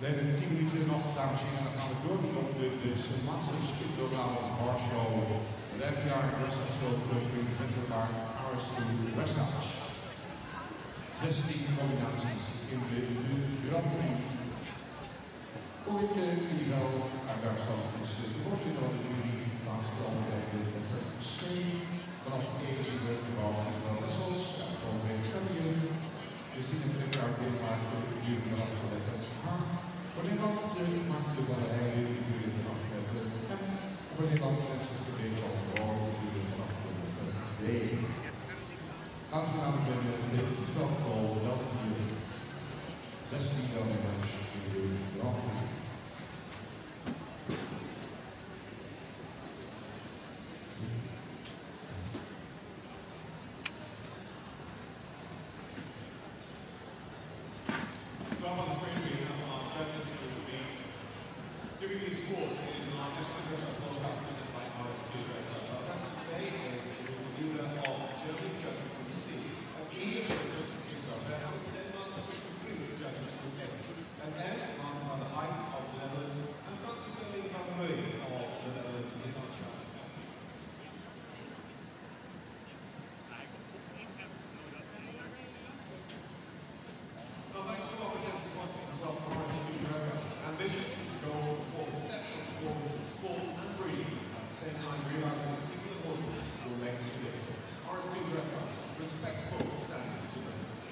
We hebben 10 minuten nog, dames en heren, en dan gaan we door op de Masters Indoor Bar Show. De FEI Dressage World Cup presented by Dressage. 16 combinaties in de Grand Prix. Pauline Basquin uit Duitsland is de voorzitter van de jury. Naast de andere de C vanaf de eerste gebouw Isabelle Wessels uit Groot-Brittannië. Justine Verboomen Denemark de jury vanaf de H. Voor Nederland maakt de galerij de jury vanaf de M. Voor Nederland mensen verdeeld op de jury vanaf de D. Dames en heren, het is wel vooral welke jury. 16 deelnemers in de Grand Prix. So up on the screen we have our judges who will be giving these scores in our FEI Dressage World Cup presented by s-Hertogenbosch Dressage. Our present today is the leader of Germany, judging from C, and E, Isabelle Werth, Denmark's judges from H, and then Marlies van Baalen of the Netherlands, and Domien Michiels of the Netherlands is our judge. Now, thanks to our presenting sponsors as well, s-Hertogenbosch Dressage. Ambitious, goal for exceptional performance in sports and breeding, at the same time realising that people and horses will make a difference. s-Hertogenbosch Dressage, respectful standing to dressage.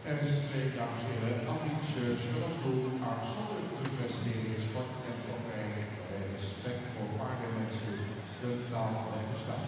Er is twee, dames en heren, ambitieuze als doel, uitzonderlijk presteren in sport en opleiding bij respect voor paardenmensen centraal blijven staan.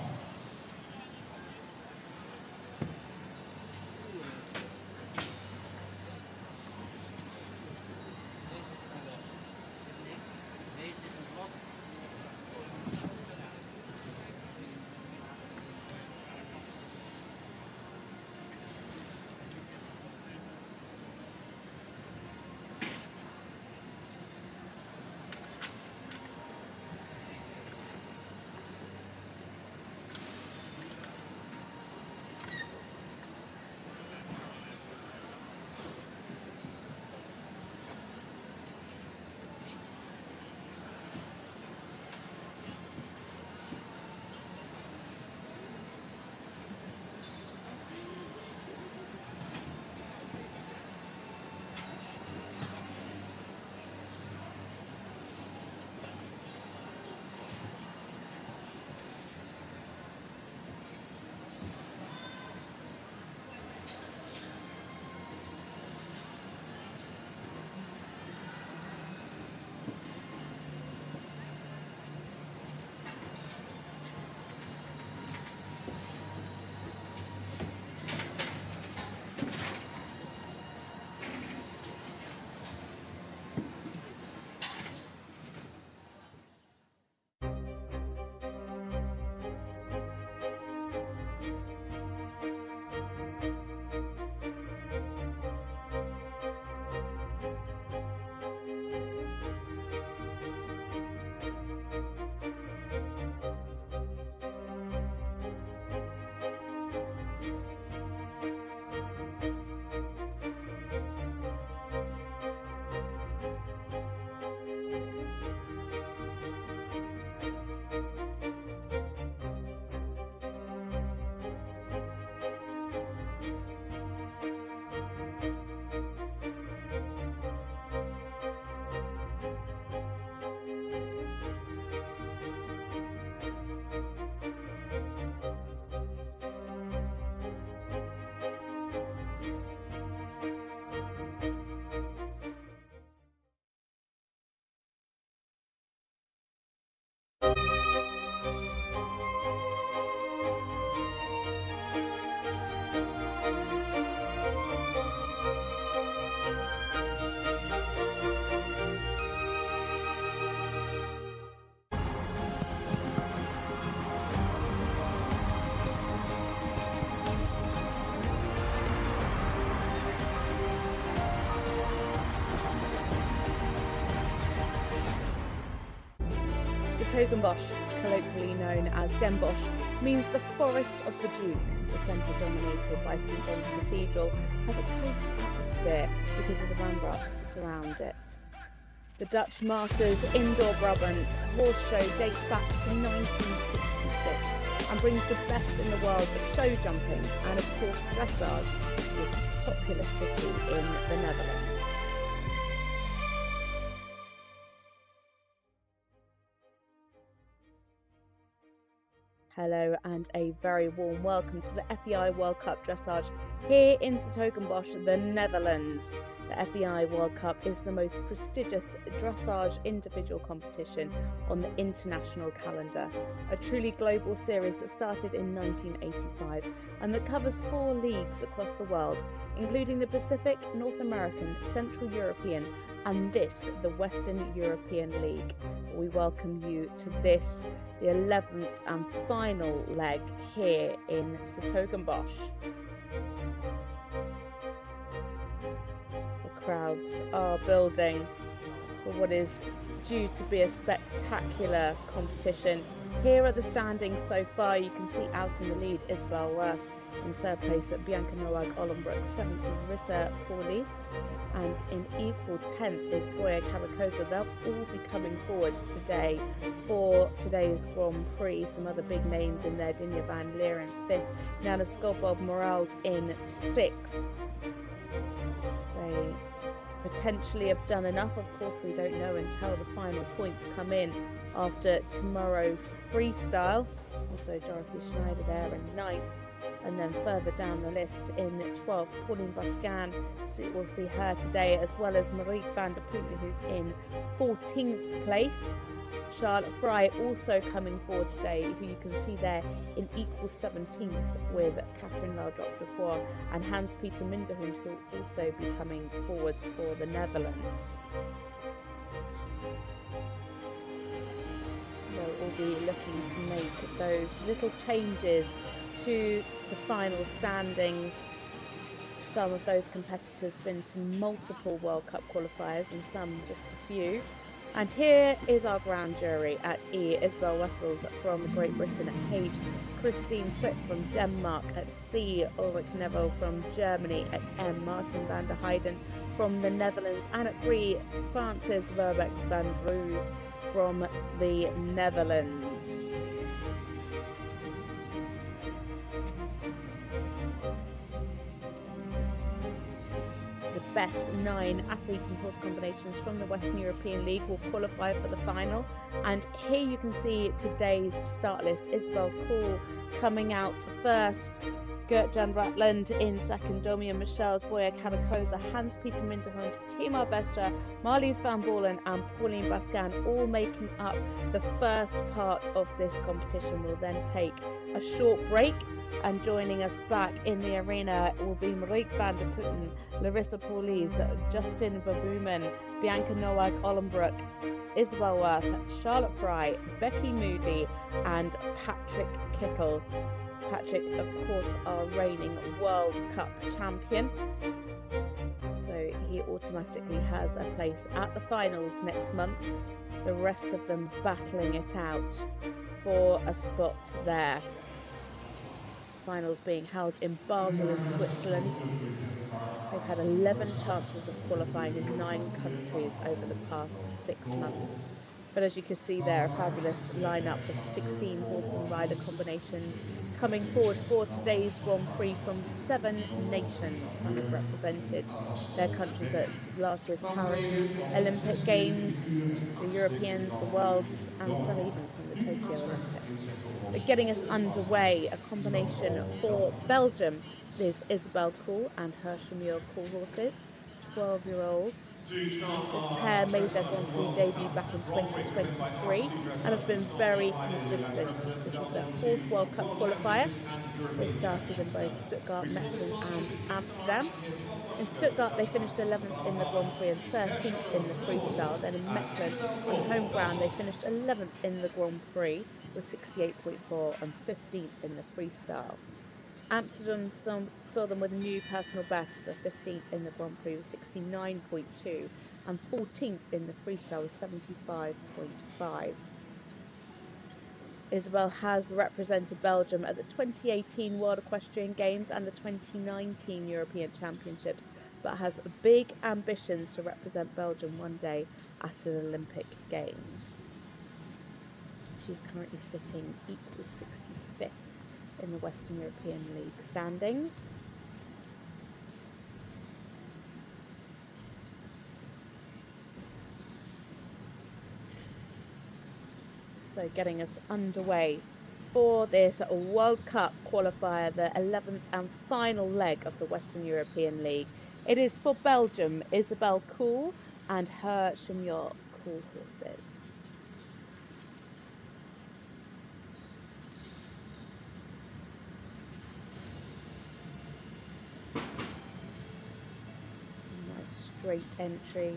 s-Hertogenbosch, colloquially known as Den Bosch, means the forest of the Duke. the centre dominated by St John's Cathedral, has a close atmosphere because of the ramparts that surround it. The Dutch Masters Indoor Brabant horse show dates back to 1966 and brings the best in the world of show jumping and, of course, dressage to this popular city in the Netherlands. Hello and a very warm welcome to the FEI World Cup Dressage here in s-Hertogenbosch, the Netherlands. The FEI World Cup is the most prestigious dressage individual competition on the international calendar, a truly global series that started in 1985 and that covers 4 leagues across the world, including the Pacific, North American, Central European and this, the Western European League. We welcome you to this, the 11th and final leg here in s-Hertogenbosch. The crowds are building for what is due to be a spectacular competition. Here are the standings so far. You can see out in the lead Isabell Werth, in third place at Bianca Nowag-Aulenbrock, 7th Larissa Pauluis, and in equal 10th is Borja Carrascosa. They'll all be coming forward today for today's Grand Prix. Some other big names in there: Dinja van Leer in 5th, Nana Skopov-Morales in 6th. They potentially have done enough. Of course, we don't know until the final points come in after tomorrow's freestyle. Also Dorothy Schneider there in 9th. And then further down the list in 12th, Pauline Basquin. We'll see her today, as well as Marieke van Putten, who's in 14th place. Charlotte Fry also coming forward today, who you can see there in equal 17th with Catherine Laudrup-Dufour, and Hans-Peter Minderhoud, who will also be coming forwards for the Netherlands. They'll all be looking to make those little changes to the final standings. Some of those competitors been to multiple World Cup qualifiers and some just a few. And here is our grand jury: at E, Isabel Wessels from Great Britain; at H, Christine Frick from Denmark; at C, Ulrich Neville from Germany; at M, Martin van der Heijden from the Netherlands; and at 3, Francis Verbeek van Roo from the Netherlands. Best 9 athlete and horse combinations from the Western European League will qualify for the final. And here you can see today's start list: Isabelle Cool coming out first, Geert-Jan Raateland in second, Domien Michiels, Borja Carrascosa, Hans-Peter Minderhoud, Tamar Zweistra, Marlies van Baalen and Pauline Basquin all making up the first part of this competition. We'll then take a short break, and joining us back in the arena will be Marieke van Putten, Larissa Pauluis, Justine Verboomen, Bianca Nowag-Aulenbrock, Isabell Werth, Charlotte Fry, Becky Moody and Patrick Kittel. Patrick, of course, our reigning World Cup champion, so he automatically has a place at the finals next month. The rest of them battling it out for a spot there. Finals being held in Basel in Switzerland. They've had 11 chances of qualifying in 9 countries over the past 6 months. But as you can see there, a fabulous lineup of 16 horse and rider combinations coming forward for today's Grand Prix from 7 nations that have represented their countries at last year's Paris Olympic Games, the Europeans, the Worlds, and some even from the Tokyo Olympics. But getting us underway, a combination for Belgium is Isabelle Cool and her Chamure Cool horses, 12-year-old. This pair made their Grand Prix debut back in 2023 and have been very consistent. This is their 4th World Cup qualifier. They started in both Stuttgart, Mechelen and Amsterdam. In Stuttgart they finished 11th in the Grand Prix and 13th in the freestyle. Then in Mechelen, on home ground, they finished 11th in the Grand Prix with 68.4 and 15th in the freestyle. Amsterdam saw them with a new personal best, so 15th in the Grand Prix with 69.2 and 14th in the freestyle with 75.5. Isabelle has represented Belgium at the 2018 World Equestrian Games and the 2019 European Championships, but has big ambitions to represent Belgium one day at an Olympic Games. She's currently sitting equal 65th in the Western European League standings. So getting us underway for this World Cup qualifier, the 11th and final leg of the Western European League. It is for Belgium, Isabelle Cool and her Cheminot Cool horses. Nice straight entry.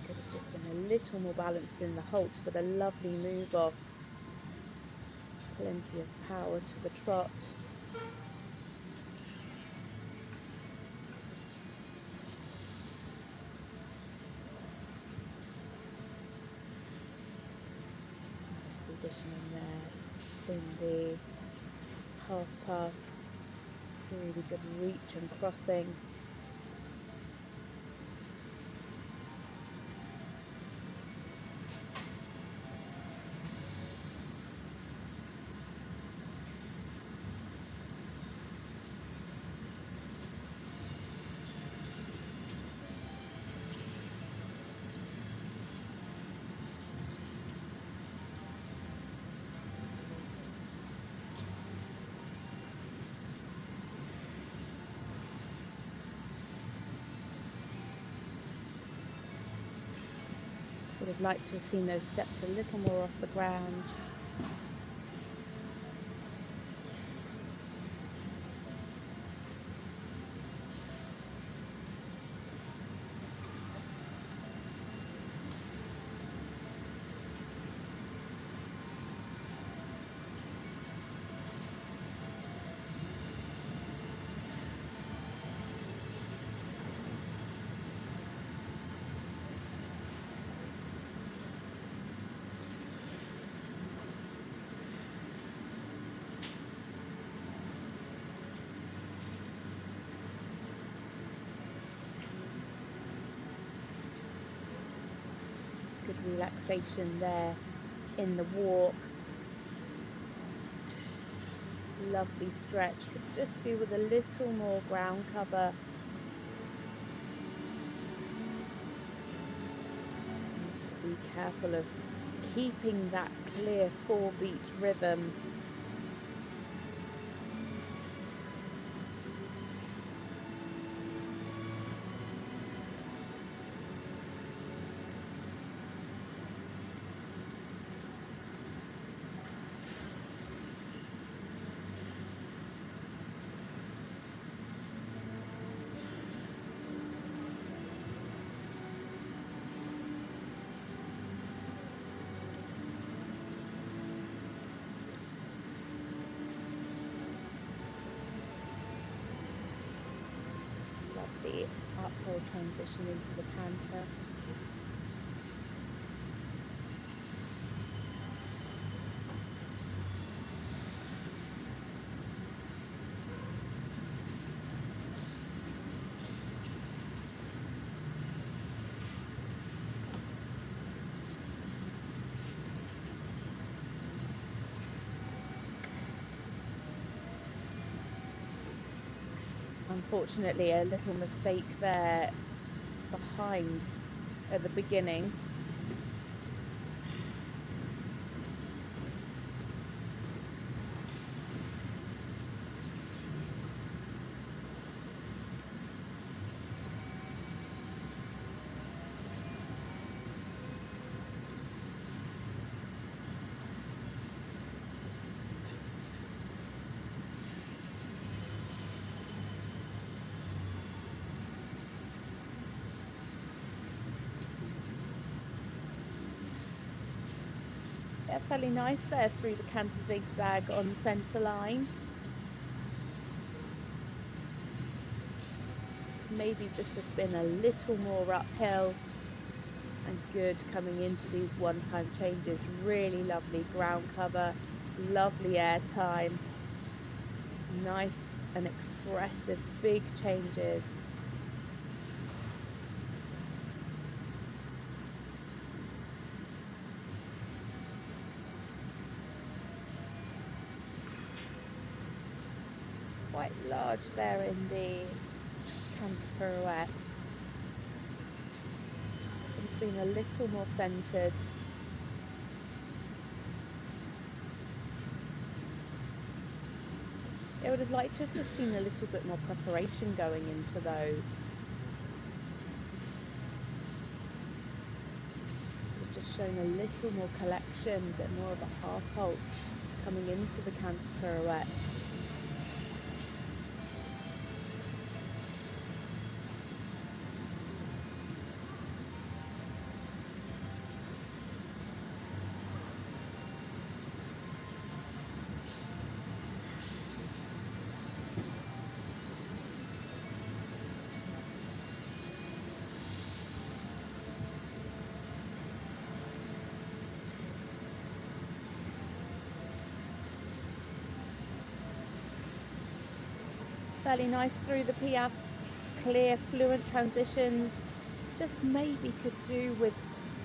Could have just been a little more balanced in the halt, but a lovely move off. Plenty of power to the trot. Nice positioning there in the half pass. Really good reach and crossing. Would have liked to have seen those steps a little more off the ground. Good relaxation there in the walk. Lovely stretch. Could just do with a little more ground cover. Needs to be careful of keeping that clear 4-beat rhythm. The uphill transition into the canter. Unfortunately, a little mistake there behind at the beginning. Fairly nice there through the canter zigzag on the centre line. Maybe just have been a little more uphill. and good coming into these one-time changes. Really lovely ground cover, lovely air time, nice and expressive big changes. Quite large there in the canter pirouette. It's been a little more centred. I would have liked to have just seen a little bit more preparation going into those. We've just shown a little more collection, a bit more of a half halt coming into the canter pirouette. Fairly nice through the piaffe, clear, fluent transitions. Just maybe could do with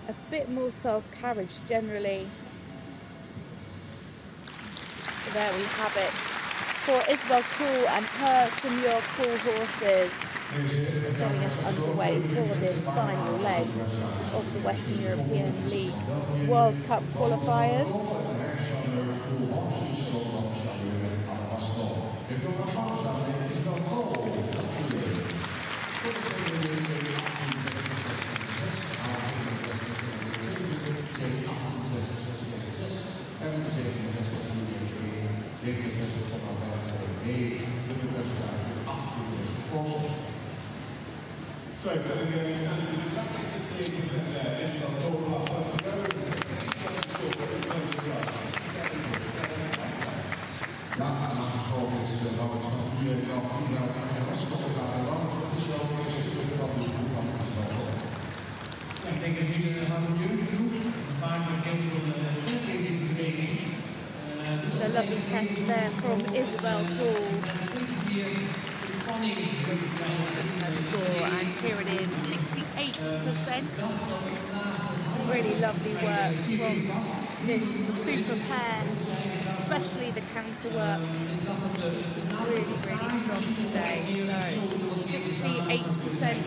a bit more self-carriage generally. So there we have it for Isabelle Cool and her Senior Cool horses, getting us underway for this final leg of the Western European League World Cup qualifiers. So, setting the early standard with exactly 68% there. Isabelle Cool, first to go, with a score very close to us, 67.7. Ja, aangesproken is Larissa van Bianca Nowag-Aulenbrock. Dat is wel een eerste keer van de groep van Isabelle. Ja, ik denk dat jullie harmonieus genoeg. Een paar keer voor de slotseries beweging. It's a lovely test there from Isabelle Cool. Her score, and here it is, 68%. Really lovely work from this super pair, especially the counter work. Really strong today. So 68%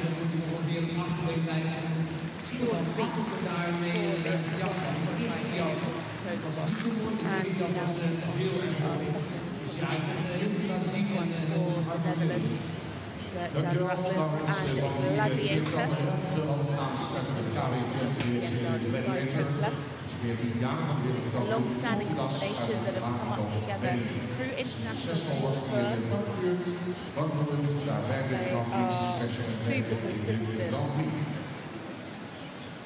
score to beat for this s-Hertogenbosch. And now our second one for the Netherlands. Geert-Jan Raateland and Gladiator. Long-standing combinations that have come up together through international sports. They are super consistent.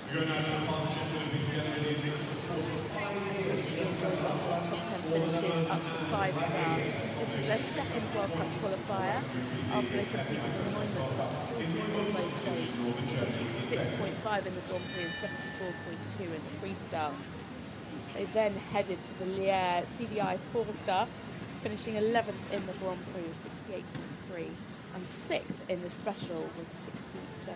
We're going now to a partnership that have been together in the international sport for 5 years. Top 10 finishes up to 5-star. This is their second World Cup qualifier after they competed in Neumann Stop 41 both days, 66.5 in the Grand Prix and 74.2 in the freestyle. They then headed to the Liège CDI 4-star, finishing 11th in the Grand Prix with 68.3 and 6th in the special with 67.8.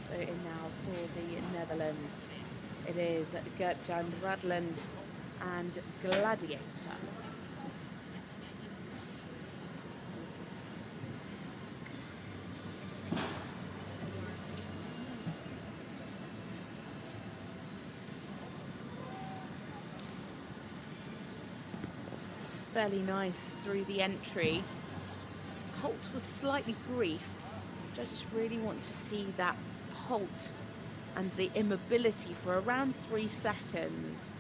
So in now for the Netherlands, it is Geert-Jan Raateland and Gladiator. Fairly nice through the entry. Halt was slightly brief. Judges really want to see that halt and the immobility for around 3 seconds.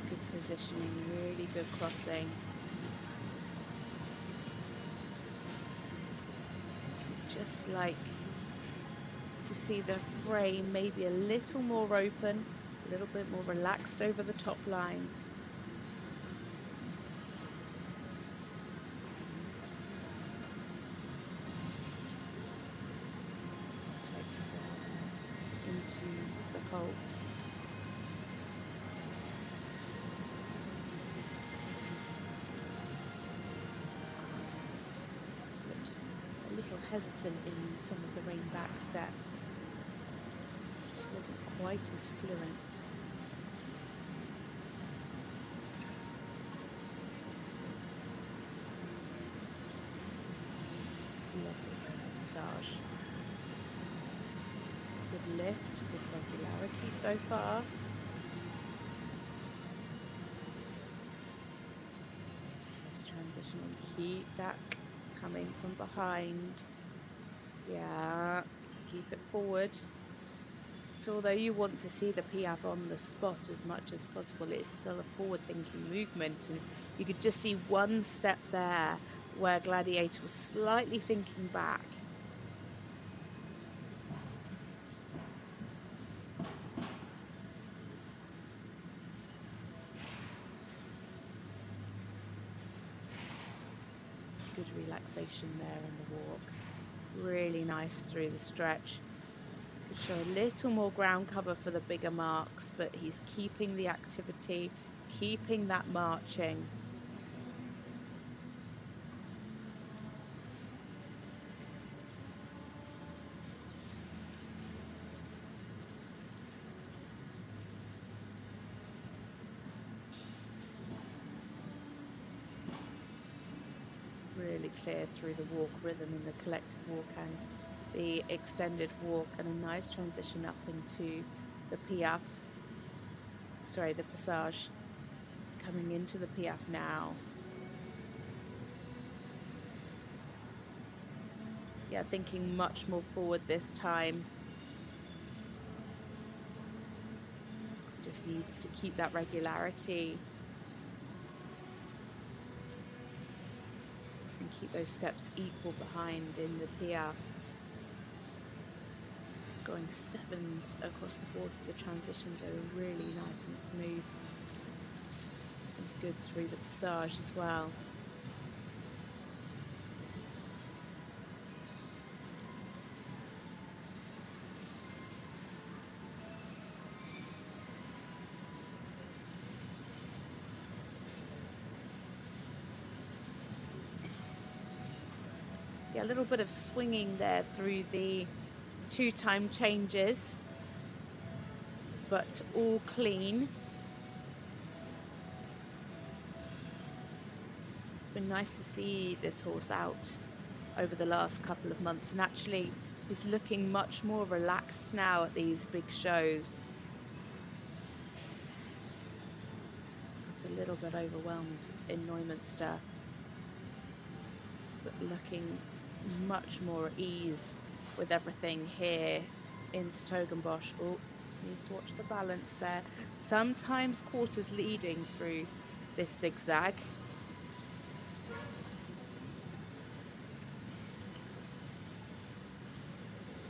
Good positioning, really good crossing. Just like to see the frame maybe a little more open, a little bit more relaxed over the top line. Let's go into the hold. Hesitant in some of the rein back steps. Just wasn't quite as fluent. Lovely massage. Good lift, good regularity so far. Let's transition and keep that coming from behind. Yeah, keep it forward. So although you want to see the Piaffe on the spot as much as possible, it's still a forward-thinking movement, and you could just see one step there where Gladiator was slightly thinking back. Good relaxation there in the walk. Really nice through the stretch. Could show a little more ground cover for the bigger marks, but he's keeping the activity, keeping that marching. Really clear through the walk rhythm in the collective walk and the extended walk, and a nice transition up into the Piaffe, sorry, the Passage, coming into the Piaffe now. Yeah, thinking much more forward this time. Just needs to keep that regularity. Keep those steps equal behind in the Piaffe. Scoring sevens across the board for the transitions. They were really nice and smooth. And good through the Passage as well. A little bit of swinging there through the 2-time changes, but all clean. It's been nice to see this horse out over the last couple of months, and actually he's looking much more relaxed now at these big shows. Got a little bit overwhelmed in Neumünster, but looking much more at ease with everything here in s-Hertogenbosch. Oh, just needs to watch the balance there. Sometimes quarters leading through this zigzag.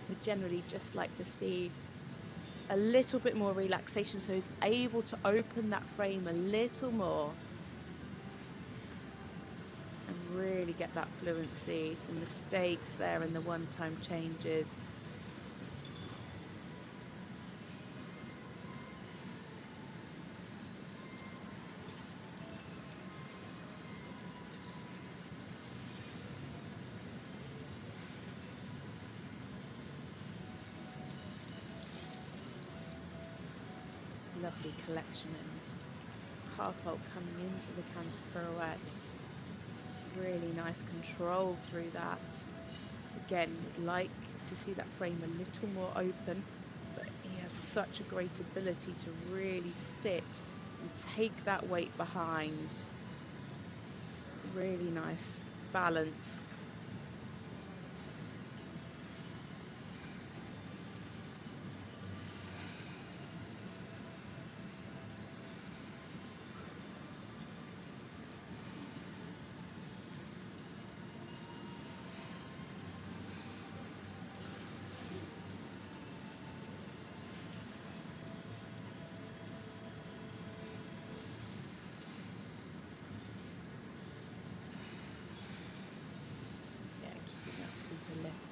We generally just like to see a little bit more relaxation, so he's able to open that frame a little more. Really get that fluency. Some mistakes there in the 1-time changes. Lovely collection and half halt coming into the canter pirouette. Really nice control through that. Again, would like to see that frame a little more open, but he has such a great ability to really sit and take that weight behind. Really nice balance.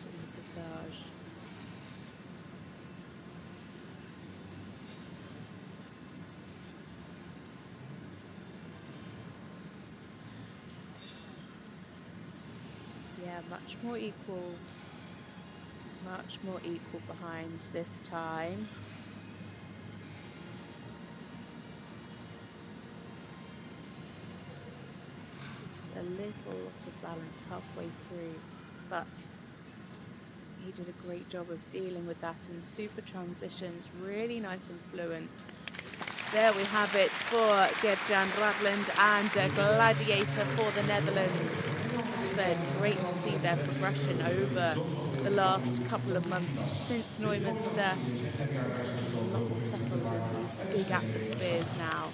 in the passage. Yeah, much more equal behind this time. Just a little loss of balance halfway through, but he did a great job of dealing with that in super transitions, really nice and fluent. There we have it for Geert-Jan Raateland and a gladiator for the Netherlands. As I said, great to see their progression over the last couple of months since Neumünster. A lot more settled in these big atmospheres now.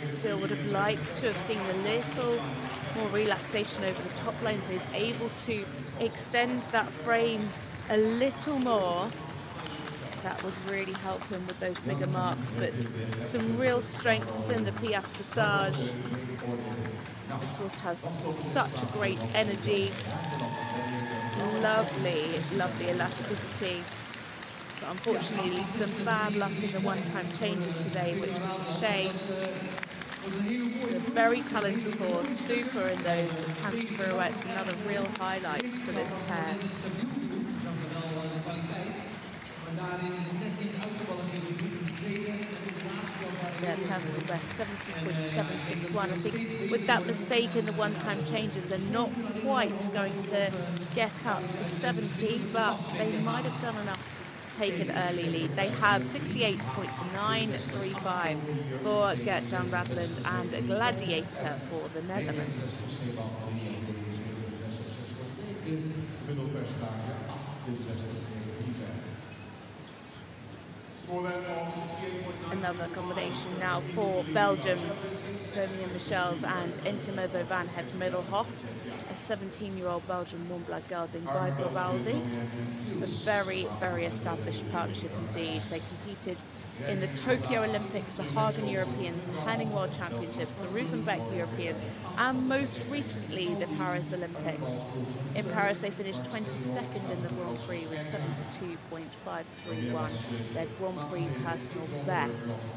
Still would have liked to have seen a little more relaxation over the top line, so he's able to extend that frame a little more. That would really help him with those bigger marks, but some real strengths in the Piaffe Passage. This horse has such a great energy, lovely elasticity. But unfortunately, some bad luck in the one-time changes today, which was a shame. A very talented horse, super in those canter pirouettes, another real highlight for this pair. Yeah, personal best 70.761. I think with that mistake in the one-time changes, they're not quite going to get up to 70, but they might have done enough to take an early lead. They have 68.935 for Geert-Jan Raateland and a gladiator for the Netherlands. Another combination now for Belgium, Domien Michiels and Intermezzo van het Middelhof, a 17-year-old Belgian warm-blood gelding by Vivaldi. A very, very established partnership indeed. They competed in the Tokyo Olympics, the Hagen Europeans, the Henning World Championships, the Rosenbeck Europeans, and most recently the Paris Olympics. In Paris, they finished 22nd in the Grand Prix with 72.531, their Grand Prix personal best.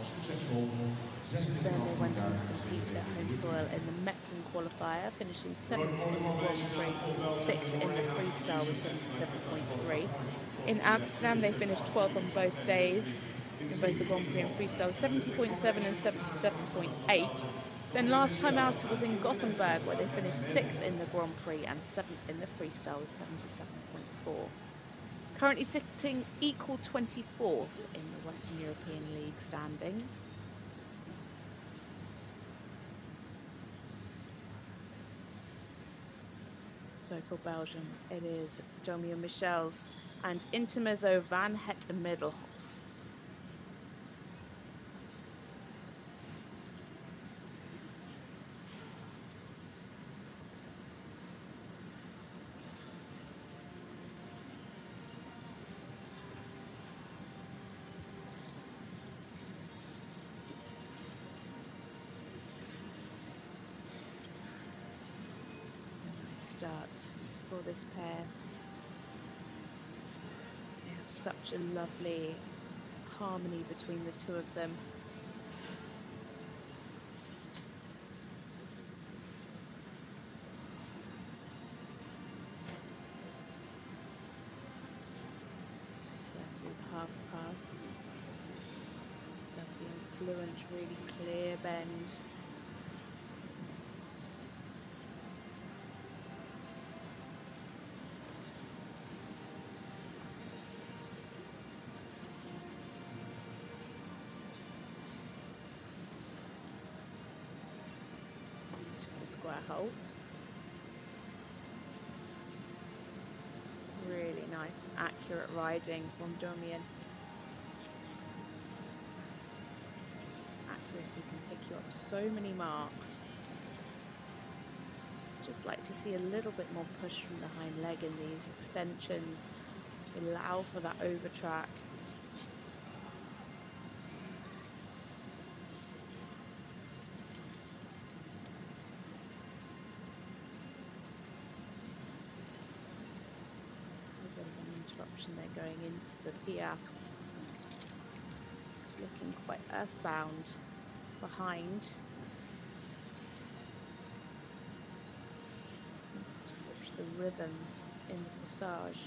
Since then, they went on to compete at home soil in the Mechelen qualifier, finishing 7th in the Grand Prix, 6th in the freestyle with 77.3. In Amsterdam, they finished 12th on both days, in both the Grand Prix and freestyle, 70.7 and 77.8. Then last time out it was in Gothenburg, where they finished 6th in the Grand Prix and 7th in the freestyle with 77.4. Currently sitting equal 24th in the Western European League standings. So for Belgium, it is Domien Michiels and Intermezzo van het Middelhof. Start for this pair. They have such a lovely harmony between the two of them. Just there through the half pass. Lovely and fluent, really clear bend. Square hold. Really nice, accurate riding from Domien. Accuracy can pick you up so many marks. Just like to see a little bit more push from the hind leg in these extensions to allow for that over track. direction they're going into the piaffe. It's looking quite earthbound behind. To watch the rhythm in the passage.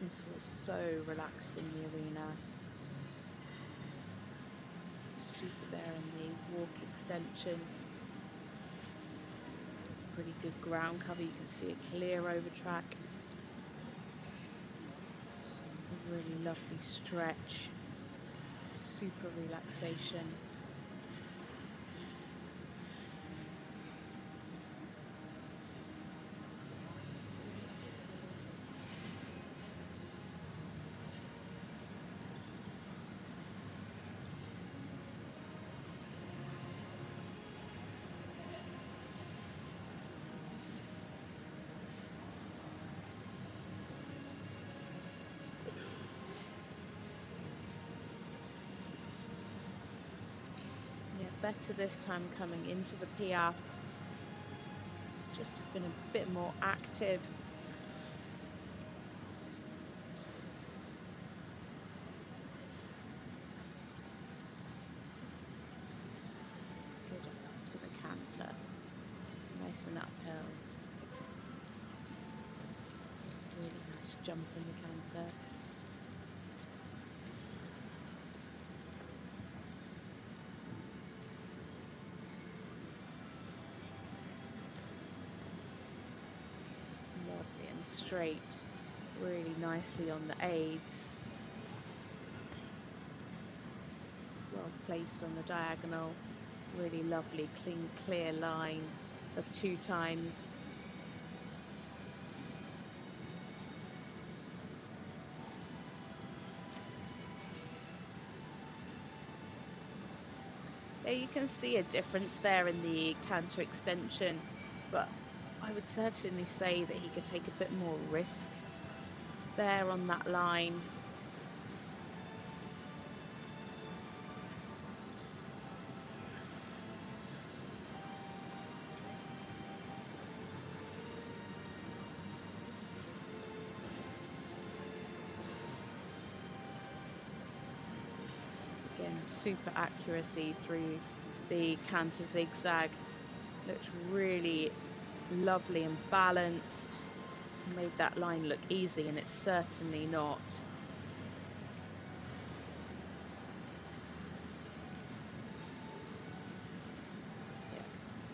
This was so relaxed in the arena. Super there in the walk extension. Pretty good ground cover, you can see it clear over track. A really lovely stretch. Super relaxation. Better this time coming into the piaffe. Just have been a bit more active. Good up to the canter. Nice and uphill. Really nice jump in the canter. Straight, really nicely on the aids. Well placed on the diagonal. Really lovely, clean, clear line of 2 times. There you can see a difference there in the canter extension, but I would certainly say that he could take a bit more risk there on that line. Again, super accuracy through the canter zigzag. Looked really lovely and balanced. Made that line look easy, and it's certainly not. Yeah,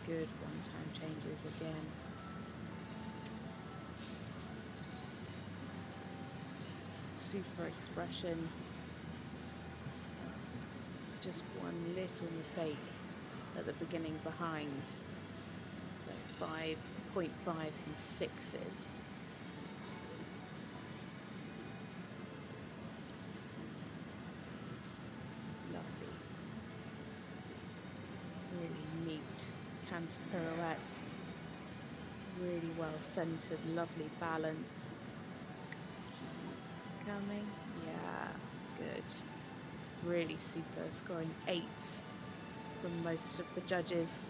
good one-time changes again. Super expression. Just one little mistake at the beginning behind. So 5.5s and 6s. Lovely. Really neat canter pirouette. Really well centered, lovely balance. Coming. Yeah, good. Really super, scoring 8s from most of the judges.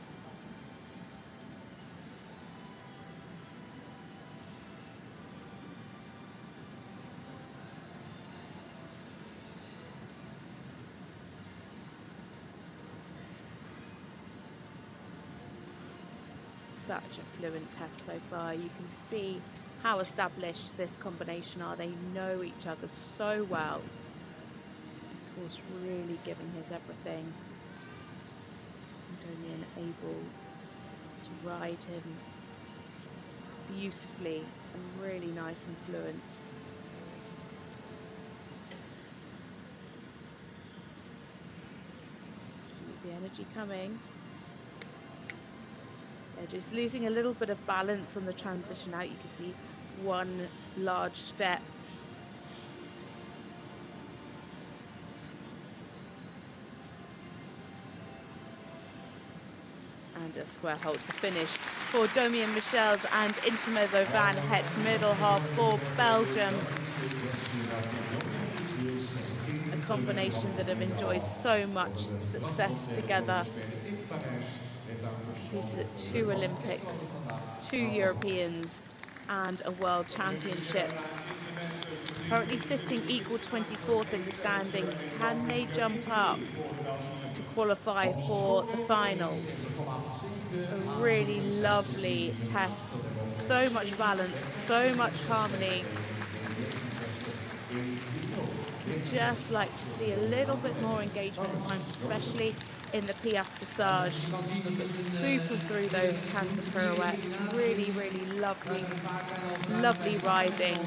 Such a fluent test so far. You can see how established this combination are. They know each other so well. This horse really giving his everything. Domien able to ride him beautifully and really nice and fluent. Keep the energy coming. They're just losing a little bit of balance on the transition out. You can see one large step. And a square hold to finish for Domien Michiels and Intermezzo van Het Middelhof for Belgium. A combination that have enjoyed so much success together. He's at 2 Olympics, 2 Europeans and a World Championships. Currently sitting equal 24th in the standings. Can they jump up to qualify for the finals? A really lovely test. So much balance, so much harmony. We'd just like to see a little bit more engagement at times, especially in the Piaffe Passage. But super through those canter pirouettes. Really, really lovely, lovely riding.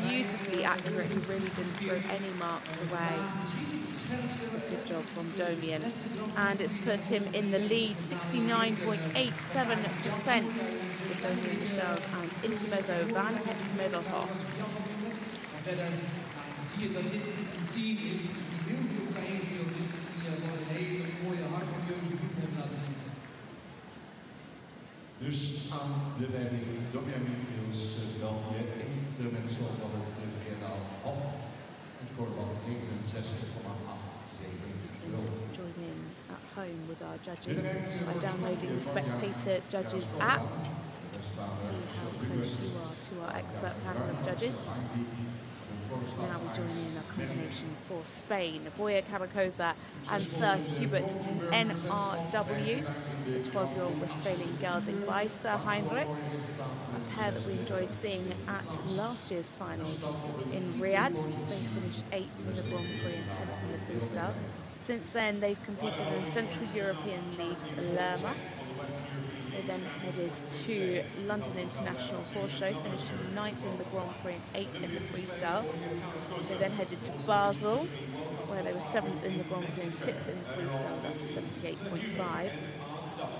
Beautifully accurate. He really didn't throw any marks away. Good job from Domien. And it's put him in the lead, 69.87% with Domien Michiels and Intermezzo van het Middelhof. Zie je dat dit een team is die heel veel bijeenveld is, die een hele mooie harmonieuze groep hebben laten zien. Dus aan de leiding Domien Michiels, België, Intermezzo van het WNL af. Een score van 69,87 euro. Join in at home with our judging by downloading the Spectator Judges app. See how close you are to our expert panel of judges. Now we join in a combination for Spain, Borja Carrascosa and Sir Hubert NRW, the 12-year-old Westphalian gelding by Sir Heinrich, a pair that we enjoyed seeing at last year's finals in Riyadh. They finished 8th in the Grand Prix and 10th in the freestyle. Since then, they've competed in the Central European League's Lerma. They then headed to London International Horse Show, finishing 9th in the Grand Prix and 8th in the freestyle. They then headed to Basel, where they were 7th in the Grand Prix and 6th in the freestyle, that's 78.5.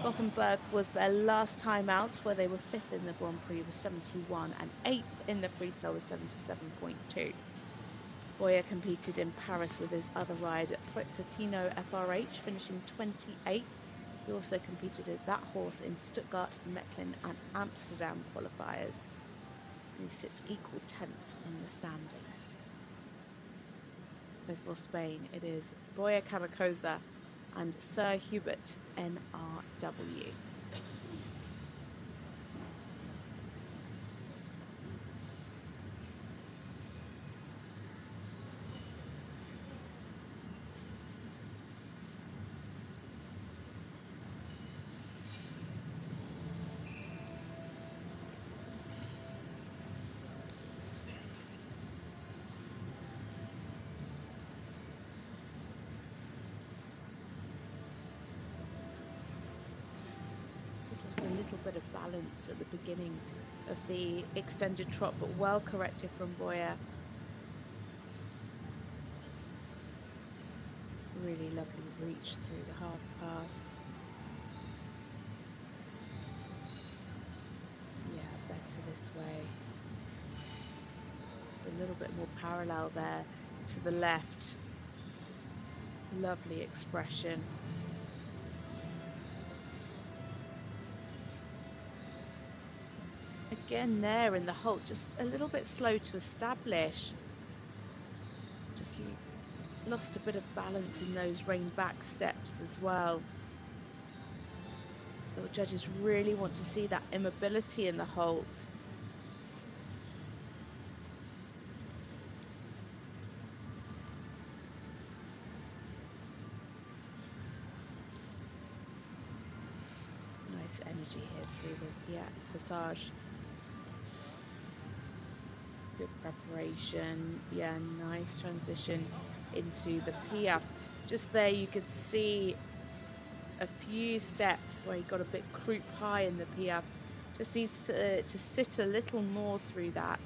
Gothenburg was their last time out, where they were 5th in the Grand Prix with 71 and 8th in the freestyle with 77.2. Borja competed in Paris with his other ride, Frizzatino FRH, finishing 28th. He also competed at that horse in Stuttgart, Mechlin and Amsterdam qualifiers. And he sits equal 10th in the standings. So for Spain, it is Borja Carrascosa and Sir Hubert NRW. Just a little bit of balance at the beginning of the extended trot, but well corrected from Borja. Really lovely reach through the half pass. Yeah, better this way. Just a little bit more parallel there to the left. Lovely expression. Again there in the halt, just a little bit slow to establish. Just lost a bit of balance in those rein back steps as well. The judges really want to see that immobility in the halt. Nice energy here through the Passage. Good preparation. Yeah, nice transition into the Piaffe. Just there you could see a few steps where he got a bit croup high in the Piaffe. Just needs to sit a little more through that.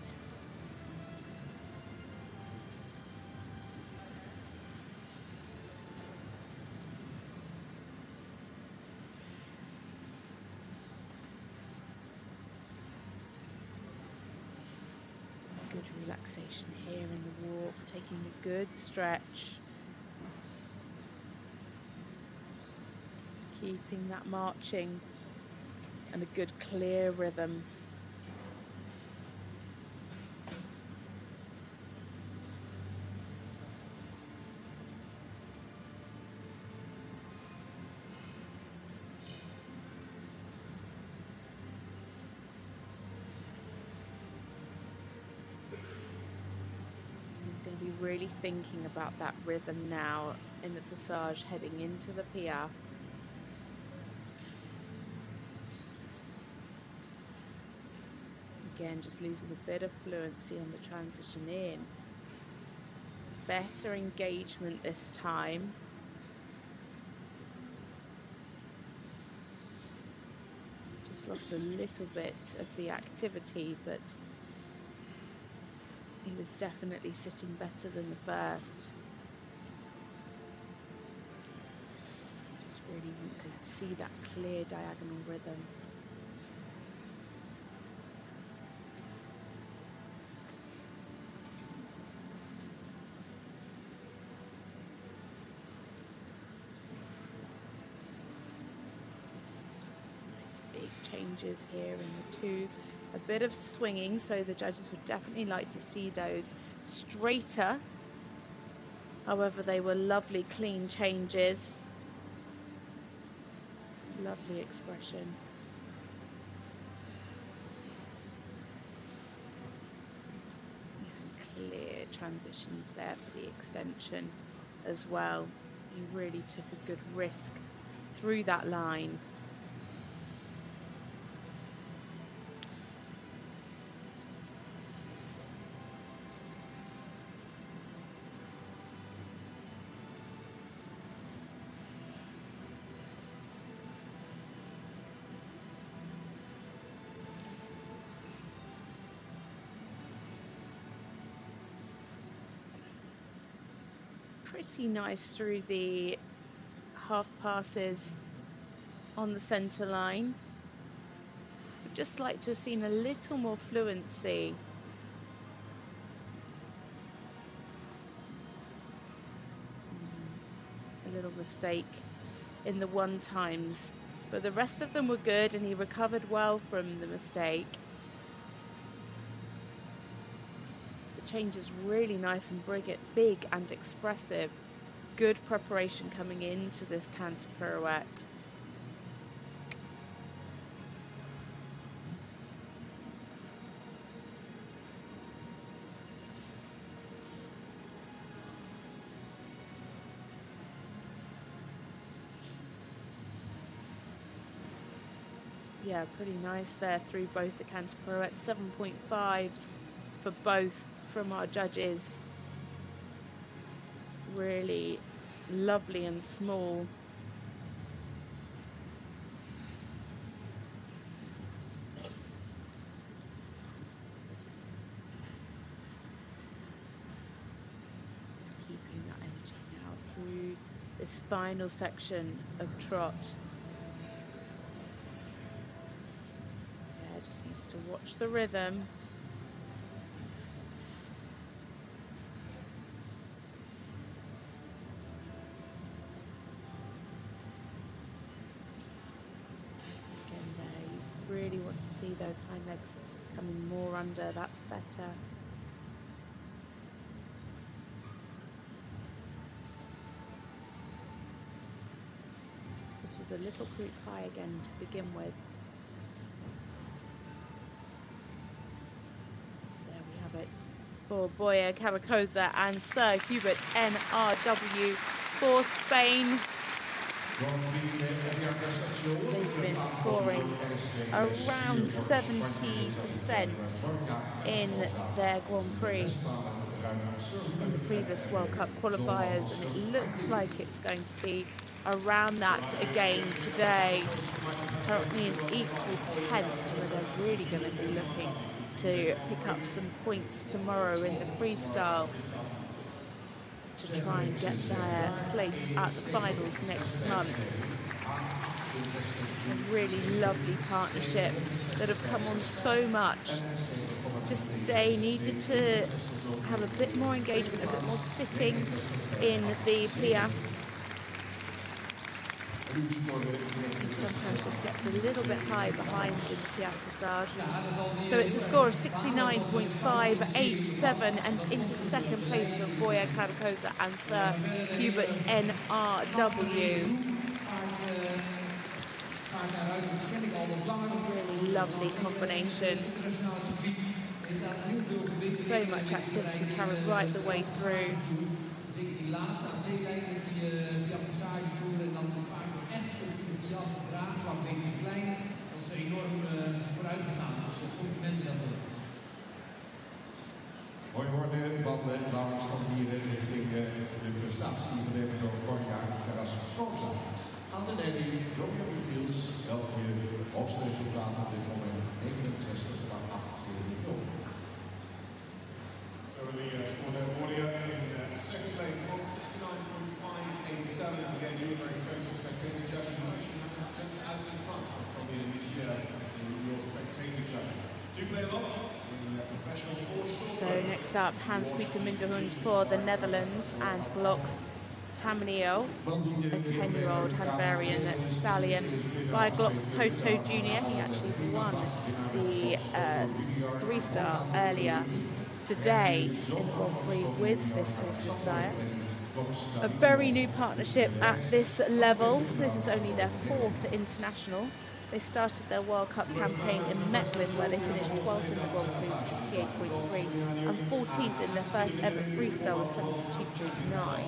Good relaxation here in the walk, taking a good stretch. Keeping that marching and a good clear rhythm. He's going to be really thinking about that rhythm now in the passage heading into the Piaffe. Again, just losing a bit of fluency on the transition in. Better engagement this time. Just lost a little bit of the activity, but he was definitely sitting better than the first. Just really want to see that clear diagonal rhythm. Big changes here in the twos, a bit of swinging, so the judges would definitely like to see those straighter. However, they were lovely clean changes. Lovely expression. And clear transitions there for the extension as well. He really took a good risk through that line. Pretty nice through the half passes on the centre line. I'd just like to have seen a little more fluency. A little mistake in the one times, but the rest of them were good and he recovered well from the mistake. Change is really nice and big and expressive. Good preparation coming into this canter pirouette. Yeah, pretty nice there through both the canter pirouettes. 7.5s for both from our judges. Really lovely and small. Keeping that energy now through this final section of trot. Yeah, just needs to watch the rhythm. Really want to see those hind legs coming more under. That's better. This was a little croup high again to begin with. There we have it for Borja Carrascosa and Sir Hubert NRW for Spain. They've been scoring around 70% in their Grand Prix in the previous World Cup qualifiers, and it looks like it's going to be around that again today. Currently in equal 10th, so they're really going to be looking to pick up some points tomorrow in the freestyle to try and get their place at the finals next month. A really lovely partnership that have come on so much. Just today needed to have a bit more engagement, a bit more sitting in the Piaffe. He sometimes just gets a little bit high behind in the Piaffe passage. So it's a score of 69.587 and into second place for Borja Carrascosa and Sir Hubert NRW. Really lovely combination. So much activity carried right the way through. Zeker die laatste AC-lijn met die afpassagetoer en dan een paar keer echt op die afdraagvlak een beetje klein. Dat is enorm vooruit gegaan. Dus complimenten daarvoor. Mooi worden van de baanstanddieren richting de prestatie geleverd door Borja Carrascosa. Aan de leiding Domien Michiels, België, hoogste resultaat op dit moment 69,870. So the score there, Borja in second place on 69.587. Again, you were very close to spectator judging. You actually had that just out in front of Domien Michiels in your spectator judging. Do play a lot in professional or short. So next up, Hans-Peter Minderhoud for the Netherlands and blocks Tamanio, a 10-year-old Hungarian stallion, by Glock's Toto Jr. He actually won the 3-star earlier today in the Grand Prix with this horse's sire. A very new partnership at this level. This is only their 4th international. They started their World Cup campaign in Mechlin, where they finished 12th in the Grand Prix with 68.3 and 14th in their first ever freestyle with 72.9.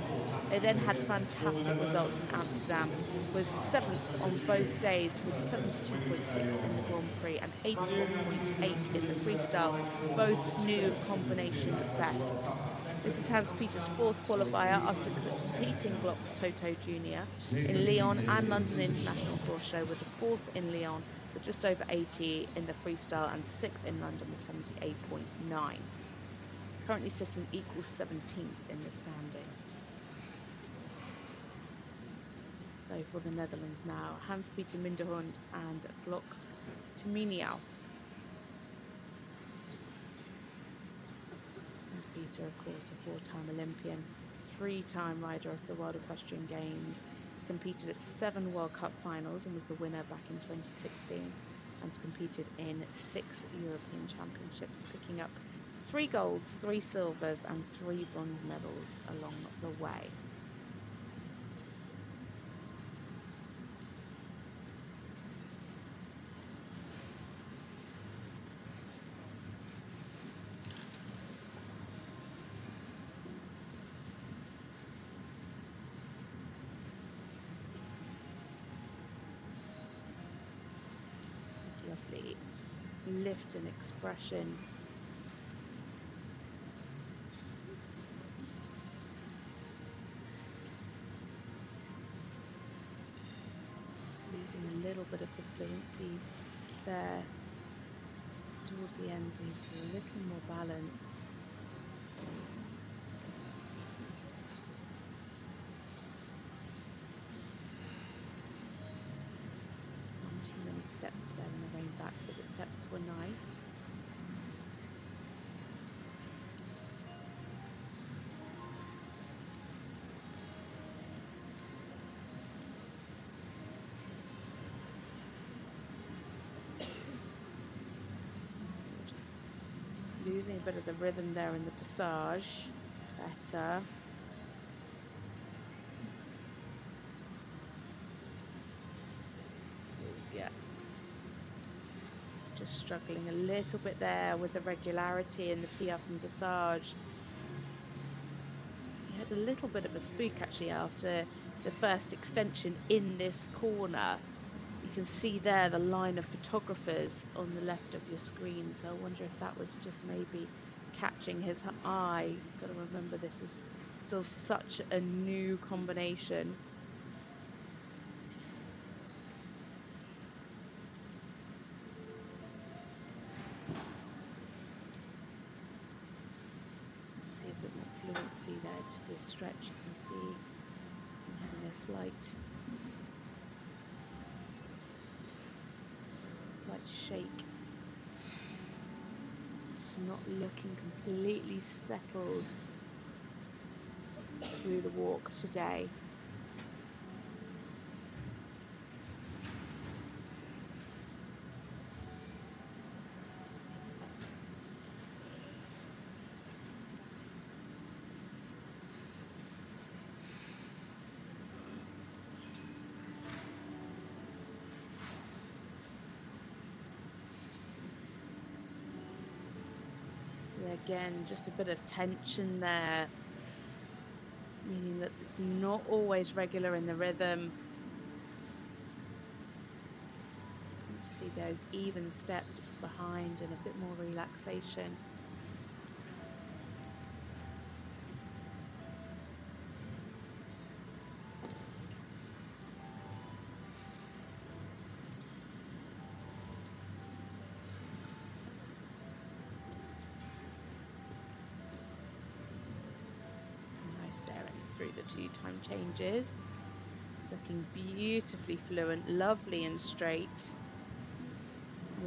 They then had fantastic results in Amsterdam with 7th on both days with 72.6 in the Grand Prix and 81.8 in the freestyle, both new combination bests. This is Hans-Peter's 4th qualifier after completing Glock's Toto Jr. in Lyon and London International Course Show, with the 4th in Lyon with just over 80 in the freestyle and 6th in London with 78.9. Currently sitting equal 17th in the standings. So for the Netherlands now, Hans-Peter Minderhoud and Glock's Tamanio. Peter, of course, a 4-time Olympian, 3-time rider of the World Equestrian Games. He's competed at 7 World Cup finals and was the winner back in 2016, and has competed in 6 European Championships, picking up 3 golds, 3 silvers and 3 bronze medals along the way. Lovely lift and expression. Just losing a little bit of the fluency there towards the end, so you need a little more balance. Steps there in the rein back, but the steps were nice. Just losing a bit of the rhythm there in the passage. Better. Just struggling a little bit there with the regularity in the piaffe and passage. He had a little bit of a spook actually after the first extension in this corner. You can see there the line of photographers on the left of your screen, so I wonder if that was just maybe catching his eye. Got to remember, this is still such a new combination. See there to this stretch, you can see I'm having a slight shake, just not looking completely settled through the walk today. Yeah, again, just a bit of tension there, meaning that it's not always regular in the rhythm. You see those even steps behind and a bit more relaxation. Through the 2-time changes, looking beautifully fluent, lovely and straight.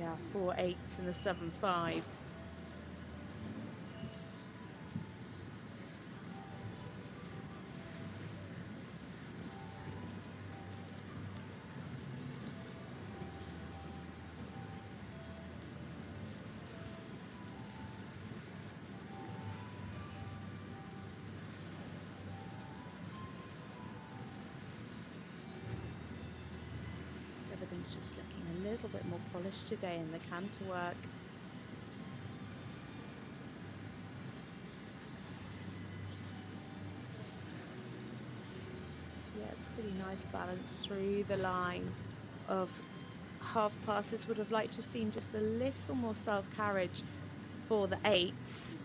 Yeah, 4 8s and a 7-5. Everything's just looking a little bit more polished today in the canter work. Yeah, pretty nice balance through the line of half passes. Would have liked to have seen just a little more self-carriage for the 8s.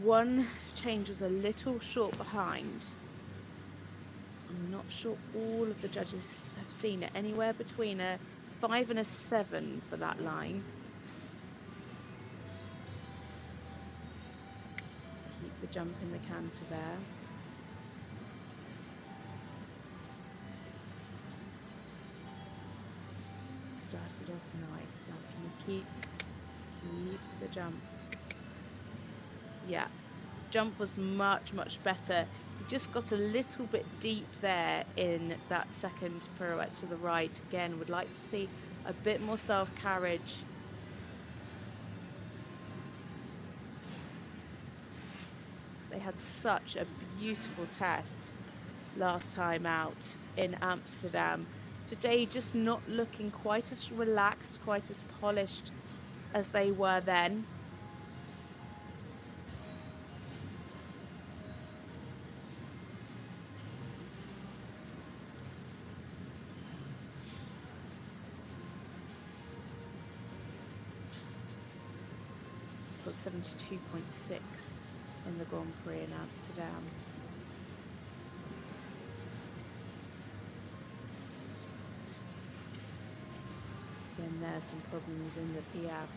One change was a little short behind. I'm not sure all of the judges have seen it. Anywhere between a 5 and a 7 for that line. Keep the jump in the canter there. Started off nice. Now can we keep the jump? Yeah, jump was much better. You just got a little bit deep there in that second pirouette to the right. Again, would like to see a bit more self-carriage. They had such a beautiful test last time out in Amsterdam. Today, just not looking quite as relaxed, quite as polished as they were then. Got 72.6 in the Grand Prix in Amsterdam. Then there's some problems in the Piaf.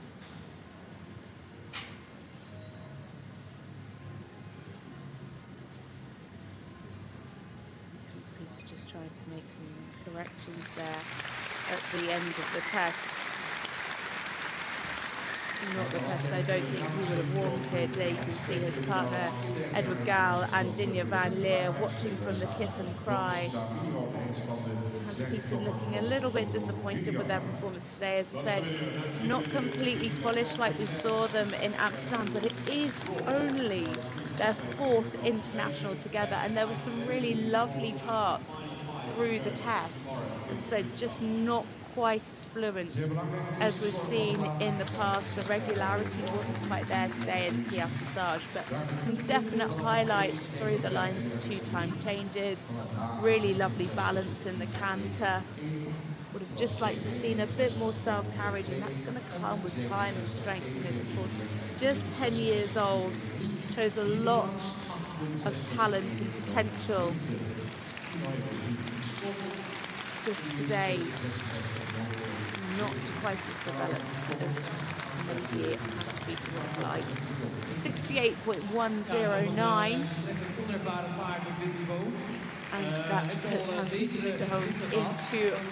Peter just trying to make some corrections there at the end of the test. Not the test I don't think he would have wanted. There you can see his partner Edward Gal and Dinja van Leer watching from the kiss and cry. Hans Peter looking a little bit disappointed with their performance today. As I said, not completely polished like we saw them in Amsterdam, but it is only their 4th international together, and there were some really lovely parts through the test. As I said, just not quite as fluent as we've seen in the past. The regularity wasn't quite there today in the Piaf Passage, but some definite highlights through the lines of 2-time changes. Really lovely balance in the canter. Would have just liked to have seen a bit more self-carriage, and that's going to come with time and strength. You know, this horse, just 10 years old, shows a lot of talent and potential. Just today, not quite as developed as maybe Hans Peter would have liked. 68.109. And that puts Hans Peter Minderhoud into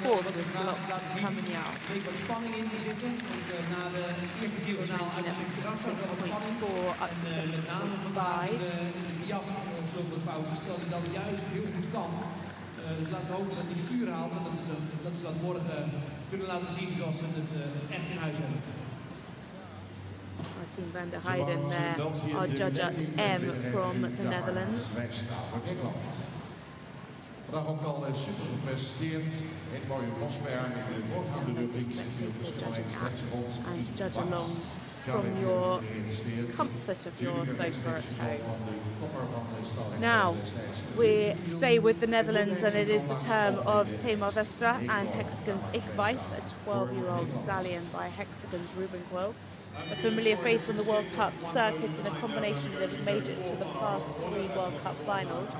4th with blocks coming out. So 66.4 up to 70.5. Dus laten we hopen dat hij de uur haalt en dat ze dat morgen kunnen laten zien zoals ze het echt in huis hebben. Martien van der Heijden there, our judge at M from the Netherlands. Vandaag ook al super gepresenteerd. Een mooie Vosberg in de voorgaande rubriek. And judge along from your comfort of your sofa at home. Now we stay with the Netherlands, and it is the term of Tamar Zweistra and Hexagon's Ik Weiss, a 12-year-old stallion by Hexagon's Rubenquo. A familiar face on the World Cup circuit in a combination that have made it to the past 3 World Cup finals.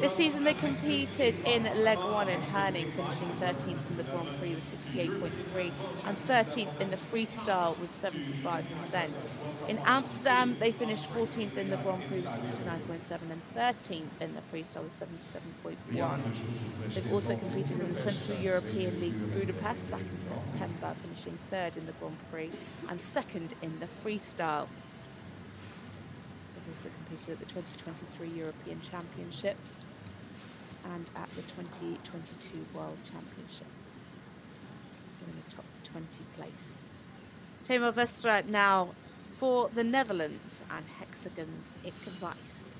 This season they competed in leg 1 in hurling, finishing 13th in the Grand Prix with 68.3 and 13th in the freestyle with 75%. In Amsterdam they finished 14th in the Grand Prix with 69.7 and 13th in the freestyle with 77.1. They've also competed in the Central European Leagues Budapest back in September, finishing 3rd in the Grand Prix and 2nd in the freestyle. They've also competed at the 2023 European Championships and at the 2022 World Championships, in a top 20 place. Tamar Zweistra now for the Netherlands and Hexagon's Ik Weiss.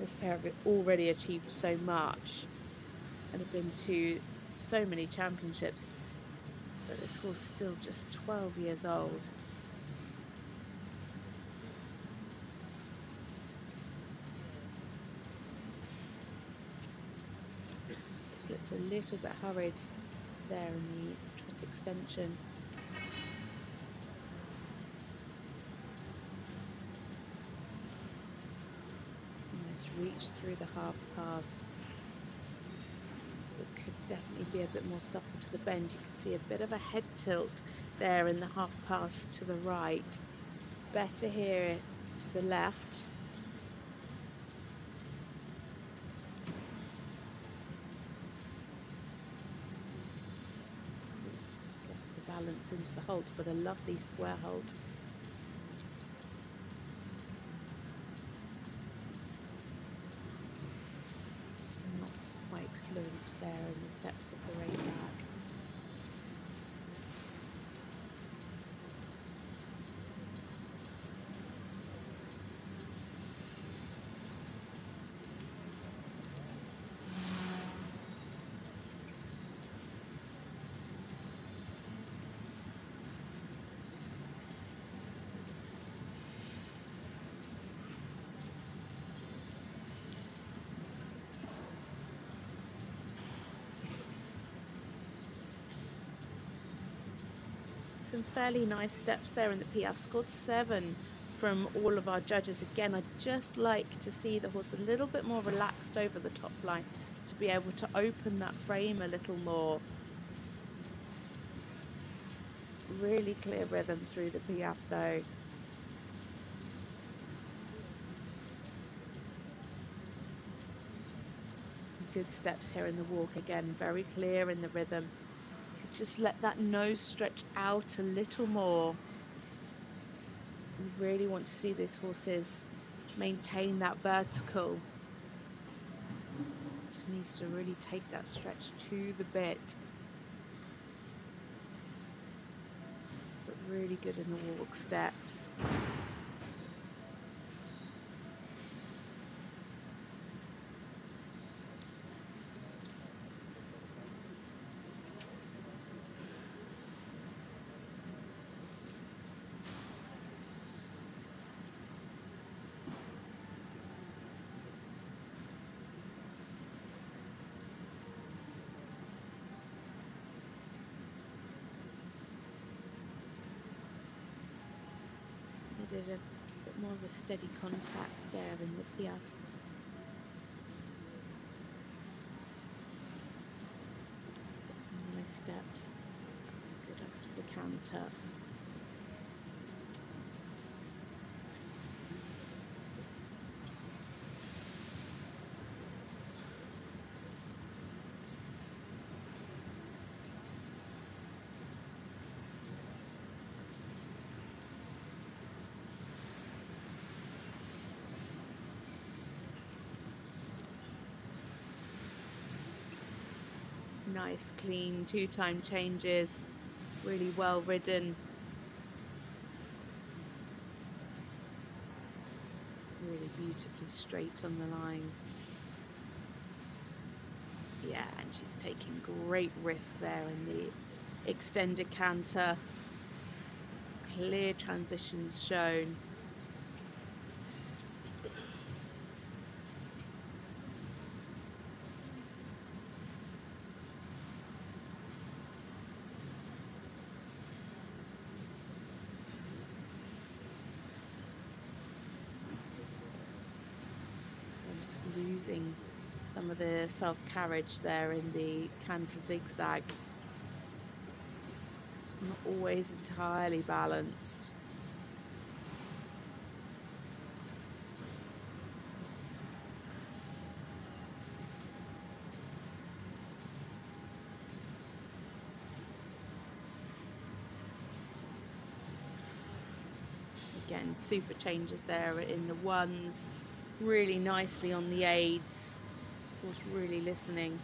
This pair have already achieved so much and have been to so many championships, but this horse is still just 12 years old. Just looked a little bit hurried there in the trot extension. Reach through the half pass. It could definitely be a bit more supple to the bend. You can see a bit of a head tilt there in the half pass to the right. Better here to the left. Just lost the balance into the halt, but a lovely square halt. There in the steps of the rein back. Some fairly nice steps there in the P. I've scored 7 from all of our judges. Again, I'd just like to see the horse a little bit more relaxed over the top line to be able to open that frame a little more. Really clear rhythm through the Piaffe though. Some good steps here in the walk again, very clear in the rhythm. Just let that nose stretch out a little more. We really want to see these horses maintain that vertical. Just needs to really take that stretch to the bit. But really good in the walk steps. Did a bit more of a steady contact there in the Piaffe. Got some nice steps. Good up to the counter. Nice, clean 2-time changes, really well ridden. Really beautifully straight on the line. Yeah, and she's taking great risk there in the extended canter. Clear transitions shown. Losing some of the self-carriage there in the canter zigzag. Not always entirely balanced. Again, super changes there in the ones. Really nicely on the aids. Of course, really listening.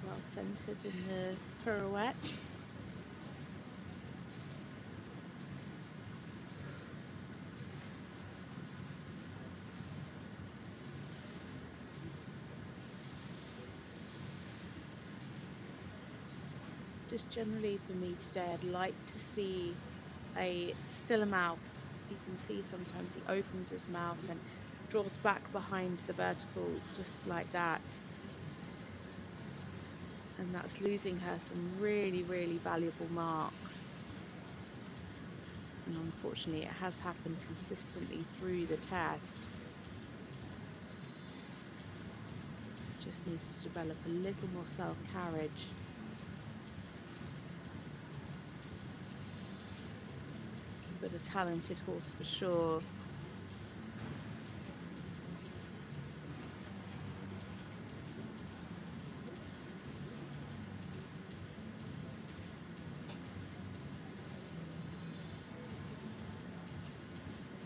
Well centered in the pirouette. Just generally for me today, I'd like to see a stiller mouth. You can see sometimes he opens his mouth and draws back behind the vertical just like that. And that's losing her some really, really valuable marks. And unfortunately, it has happened consistently through the test. Just needs to develop a little more self-carriage. But a talented horse for sure.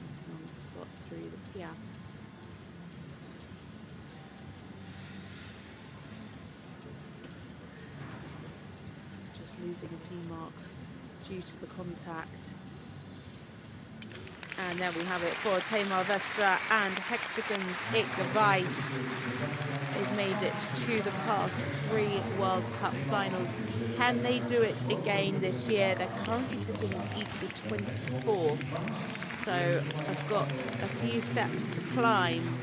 Excellent spot through the piaffe. Just losing a few marks due to the contact. And there we have it for Tamar Zweistra and Hexagon's Ik Weiss. They've made it to the past 3 World Cup finals. Can they do it again this year? They're currently sitting in equal 24th. So I've got a few steps to climb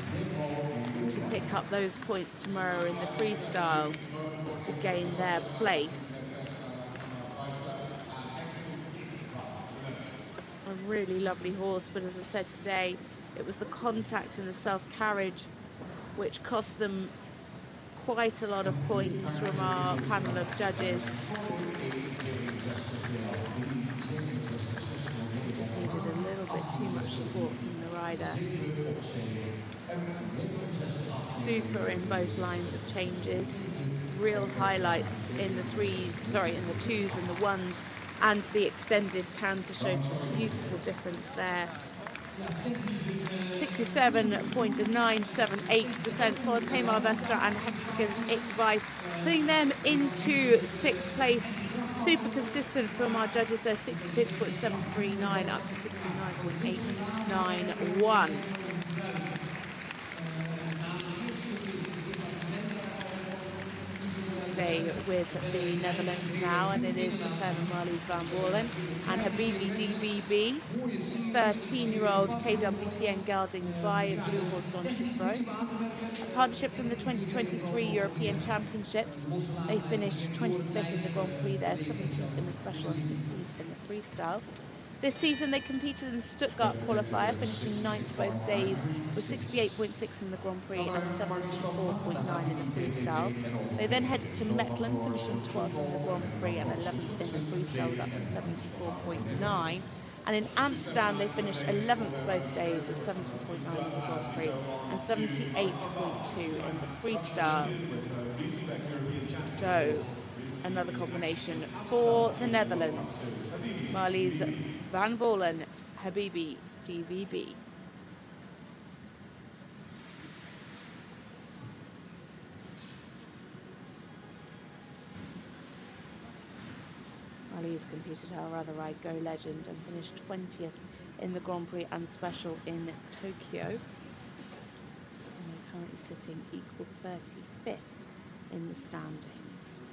to pick up those points tomorrow in the freestyle to gain their place. A really lovely horse, but as I said today, it was the contact and the self-carriage which cost them quite a lot of points from our panel of judges. Just needed a little bit too much support from the rider. Super in both lines of changes. Real highlights in the twos and the ones, and the extended canter showed a beautiful difference there. 67.978% for Tamar Zweistra and Hexagon's Ik Weiss, putting them into 6th place. Super consistent from our judges there, 66.739 up to 69.891. Stay with the Netherlands now, and it is the turn of Marlies van Baalen and Habibi DVB, 13-year-old KWPN gelding by Blue Horse Don Chifro. A partnership from the 2023 European Championships. They finished 25th in the Grand Prix there, 17th in the special and 15th in the freestyle. This season they competed in the Stuttgart qualifier, finishing 9th both days with 68.6 in the Grand Prix and 74.9 in the freestyle. They then headed to Mecklen, finishing 12th in the Grand Prix and 11th in the freestyle with up to 74.9. And in Amsterdam, they finished 11th both days with 70.9 in the Grand Prix and 78.2 in the freestyle. So, another combination for the Netherlands. Marlies van Baalen, Habibi, DVB. Marlies competed her Rather I Go legend and finished 20th in the Grand Prix and Special in Tokyo. And we're currently sitting equal 35th in the standings.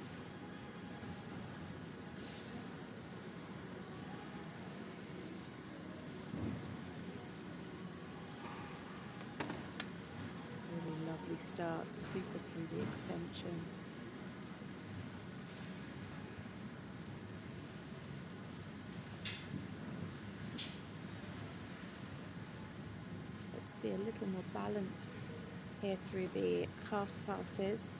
Really lovely start, super through the extension. See a little more balance here through the half passes.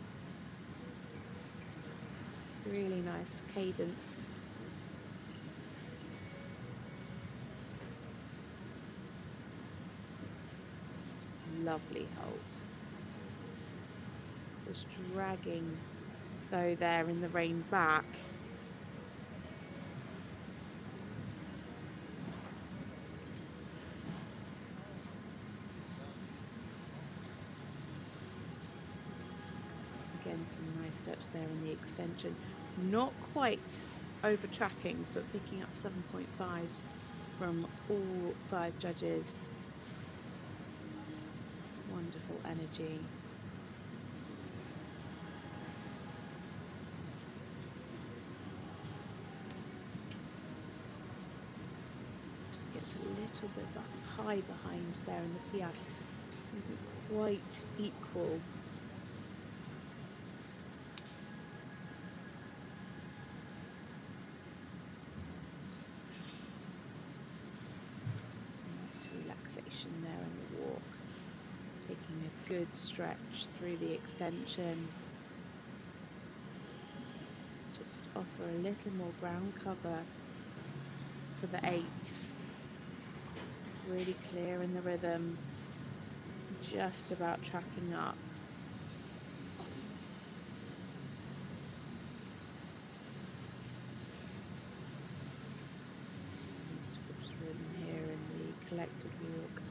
Really nice cadence. Lovely hold. Just dragging though there in the rain back. Again, some nice steps there in the extension. Not quite over tracking, but picking up 7.5s from all 5 judges. Wonderful energy. Just gets a little bit high behind there in the piaffe. Wasn't quite equal. Relaxation there in the walk, taking a good stretch through the extension. Just offer a little more ground cover for the 8s. Really clear in the rhythm, just about tracking up. Collected walk.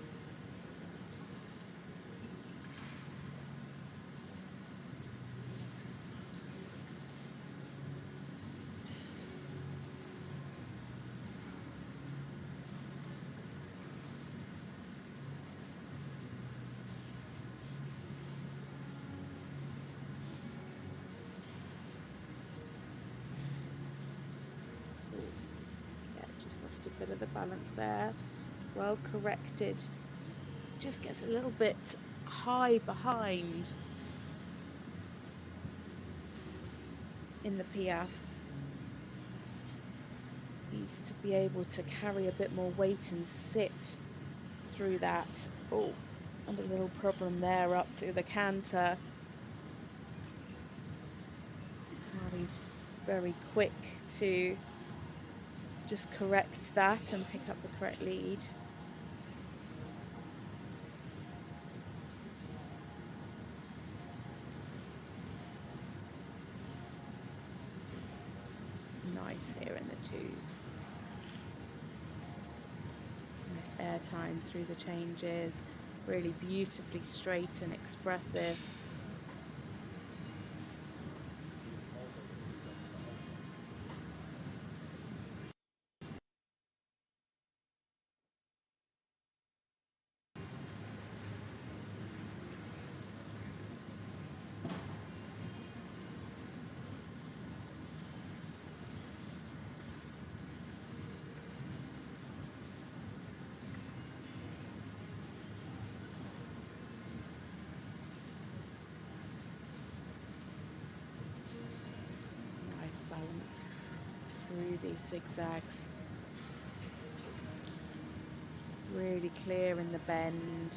Yeah, just lost a bit of the balance there. Well corrected, just gets a little bit high behind in the piaffe. Needs to be able to carry a bit more weight and sit through that. Oh, and a little problem there up to the canter. Marlie's very quick to just correct that and pick up the correct lead. Nice here in the 2s. Nice air time through the changes. Really beautifully straight and expressive. Balance through these zigzags. Really clear in the bend.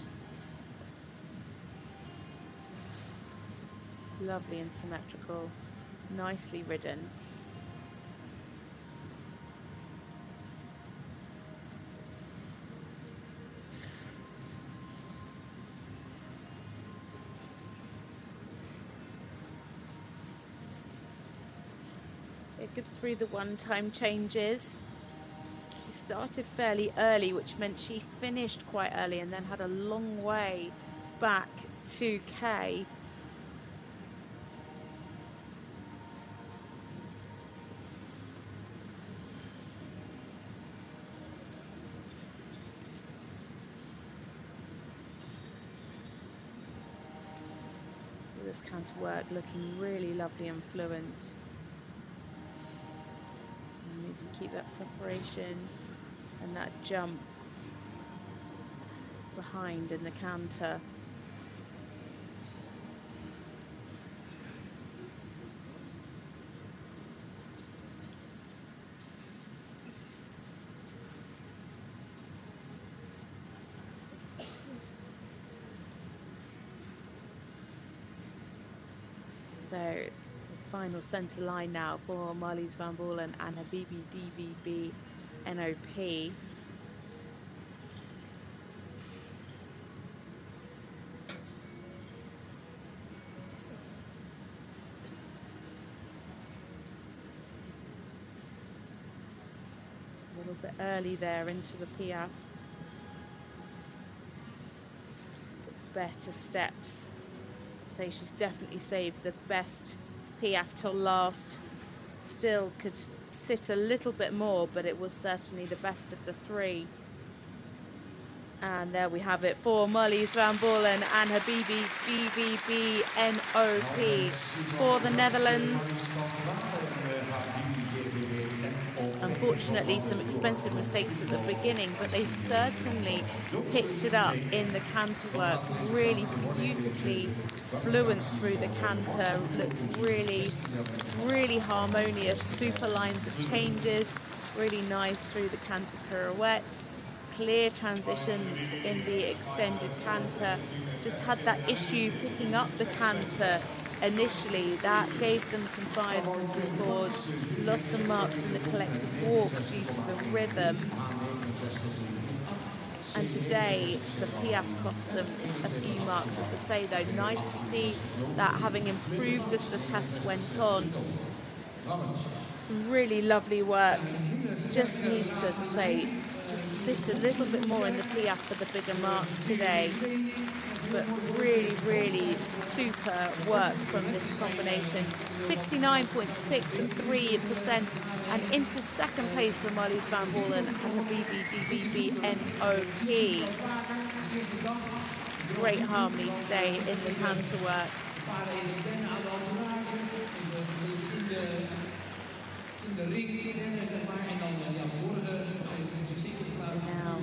Lovely and symmetrical. Nicely ridden. good through the one-time changes. She started fairly early, which meant she finished quite early and then had a long way back to K. This counter work looking really lovely and fluent. And needs to keep that separation and that jump behind in the canter. So the final centre line now for Marlies van Baalen and her BBDVB NOP. A little bit early there into the Piaffe. Better steps. So she's definitely saved the best Piaffe till last. Still could sit a little bit more, but it was certainly the best of the three. And there we have it for Marlies van Baalen and her BBDVB NOP for the Netherlands. Unfortunately, some expensive mistakes at the beginning, but they certainly picked it up in the canter work. Really beautifully fluent through the canter. Looked really, really harmonious. Super lines of changes. Really nice through the canter pirouettes. Clear transitions in the extended canter. Just had that issue picking up the canter initially. That gave them some 5s and some 4s. Lost some marks in the collective walk due to the rhythm. And today the Piaffe cost them a few marks. As I say though, nice to see that having improved as the test went on. Some really lovely work. Just needs to, as I say, just sit a little bit more in the Piaffe for the bigger marks today. But really, really super work from this combination. 69.63% and into second place for Marlies van Baalen and the BBDVB NOP. Great harmony today in the canter work. So now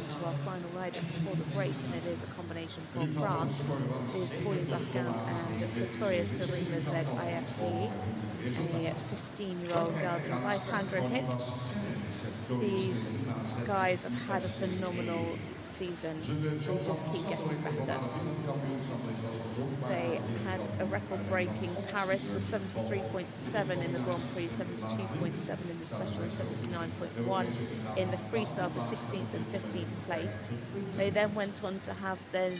to our final rider before the break, and it is a combination for France. It is Pauline Basquin and Sartorius Darima ZIFC, a 15-year-old girl done by Sandra Hitt. These guys have had a phenomenal season. They just keep getting better. They had a record-breaking Paris with 73.7 in the Grand Prix, 72.7 in the special, and 79.1 in the freestyle for 16th and 15th place. They then went on to have their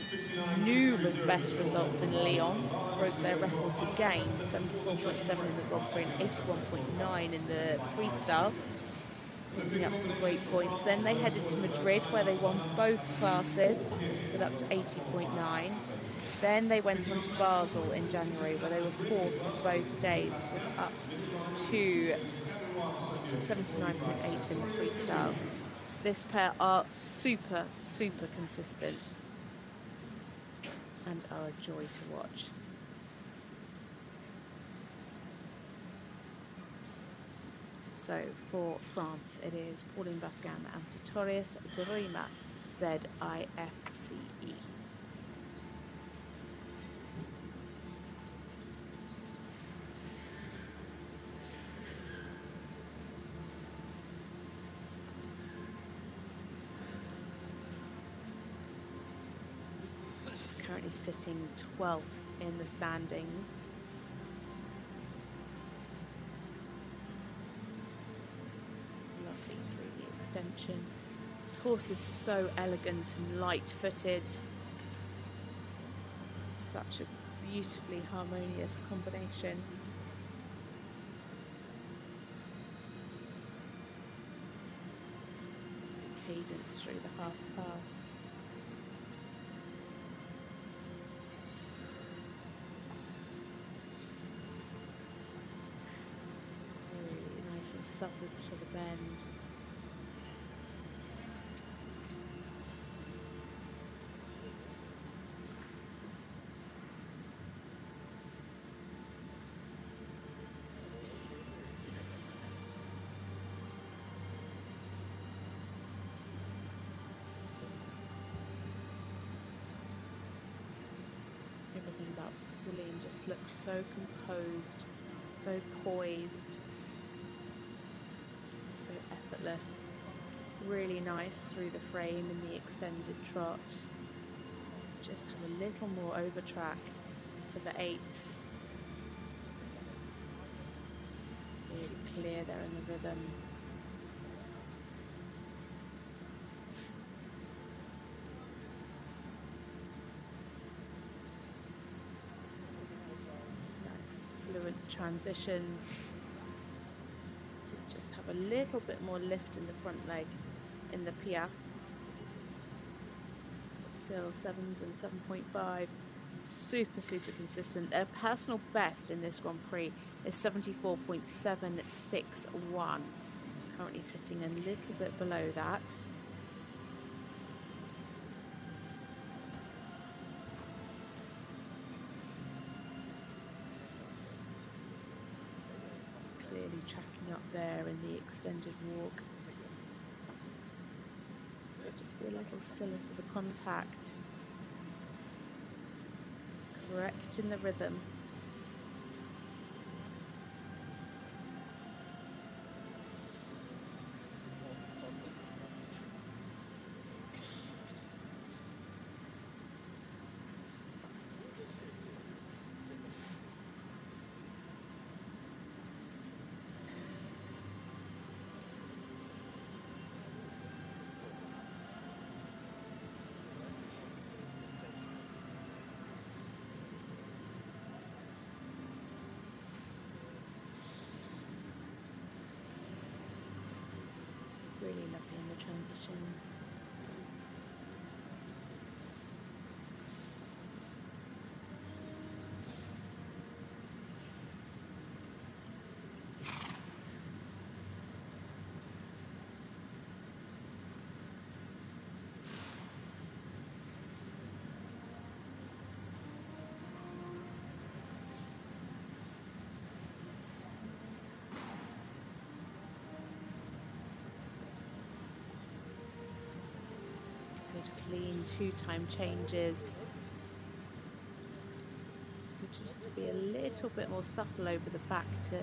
new best results in Lyon, broke their records again, 74.7 in the Grand Prix and 81.9 in the freestyle. Picking up some great points. Then they headed to Madrid where they won both classes with up to 80.9. Then they went on to Basel in January where they were fourth for both days with up to 79.8 in the freestyle. This pair are super, super consistent and are a joy to watch. So for France, it is Pauline Basquin and Sartorius Darima ZIFCE. She's currently sitting 12th in the standings. Extension. This horse is so elegant and light-footed. Such a beautifully harmonious combination. cadence through the half pass. Really nice and supple to the bend. Everything about Pauline just looks so composed, so poised, so effortless. Really nice through the frame in the extended trot. Just have a little more over track for the eights. Really clear there in the rhythm. Fluent transitions. Just have a little bit more lift in the front leg in the piaffe. Still 7s and 7.5. Super consistent. Their personal best in this Grand Prix is 74.761. Currently sitting a little bit below that. Clearly tracking up there in the extended walk. Just be a little stiller to the contact. Correct in the rhythm. Really lovely in the transitions. Clean two-time changes. Could just be a little bit more supple over the back to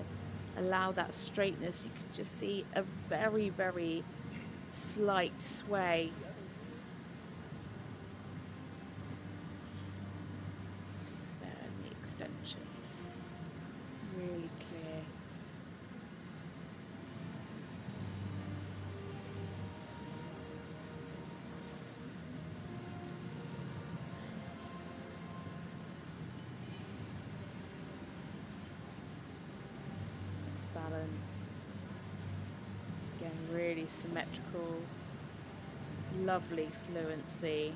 allow that straightness. You could just see a very slight sway. There in the extension. Really clear. Balance. Again, really symmetrical, lovely fluency.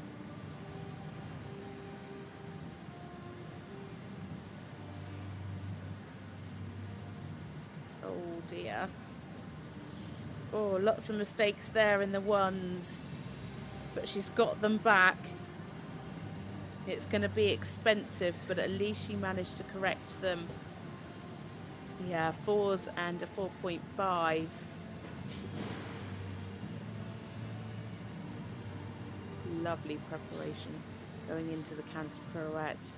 Oh dear. Oh, lots of mistakes there in the ones, but she's got them back. It's going to be expensive, but at least she managed to correct them. Yeah, 4s and a 4.5. Lovely preparation going into the canter pirouette.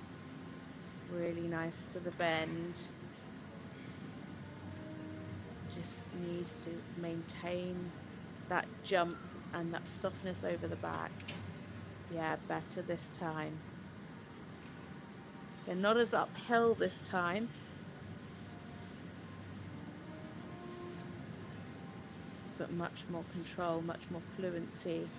Really nice to the bend. Just needs to maintain that jump and that softness over the back. Yeah, better this time. They're not as uphill this time. But much more control, much more fluency.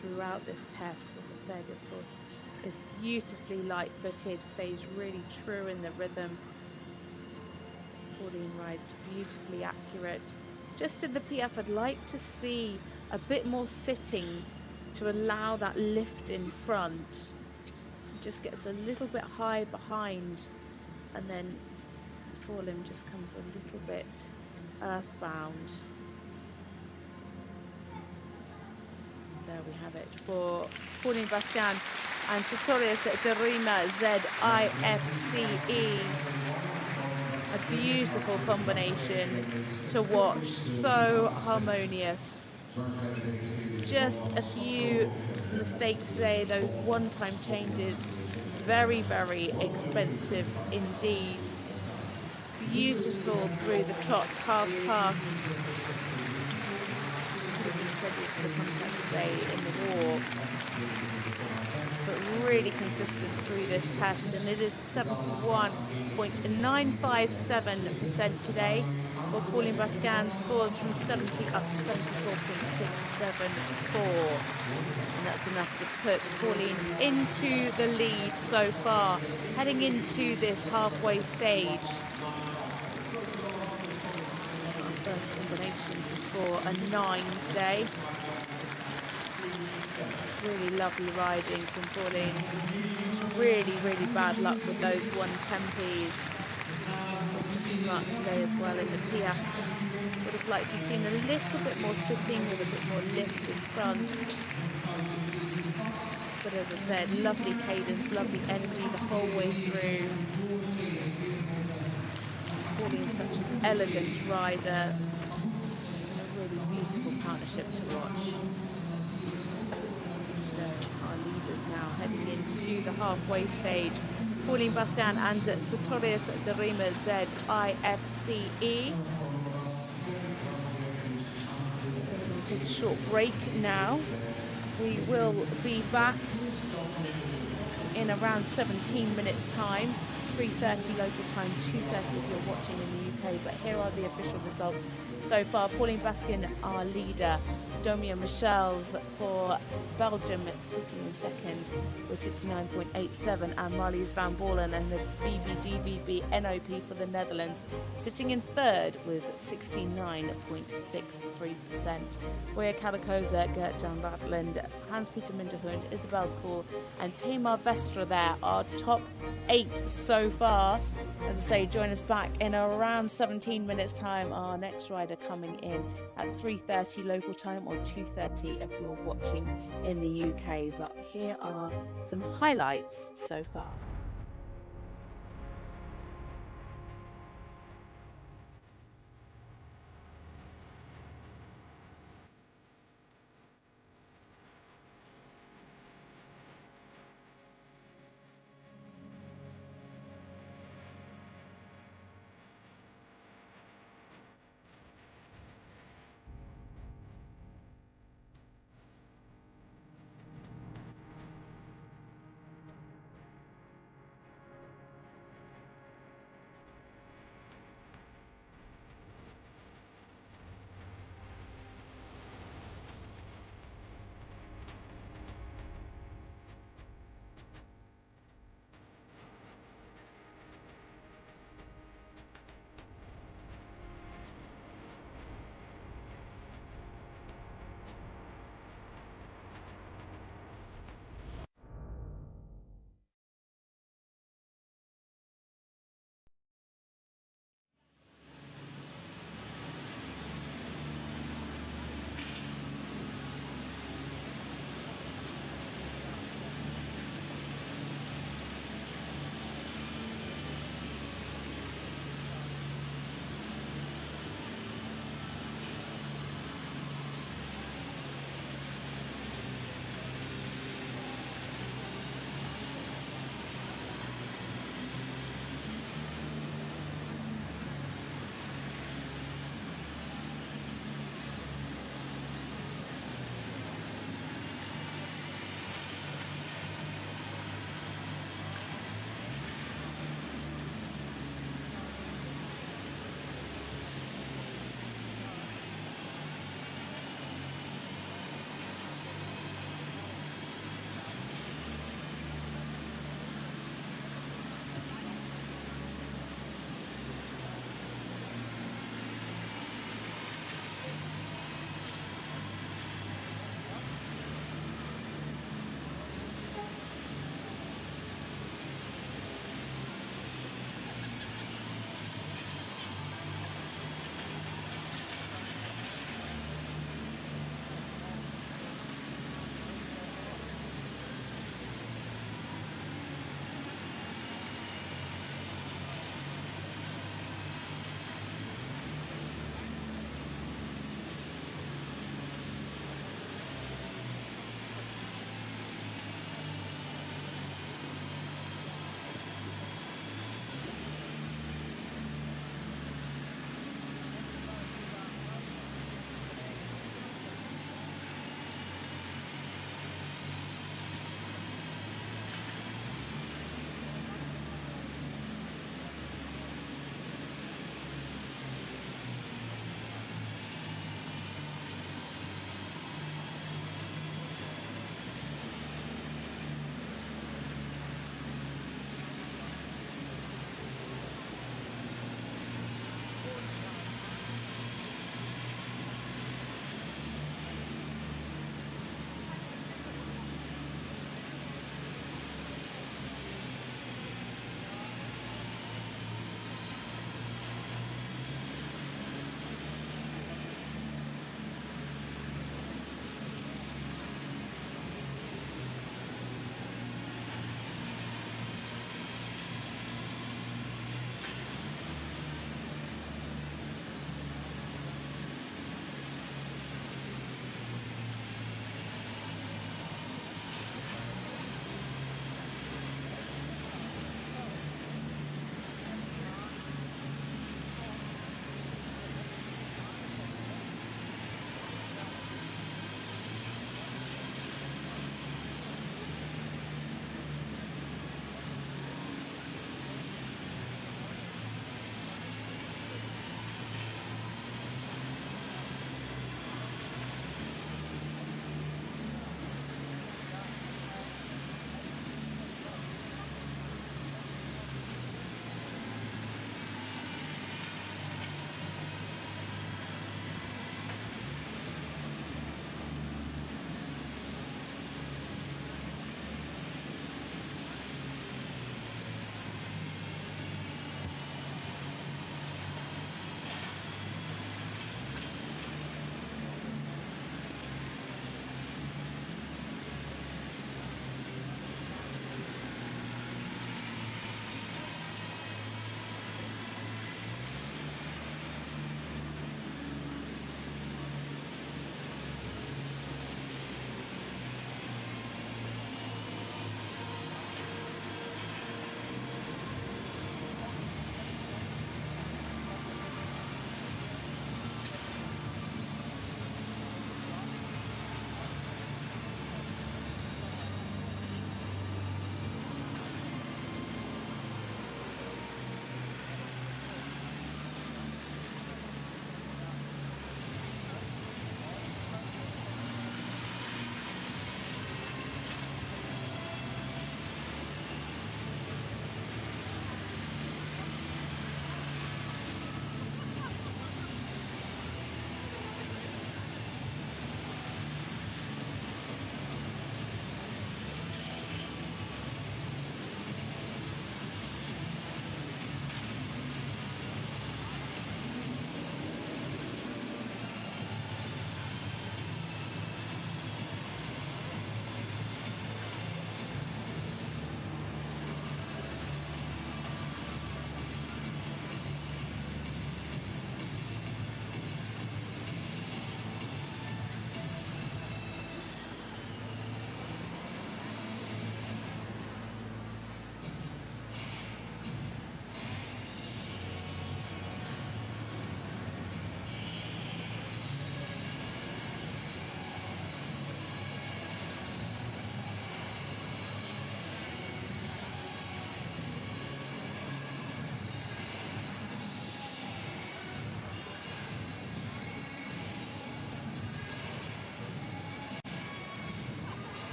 throughout this test. As I said, this horse is beautifully light-footed, stays really true in the rhythm. Pauline rides beautifully accurate. Just in the PF, I'd like to see a bit more sitting to allow that lift in front. Just gets a little bit high behind, and then the forelimb just comes a little bit earthbound. There we have it for Pauline Basquin and Sartorius de Rima ZIFCE. A beautiful combination to watch, so harmonious. Just a few mistakes today, those one-time changes, very, very expensive indeed. Beautiful through the trot, half pass. Could have been scheduled to the contact today in the walk, but really consistent through this test, and it is 71.957% today for Pauline Basquin. Scores from 70 up to 74.674, and that's enough to put Pauline into the lead so far, heading into this halfway stage. Our first combination to score a 9 today. Really lovely riding from Pauline. It's really, really bad luck with those 110Ps. Lost a few marks today as well in the PF. Just would have liked to have seen a little bit more sitting with a bit more lift in front. But as I said, lovely cadence, lovely energy the whole way through. Pauline's such an elegant rider. A really beautiful partnership to watch. So our leaders now heading into the halfway stage. Pauline Basquin and Sartorius de Rima ZIFCE. So we're going to take a short break now. We will be back in around 17 minutes time. 3:30 local time, 2:30 if you're watching in the UK. But here are the official results so far. Pauline Basquin, our leader. Domien Michiels for Belgium sitting in second with 69.87, and Marlies van Baalen and the BBDVB NOP for the Netherlands sitting in third with 69.63%. Borja Carrascosa, Geert-Jan Raateland, Peter Minderhoud, Isabelle Cool and Tamar Zweistra there, our top 8 so far. As I say, join us back in around 17 minutes time. Our next rider coming in at 3:30 local time or 2:30 if you're watching in the UK. But here are some highlights so far.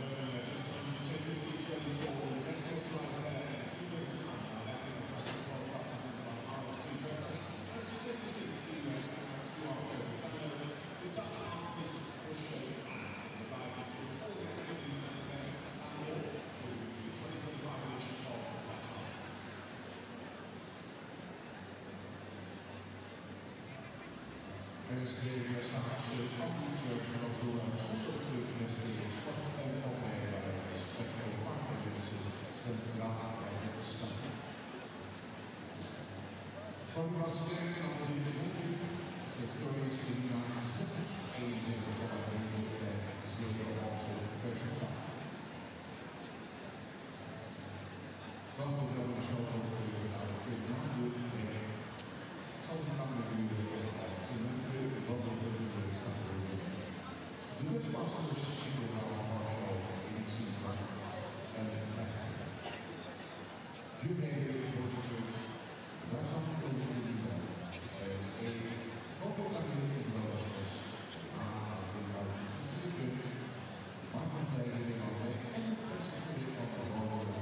gentlemen, just time to take your seats ready for the next horse ride there in a few minutes' time. Our FEI Dressage World Cup presented by FEI Dressage. As you take your seats, please QR code. The Dutch Masters will show you the guide through all the activities and events and more for the 2025 edition of the Dutch Masters. Es de Sache Kommilitonen als door een zonder investering sport en opleiders met een marktdienst centraal en staan. Van Basquin en Pauline Basquin, sectores die naar 6 71 en zeker als de resultaat. Dat wordt dan zo ook naar de finale. Zal die dan natuurlijk de Dutchmasters in de Marshall in het Singapore en jullie voorzitter, daar zat ik ook in die man. En fotografieren is wel eens was aan de gestreken, maar van de leiding al en het festival van de rode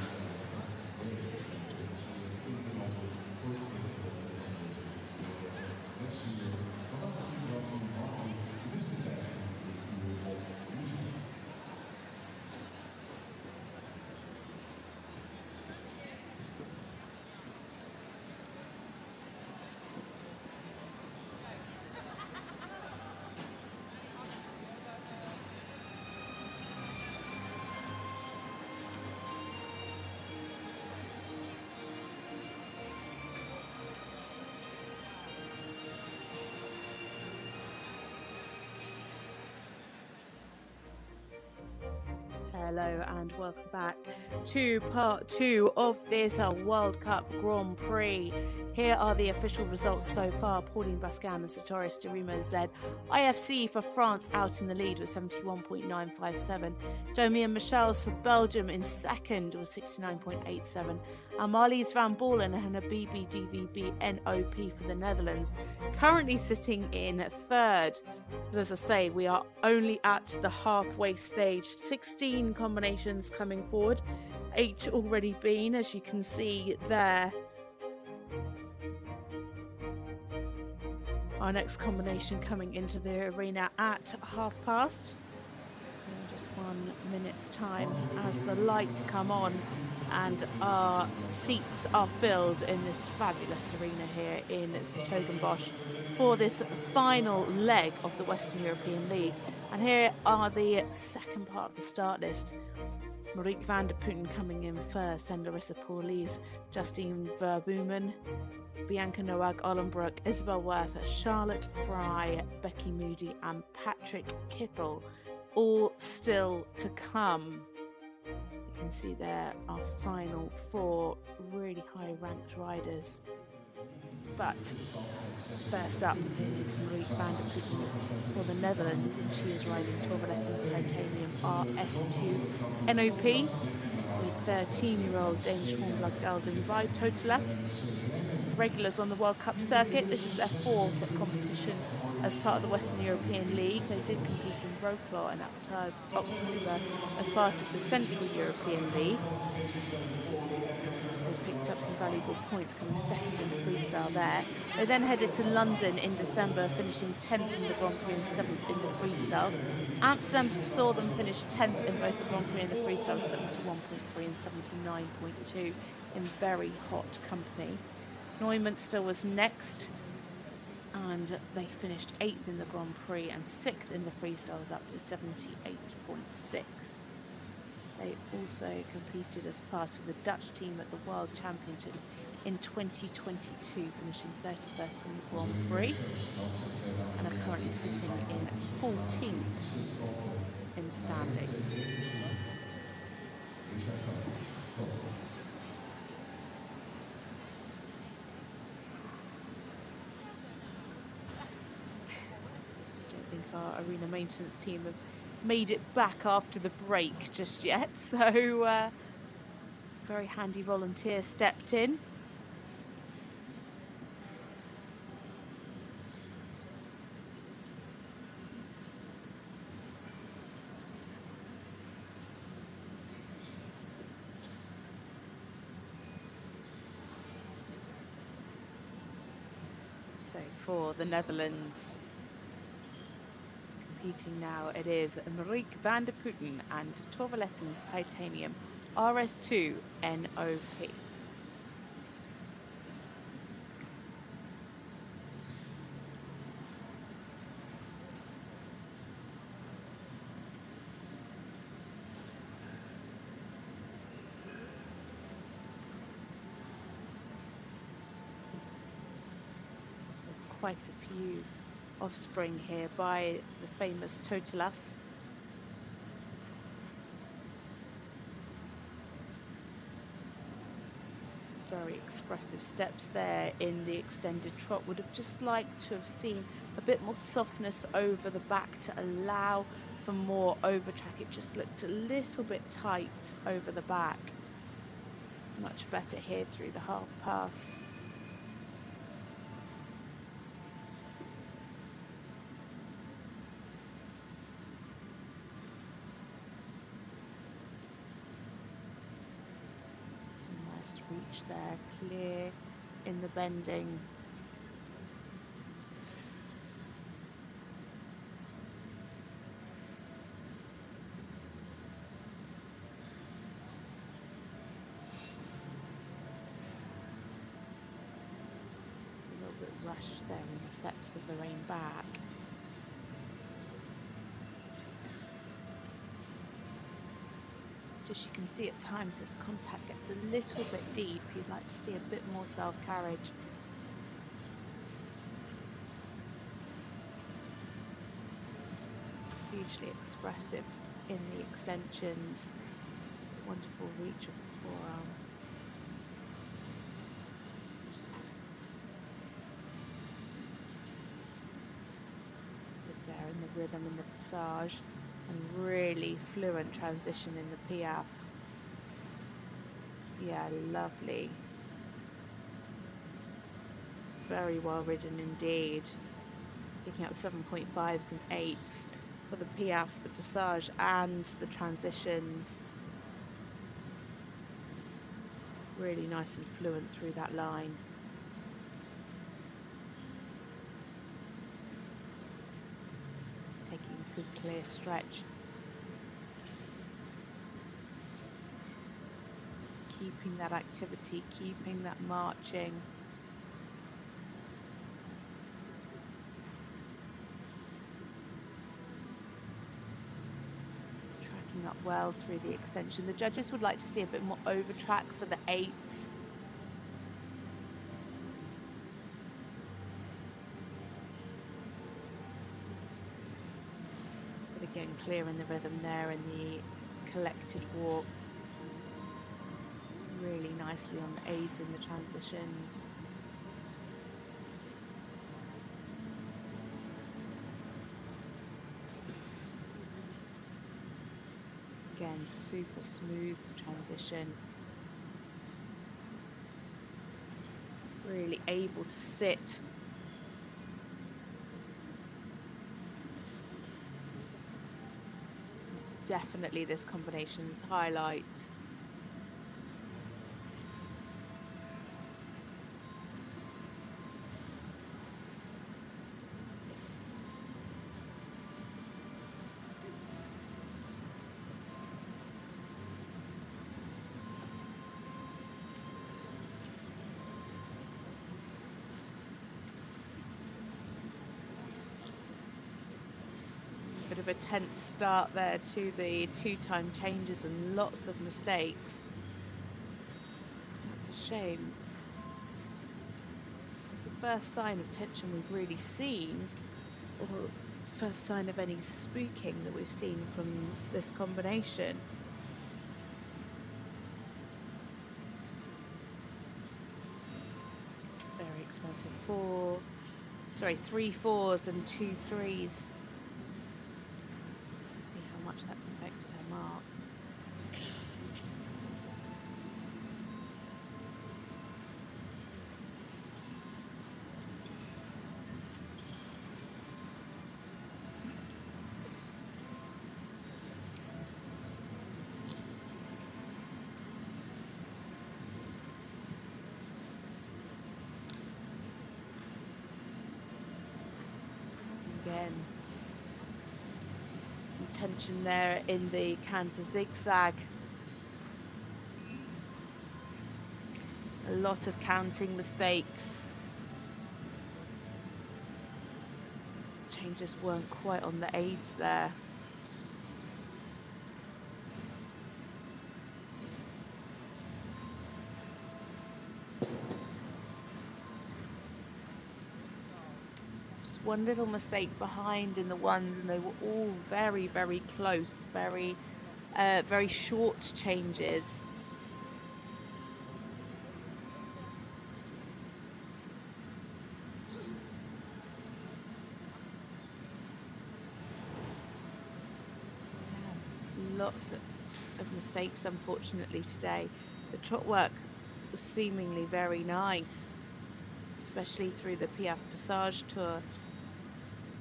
Hello and welcome back to part 2 of this World Cup Grand Prix. Here are the official results so far. Pauline Basquin and Sartorius de Remo Z. IFC for France out in the lead with 71.957. Domien Michiels for Belgium in second with 69.87. And Marlies van Baalen and a BBDVB NOP for the Netherlands. Currently sitting in third. But as I say, we are only at the halfway stage. 16 combinations coming forward. 8 already been, as you can see there. Our next combination coming into the arena at past. In just 1 minute's time as the lights come on and our seats are filled in this fabulous arena here in s-Hertogenbosch for this final leg of the Western European League. And here are the second part of the start list. Marieke van der Putten coming in first, and Larissa Pauluis, Justine Verboomen, Bianca Nowag-Aulenbrock, Isabell Werth, Charlotte Fry, Becky Moody and Patrick Kittel, all still to come. You can see there our final 4 really high ranked riders. But first up is Marieke van der Putten for the Netherlands, and she is riding Torvalessen's Titanium RS2 NOP with 13-year-old Danish warm-blood gelding by Totalas. Regulars on the World Cup circuit. This is their 4th competition as part of the Western European League. They did compete in Wroclaw in October as part of the Central European League. They picked up some valuable points, coming second in the freestyle there. They then headed to London in December, finishing 10th in the Grand Prix and 7th in the freestyle. Amsterdam saw them finish 10th in both the Grand Prix and the freestyle, 71.3 and 79.2 in very hot company. Neumünster was next, and they finished 8th in the Grand Prix and 6th in the freestyle with up to 78.6. They also competed as part of the Dutch team at the World Championships in 2022, finishing 31st in the Grand Prix, and are currently sitting in 14th in the standings. Our arena maintenance team have made it back after the break just yet, so very handy volunteer stepped in. So for the Netherlands, competing now, it is Marieke van der Putten and Torvaletten's Titanium RS2 NOP. Quite a few offspring here by the famous Totilas. Very expressive steps there in the extended trot. Would have just liked to have seen a bit more softness over the back to allow for more over track. It just looked a little bit tight over the back. Much better here through the half pass. Reach there, clear in the bending. It's a little bit rushed there in the steps of the rein back. Just you can see at times as contact gets a little bit deep, you'd like to see a bit more self-carriage. Hugely expressive in the extensions. It's a wonderful reach of the forearm. Good there in the rhythm in the passage. And really fluent transition in the piaffe. Yeah, lovely. Very well ridden indeed. Picking up 7.5s and 8s for the piaffe, the passage and the transitions. Really nice and fluent through that line. Taking a good clear stretch. Keeping that activity, keeping that marching. Tracking up well through the extension. The judges would like to see a bit more over track for the 8s. Again, clear in the rhythm there in the collected walk. Really nicely on the aids and the transitions. Again, super smooth transition. Really able to sit. Definitely this combination's highlight. Bit of a tense start there to the 2-time changes and lots of mistakes. That's a shame. It's the first sign of tension we've really seen, or first sign of any spooking that we've seen from this combination. Very expensive 3 4s and 2 3s. That's affected her mark. tension there in the canter zigzag. A lot of counting mistakes. Changes weren't quite on the aids there. Just one little mistake behind in the ones, and they were all very, very close, very short changes. Lots of mistakes, unfortunately, today. The trot work was seemingly very nice, especially through the Piaf Passage Tour.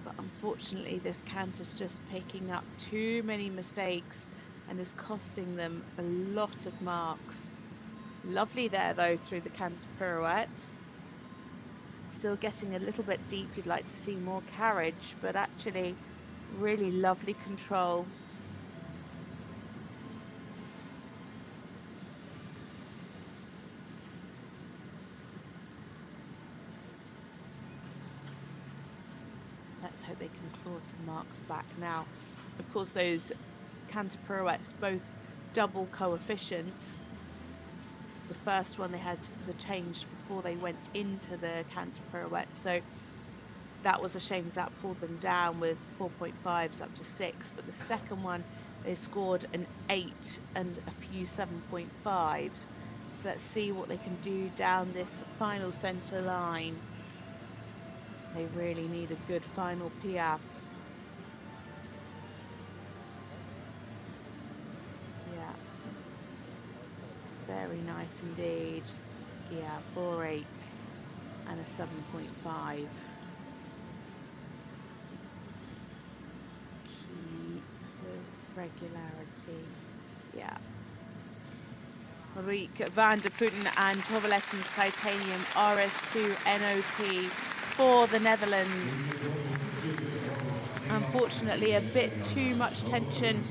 But unfortunately, this canter's just picking up too many mistakes and is costing them a lot of marks. Lovely there, though, through the canter pirouette. Still getting a little bit deep. You'd like to see more carriage, but actually really lovely control. Let's hope they can claw some marks back now. Of course, those canter pirouettes, both double coefficients. The first one they had the change before they went into the canter pirouette, so that was a shame because that pulled them down with 4.5s up to 6. But the second one, they scored an 8 and a few 7.5s. So let's see what they can do down this final centre line. They really need a good final Piaf. Yeah. Very nice indeed. Yeah, 4 8s and a 7.5. Key the regularity. Yeah. Marieke van der Putten and Toverletten's Titanium RS2 NOP for the Netherlands. Unfortunately, a bit too much tension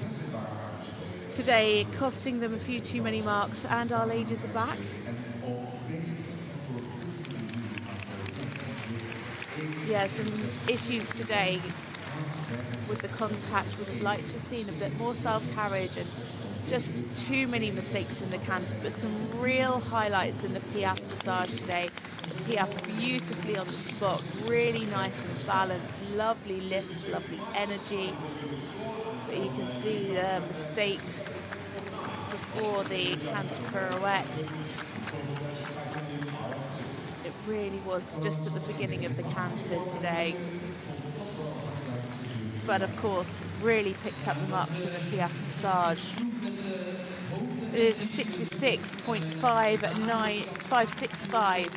today, costing them a few too many marks, and our ladies are back. Yeah, some issues today with the contact. Would have liked to have seen a bit more self-carriage and just too many mistakes in the canter, but some real highlights in the Piaf Passage today. The Piaf beautifully on the spot, really nice and balanced, lovely lift, lovely energy. But you can see the mistakes before the canter pirouette. It really was just at the beginning of the canter today. But of course, really picked up the marks in the Piaf Passage. It is a 66.565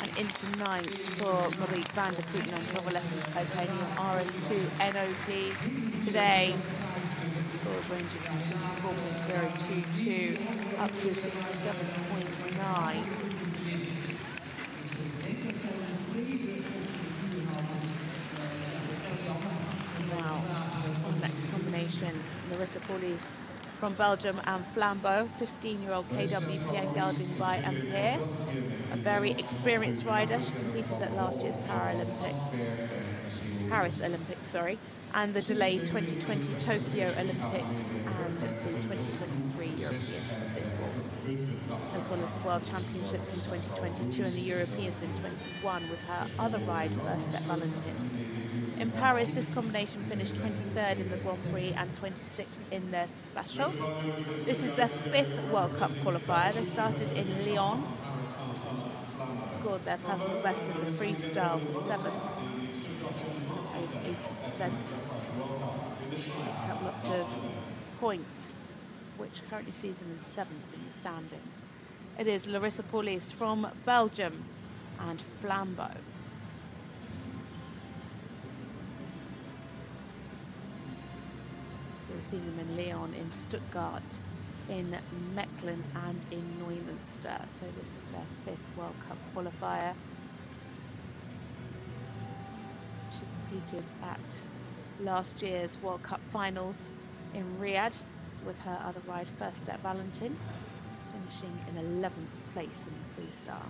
and into 9th for Marieke van der Putten and Toverletten's Titanium RS2 NOP today. Scores ranging from 64.022 up to 67.9. Now, on the next combination, Larissa Pauluis from Belgium and Flambeau, 15-year-old KWPN gelding by Ampere. A very experienced rider. She competed at last year's Paris Olympics, and the delayed 2020 Tokyo Olympics and the 2023 Europeans with this horse, as well as the World Championships in 2022 and the Europeans in 21 with her other ride, First Step Valentin. In Paris, this combination finished 23rd in the Grand Prix and 26th in their special. This is their 5th World Cup qualifier. They started in Lyon, scored their personal best in the freestyle for 7th, over 80%. Picked up lots of points, which currently sees them in 7th in the standings. It is Larissa Pauluis from Belgium and Flambeau. So we've seen them in Lyon, in Stuttgart, in Mechlin and in Neumünster. So this is their 5th World Cup qualifier. She competed at last year's World Cup Finals in Riyadh with her other ride, First Step Valentin, finishing in 11th place in the freestyle.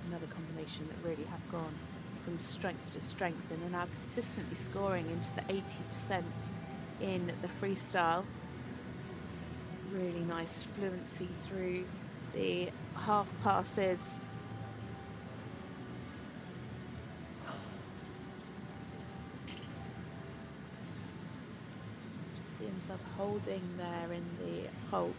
Another combination that really have gone from strength to strength and are now consistently scoring into the 80% in the freestyle. Really nice fluency through the half passes. Just see himself holding there in the halt.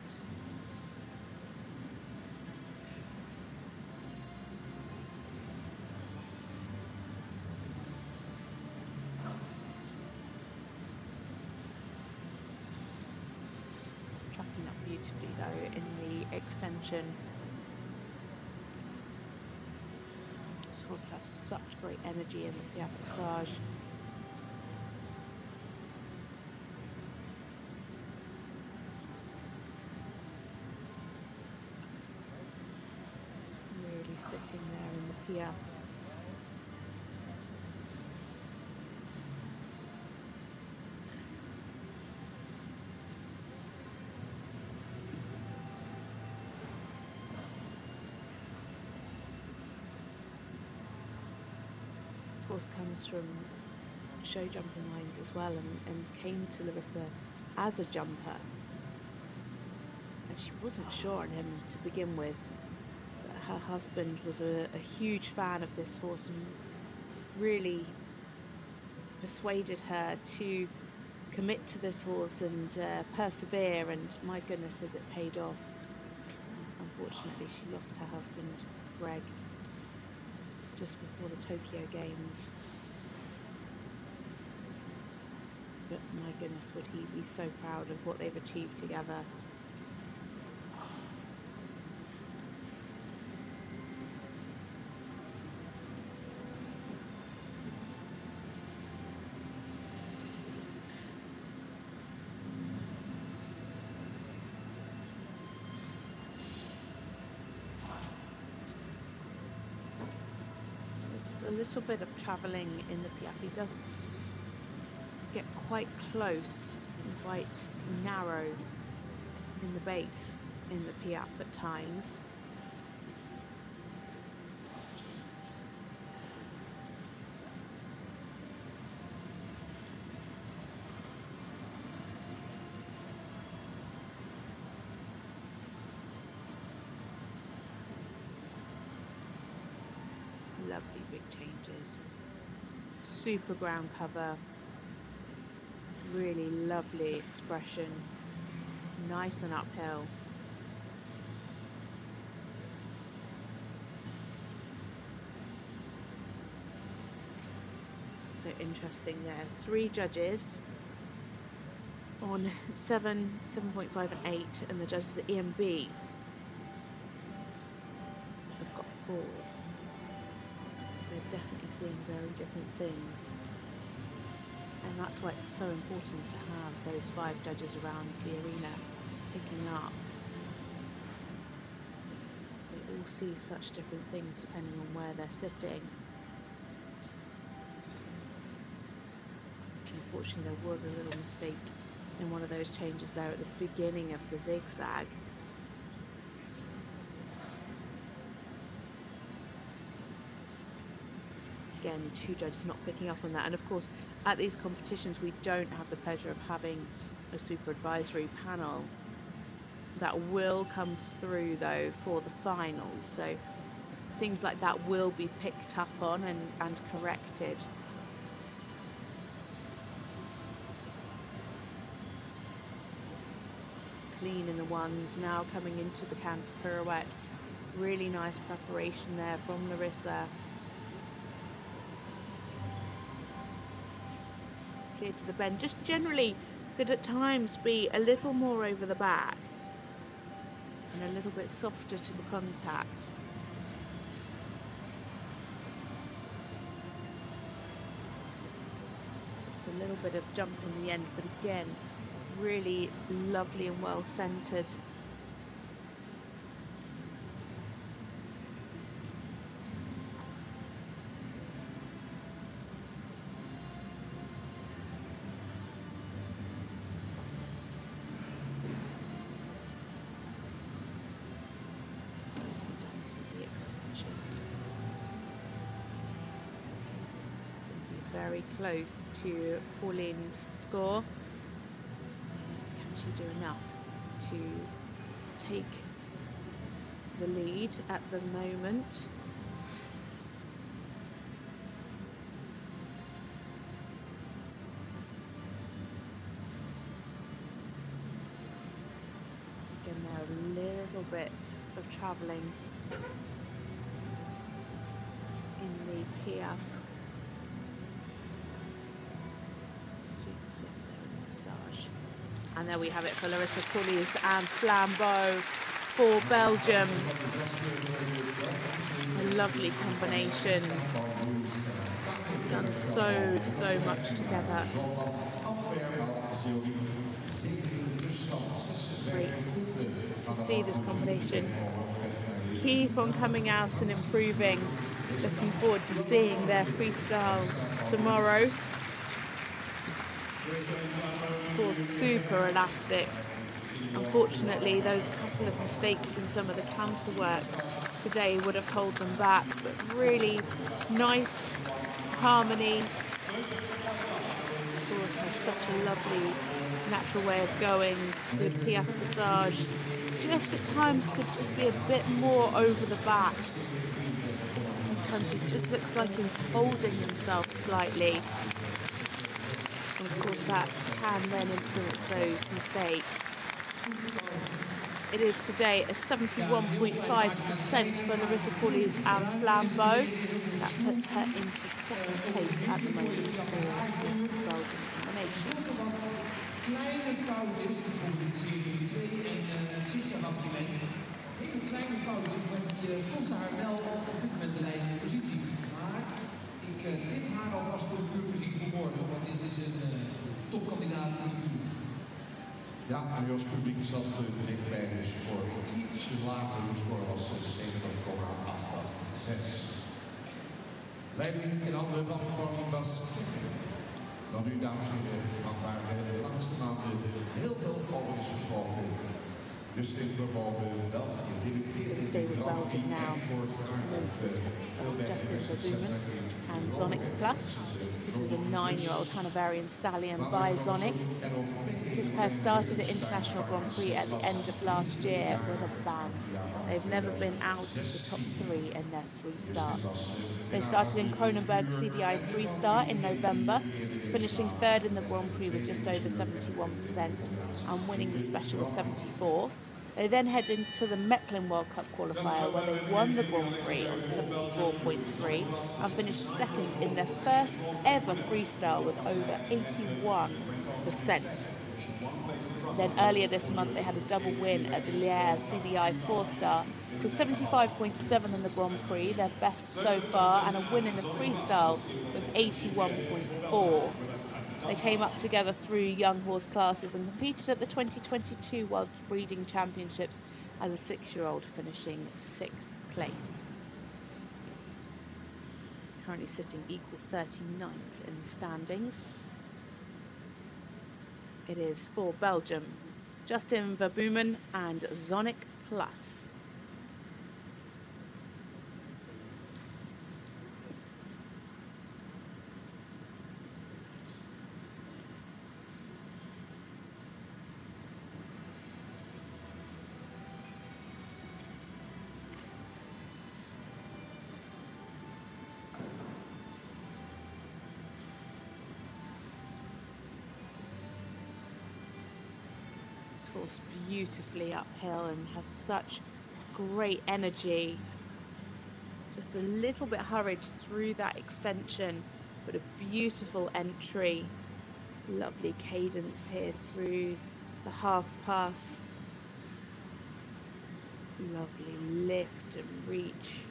Beautifully though in the extension. This horse has such great energy in the Piaf Passage. Really sitting there in the Piaf. Horse comes from show jumping lines as well and came to Larissa as a jumper, and she wasn't sure on him to begin with. Her husband was a huge fan of this horse and really persuaded her to commit to this horse and persevere, and my goodness has it paid off. Unfortunately she lost her husband Greg just before the Tokyo Games. But my goodness, would he be so proud of what they've achieved together. A little bit of travelling in the Piaf. He does get quite close and quite narrow in the base in the Piaf at times. Lovely big changes, super ground cover, really lovely expression, nice and uphill. So interesting there. 3 judges on 7, 7.5 and 8, and the judges at EMB have got 4s. They're definitely seeing very different things, and that's why it's so important to have those 5 judges around the arena picking up. They all see such different things depending on where they're sitting. Unfortunately there was a little mistake in one of those changes there at the beginning of the zigzag. Again, 2 judges not picking up on that, and of course at these competitions we don't have the pleasure of having a super advisory panel. That will come through though for the finals, so things like that will be picked up on and corrected. Clean in the ones, now coming into the canter pirouettes. Really nice preparation there from Larissa. Clear to the bend, just generally could at times be a little more over the back and a little bit softer to the contact. Just a little bit of jump in the end, but again really lovely and well centered very close to Pauline's score. Can she do enough to take the lead at the moment? Again, there a little bit of travelling in the Piaf superlift there in the massage. And there we have it for Larissa Pauluis and Flambeau for Belgium. A lovely combination. They've done so much together. Great to see this combination keep on coming out and improving. Looking forward to seeing their freestyle tomorrow. Of course, super elastic. Unfortunately, those couple of mistakes in some of the counter work today would have held them back, but really nice harmony. Of course, has such a lovely natural way of going, good Piaf passage. Just at times could just be a bit more over the back. Sometimes it just looks like he's holding himself slightly. And of course that can then influence those mistakes. It is today a 71.5% for Larissa Pauluis and Flambeau. That puts her into second place at the moment for this Belgian combination. Kleine foutjes, bijvoorbeeld serie 2 en het Sista-element. Hele kleine foutjes, want je kost haar wel op dit moment de leidende positie. Maar ik tip haar alvast voor de puurmuziek voor morgen, want dit is een topkandidaat voor de puur. Ja, en als publiek zat dichtbij de score. Iets lager, de score was 70,86. Leiding in handen van Pauline Basquin. Dan nu, dames en heren, want waar de laatste maanden heel veel over is gesproken. Justine Verboomen, België, So we stay with Belgium now. And there's the Justine Verboomen and Zonic Plus. This is a 9-year-old Hanoverian stallion by Zonic. This pair started at International Grand Prix at the end of last year with a bang. They've never been out of the top 3 in their 3 starts. They started in Kronenberg CDI 3-star in November, finishing 3rd in the Grand Prix with just over 71% and winning the special with 74%. They then head into the Mechelen World Cup qualifier where they won the Grand Prix on 74.3 and finished 2nd in their first ever freestyle with over 81%. Then earlier this month they had a double win at the Liège CDI 4-star with 75.7 in the Grand Prix, their best so far, and a win in the freestyle with 81.4. They came up together through young horse classes and competed at the 2022 World Breeding Championships as a 6-year-old, finishing 6th place. Currently sitting equal 39th in the standings. It is for Belgium, Justine Verboomen and Zonic Plus. Horse beautifully uphill and has such great energy. Just a little bit hurried through that extension, but a beautiful entry. Lovely cadence here through the half pass. Lovely lift and reach.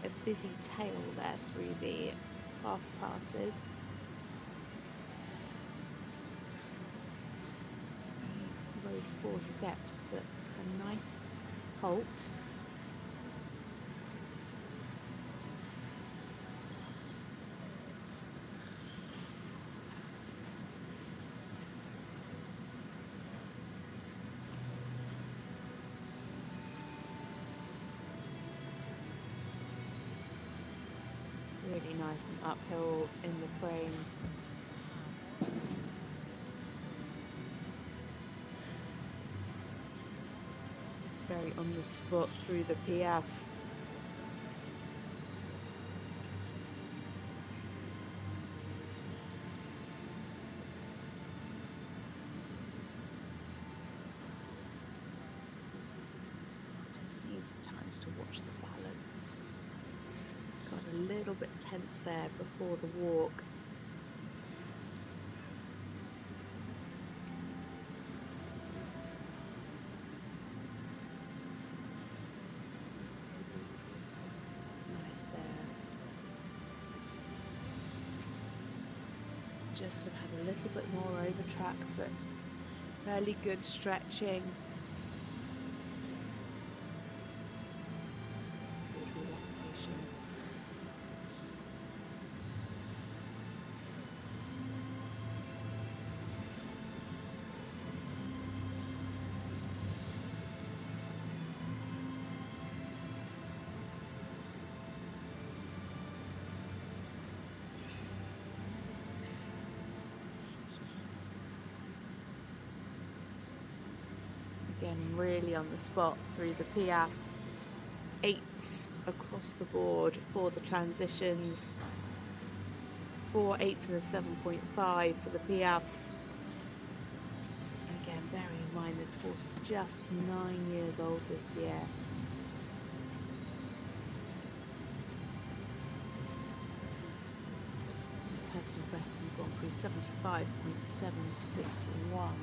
A busy tail there through the half passes. Rode 4 steps, but a nice halt. Really nice and uphill in the frame. Very on the spot through the PF. Just needs at times to watch the balance. Got a little bit tense there before the walk. There. Just have had a little bit more over track, but fairly good stretching. Good relaxation. Again, really on the spot through the PF. 8s across the board for the transitions. 4 8s and a 7.5 for the PF. And again, bearing in mind this horse just 9 years old this year. Personal best in the Grand Prix, 75.761.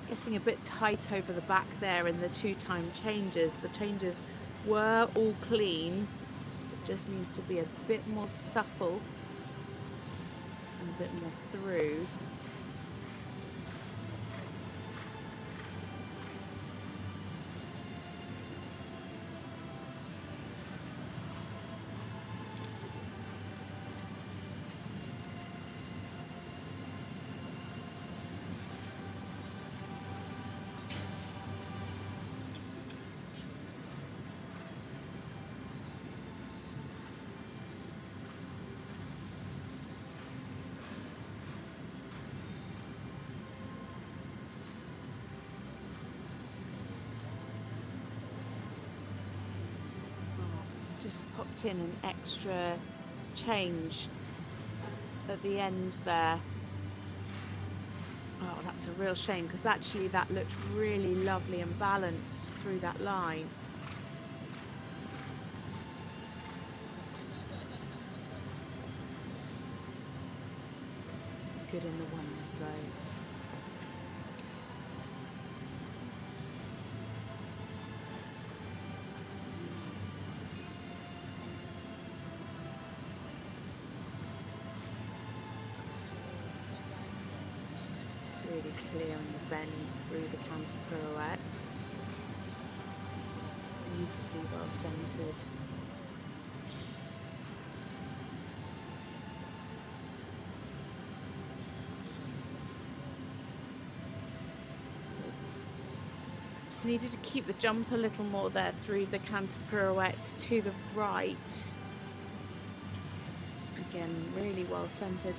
Getting a bit tight over the back there in the 2-time changes. The changes were all clean. It just needs to be a bit more supple and a bit more through. Just popped in an extra change at the end there. Oh, that's a real shame, because actually that looked really lovely and balanced through that line. Good in the ones though. Really clear on the bend through the canter pirouette. Beautifully well centered. Just needed to keep the jump a little more there through the canter pirouette to the right. Again, really well centered.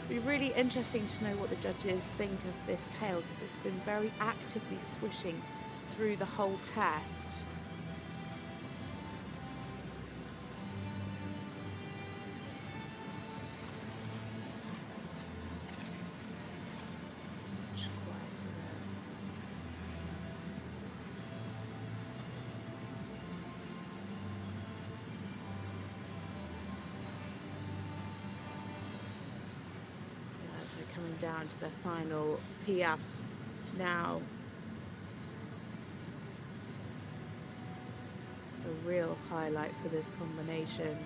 It'll be really interesting to know what the judges think of this tail, because it's been very actively swishing through the whole test. Much quieter there. So coming down to the final PF now. A real highlight for this combination.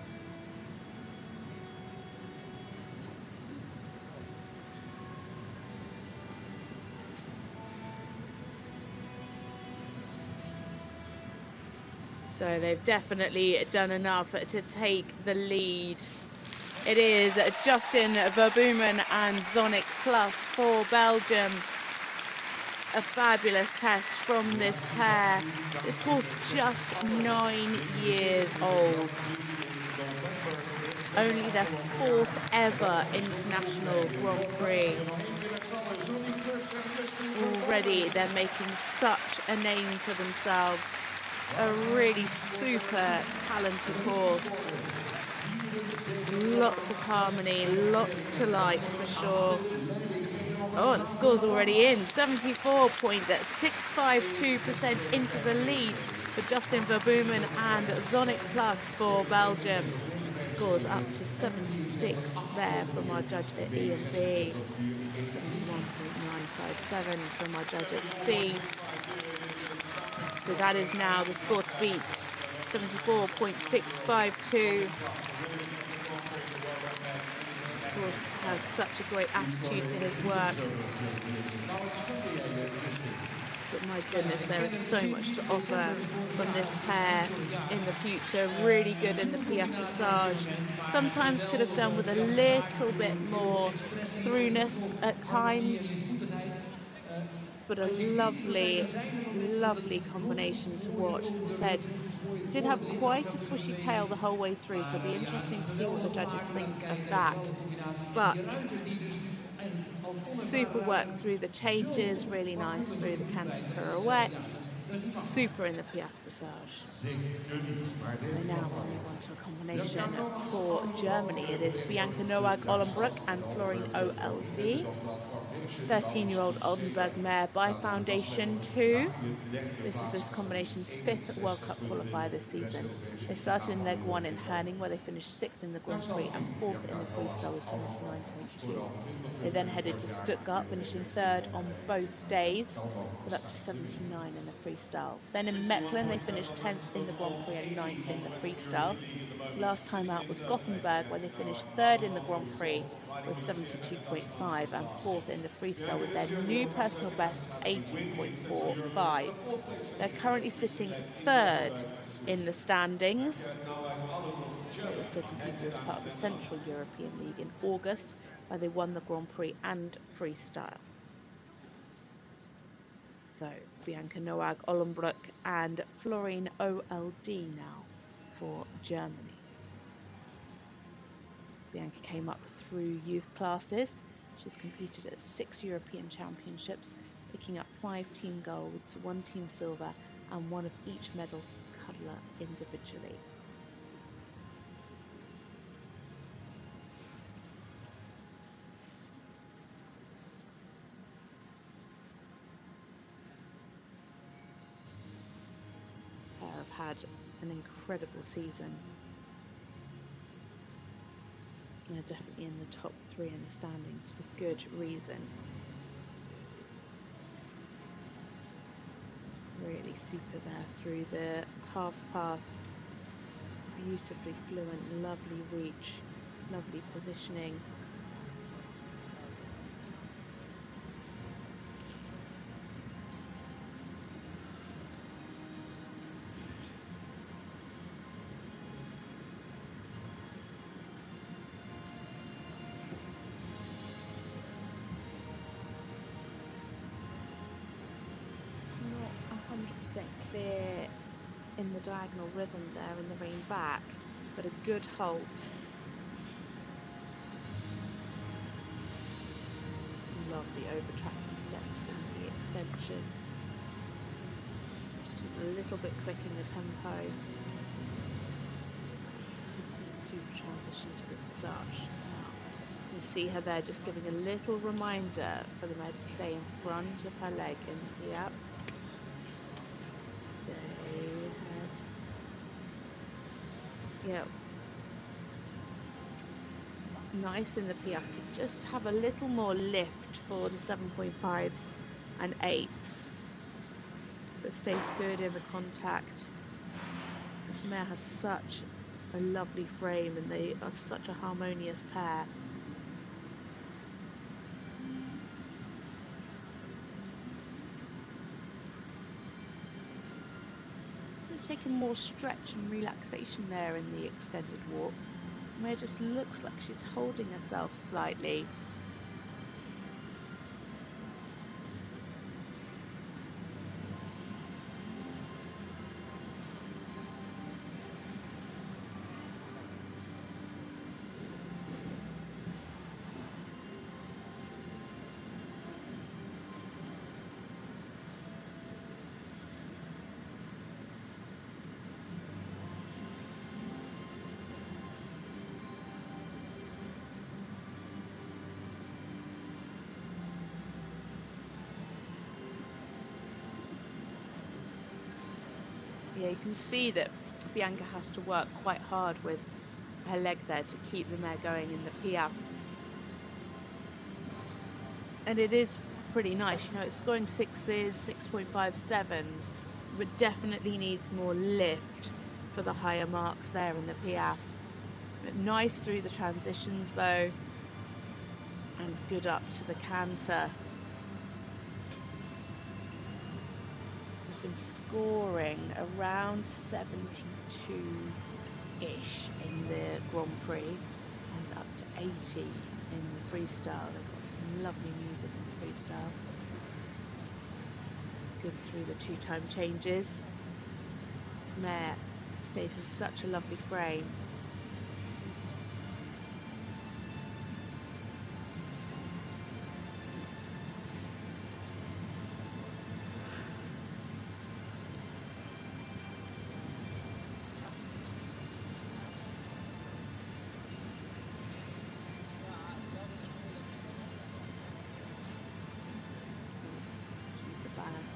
So they've definitely done enough to take the lead It is Justine Verboomen and Zonic Plus for Belgium. A fabulous test from this pair. This horse just 9 years old. Only their 4th ever international Grand Prix. Already they're making such a name for themselves. A really super talented horse. Lots of harmony, lots to like for sure. Oh, and the score's already in. 74.652% into the lead for Justine Verboomen and Zonic Plus for Belgium. Scores up to 76 there from our judge at E and B. 71.957 from our judge at C. So that is now the score to beat. 74.652. This horse has such a great attitude to his work. But my goodness, there is so much to offer from this pair in the future. Really good in the PF Dressage. Sometimes could have done with a little bit more throughness at times. But a lovely, lovely combination to watch. As I said, did have quite a swishy tail the whole way through, so it'll be interesting to see what the judges think of that. But super work through the changes, really nice through the canter pirouettes, super in the PF Dressage. So now we'll move on to a combination for Germany. It is Bianca Nowag-Aulenbrock and Florine OLD. 13-year-old Oldenburg mare by Foundation 2. This is this combination's 5th World Cup qualifier this season. They started in leg 1 in Herning, where they finished 6th in the Grand Prix and 4th in the freestyle with 79.2. They then headed to Stuttgart, finishing 3rd on both days with up to 79 in the freestyle. Then in Mechlin, they finished 10th in the Grand Prix and 9th in the freestyle. Last time out was Gothenburg, where they finished 3rd in the Grand Prix with 72.5 and 4th in the freestyle with their new personal best 80.45. They're currently sitting 3rd in the standings. They also competed as part of the Central European League in August, where they won the Grand Prix and freestyle. So Bianca Nowag-Aulenbrock and Florine OLD now for Germany. Bianca came up through youth classes. She's competed at 6 European Championships, picking up 5 team golds, 1 team silver, and 1 of each medal colour individually. They have had an incredible season. They're definitely in the top 3 in the standings for good reason. Really super there through the half pass. Beautifully fluent, lovely reach, lovely positioning. Clear in the diagonal rhythm there in the rein back, but a good halt. Lovely over-tracking steps in the extension. Just was a little bit quick in the tempo. Super transition to the Dressage. You see her there just giving a little reminder for the mare to stay in front of her leg in the up. Stay ahead. Yep. Nice in the PF. Could just have a little more lift for the 7.5s and 8s. But stay good in the contact. This mare has such a lovely frame and they are such a harmonious pair. Taking more stretch and relaxation there in the extended walk. It just looks like she's holding herself slightly. Yeah, you can see that Bianca has to work quite hard with her leg there to keep the mare going in the piaffe. And it is pretty nice, you know, it's scoring 6s, 6.57s, but definitely needs more lift for the higher marks there in the piaffe. But nice through the transitions though, and good up to the canter. Been scoring around 72-ish in the Grand Prix and up to 80 in the freestyle. They've got some lovely music in the freestyle. Good through the 2-time changes. This mare stays in such a lovely frame.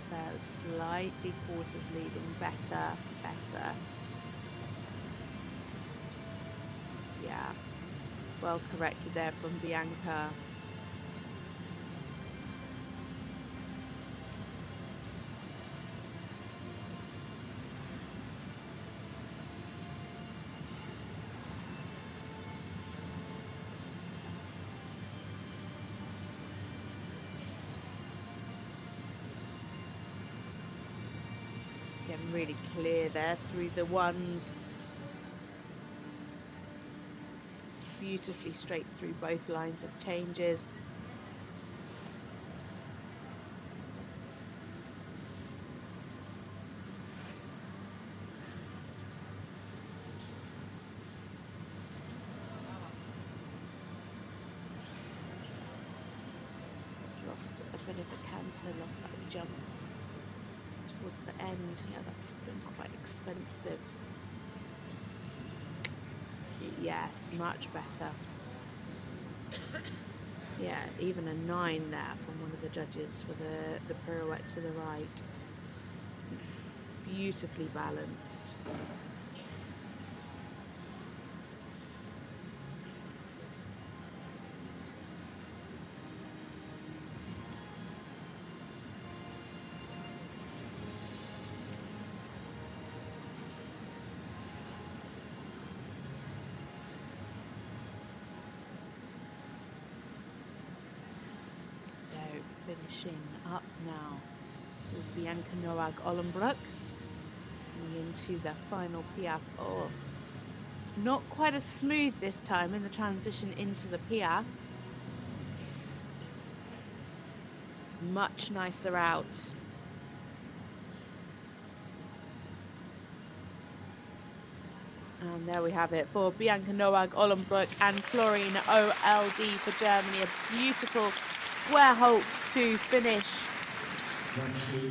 There, slightly quarters leading, better. Yeah, well corrected there from Bianca. Getting really clear there through the ones. Beautifully straight through both lines of changes. Just lost a bit of the canter, lost that jump towards the end. Yeah, that's been quite expensive. Yes, much better. Yeah, even a 9 there from one of the judges for the pirouette to the right. Beautifully balanced. So finishing up now with Bianca Nowag-Aulenbrock coming into the final piaffe. Oh, not quite as smooth this time in the transition into the piaffe. Much nicer out. And there we have it for Bianca Nowag-Aulenbrock and Florine OLD for Germany. A beautiful square halt to finish.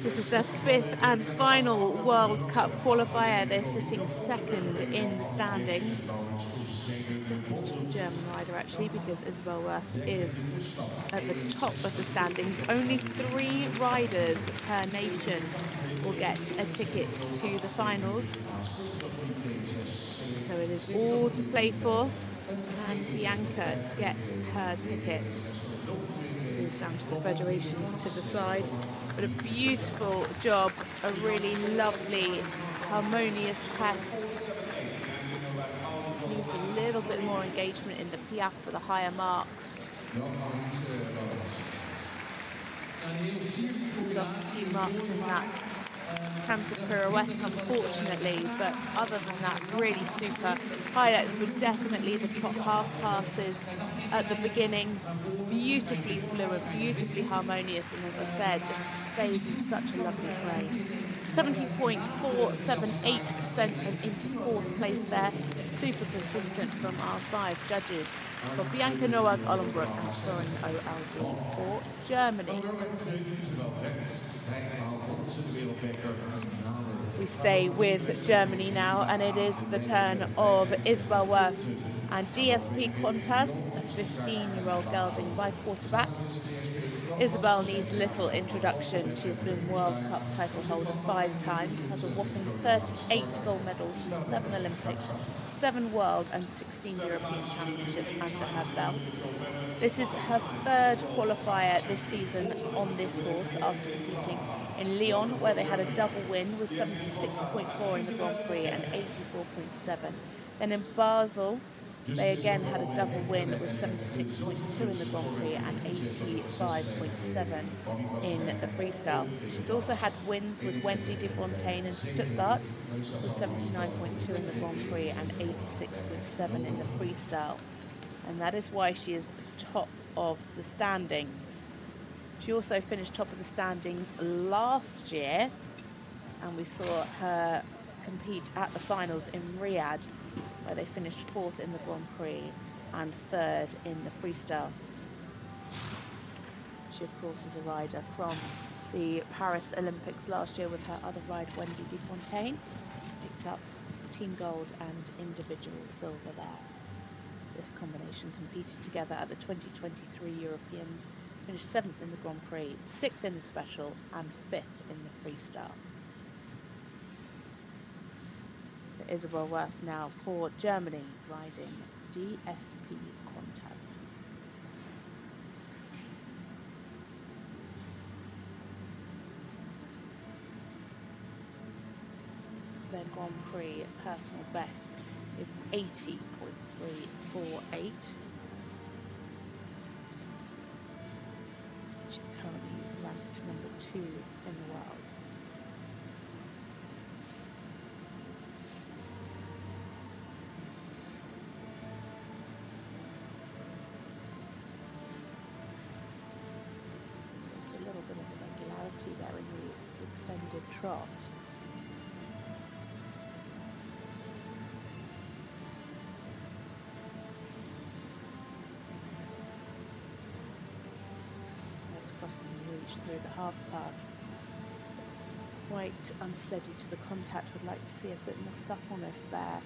This is their 5th and final World Cup qualifier. They're sitting second in the standings. Second German rider actually, because Isabell Werth is at the top of the standings. Only 3 riders per nation will get a ticket to the finals. So it is all to play for, and Bianca gets her ticket. It is down to the federations to decide, but a beautiful job, a really lovely, harmonious test. Just needs a little bit more engagement in the piaffe for the higher marks. Just lost a few marks in that Canter pirouette, unfortunately, but other than that, really super. Highlights were definitely the half passes at the beginning. Beautifully fluid, beautifully harmonious, and as I said, just stays in such a lovely frame. 70.478% and into 4th place there. Super consistent from our 5 judges. For Bianca Nowag-Aulenbrock and Florin OLD for Germany. We stay with Germany now, and it is the turn of Isabell Werth and DSP Quantas, a 15-year-old gelding by quarterback. Isabelle needs little introduction. She's been World Cup title holder 5 times, has a whopping 38 gold medals from 7 Olympics, 7 World and 16 European Championships under her belt. This is her 3rd qualifier this season on this horse after competing in Lyon, where they had a double win with 76.4 in the Grand Prix and 84.7. Then in Basel, they again had a double win with 76.2 in the Grand Prix and 85.7 in the freestyle. She's also had wins with Wendy de Fontaine in Stuttgart with 79.2 in the Grand Prix and 86.7 in the freestyle. And that is why she is top of the standings. She also finished top of the standings last year, and we saw her compete at the finals in Riyadh, where they finished 4th in the Grand Prix and 3rd in the freestyle. She, of course, was a rider from the Paris Olympics last year with her other ride, Wendy de Fontaine. Picked up team gold and individual silver there. This combination competed together at the 2023 Europeans, finished 7th in the Grand Prix, 6th in the special and 5th in the freestyle. Isabell Werth now for Germany, riding DSP Quantas. Their Grand Prix personal best is 80.348. She's currently ranked number 2 in the world. There in the extended trot. Nice crossing the reach through the half pass. Quite unsteady to the contact. Would like to see a bit more suppleness there.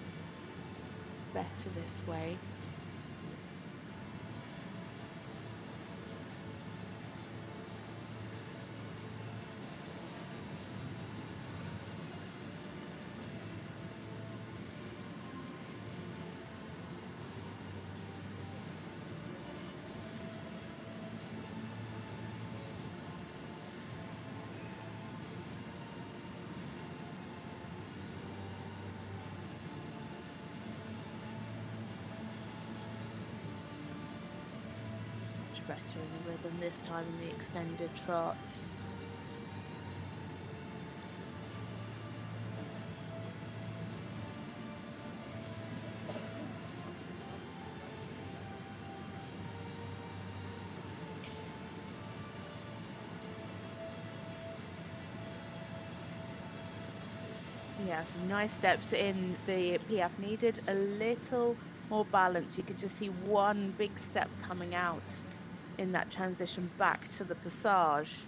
Better this way. Better in the rhythm this time in the extended trot. Yeah, some nice steps in the Piaffe. Needed a little more balance. You could just see one big step coming out in that transition back to the passage.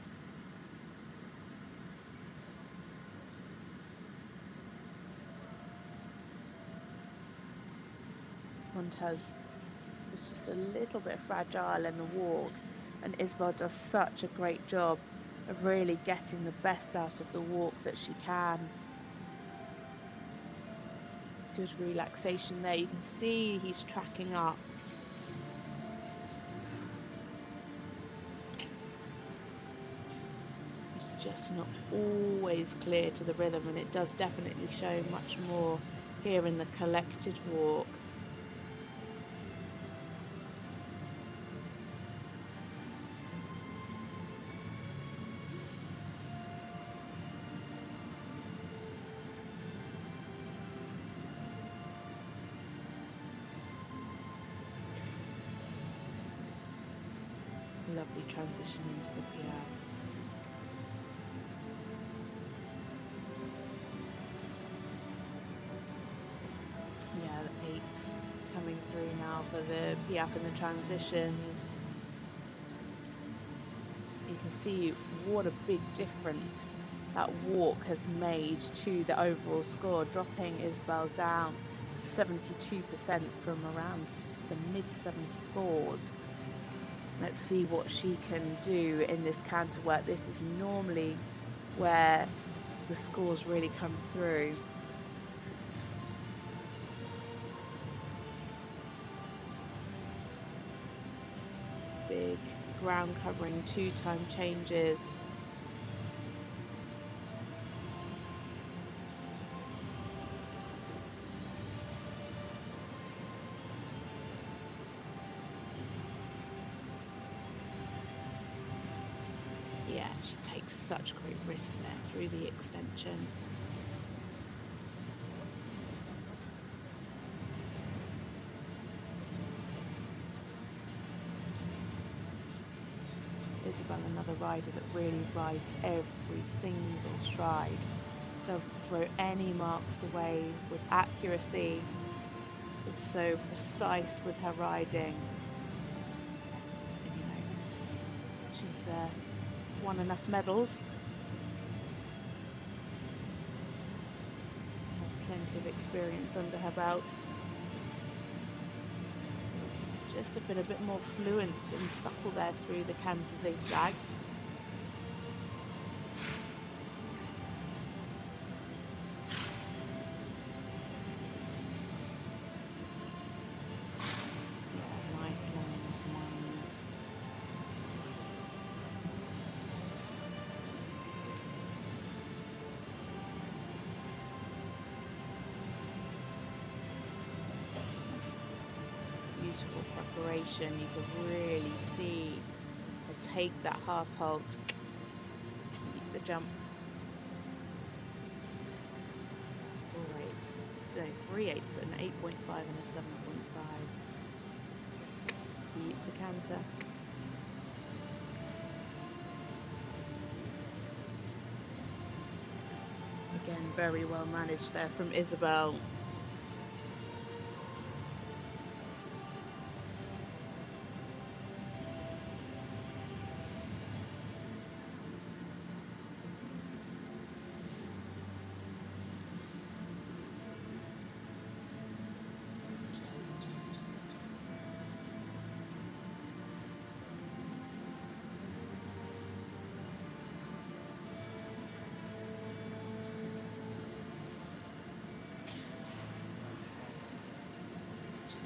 Quantas is just a little bit fragile in the walk, and Isabell does such a great job of really getting the best out of the walk that she can. Good relaxation there. You can see he's tracking up. Just not always clear to the rhythm, and it does definitely show much more here in the collected walk. Lovely transition into the piaffe. Yeah, the 8s coming through now for the piaffe and the transitions. You can see what a big difference that walk has made to the overall score, dropping Isabelle down to 72% from around the mid-74s. Let's see what she can do in this canter work. This is normally where the scores really come through. Big ground covering, 2-time changes. Yeah, she takes such great risk there through the extension. Isabelle, another rider that really rides every single stride, doesn't throw any marks away with accuracy, is so precise with her riding. And, you know, she's won enough medals, has plenty of experience under her belt. Just have been a bit more fluent and supple there through the canter zigzag. Yeah, nice line of ones. Beautiful preparation. You can really see her take that half halt, keep the jump. 3/8, an 8.5 and a 7.5. Keep the canter. Again, very well managed there from Isabelle.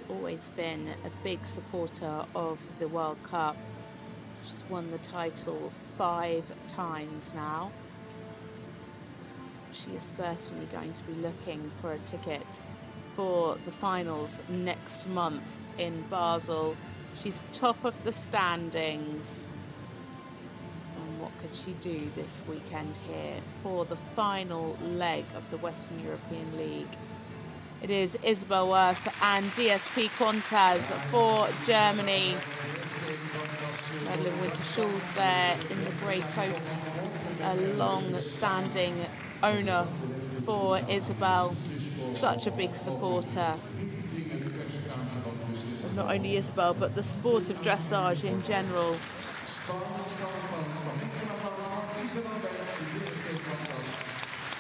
Always been a big supporter of the World Cup. She's won the title 5 times now. She is certainly going to be looking for a ticket for the finals next month in Basel. She's top of the standings. And what could she do this weekend here for the final leg of the Western European League? It is Isabell Werth and DSP Quantas for Germany. Madeline Winter-Schulz there in the grey coat, a long-standing owner for Isabelle. Such a big supporter of not only Isabelle but the sport of dressage in general.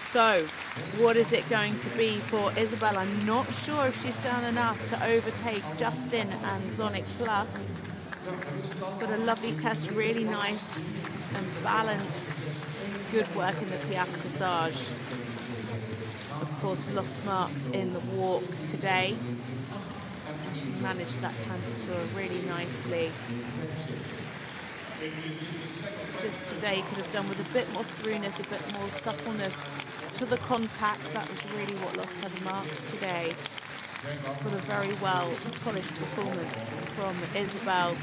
So, what is it going to be for Isabelle? I'm not sure if she's done enough to overtake Justine and Zonic Plus. But a lovely test, really nice and balanced. Good work in the piaffe passage. Of course, lost marks in the walk today. And she managed that canter tour really nicely. Just today could have done with a bit more throughness, a bit more suppleness to the contacts. That was really what lost her the marks today. But a very well polished performance from Isabelle.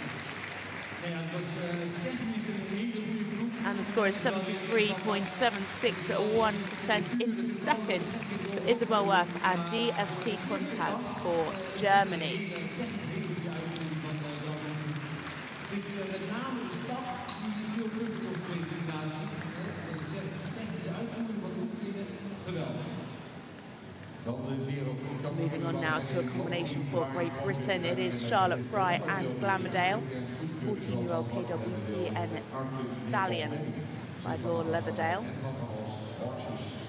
And the score is 73.76 at 1% into second for Isabell Werth and DSP Quantas for Germany. is met name de stap die veel punten kost voor deze combinatie. Dat is de technische uitvoering van de oefeningen geweldig. Moving on now to a combination for Great Britain. It is Charlotte Fry and Glamourdale, 14-year-old KWPN stallion by Lord Leatherdale.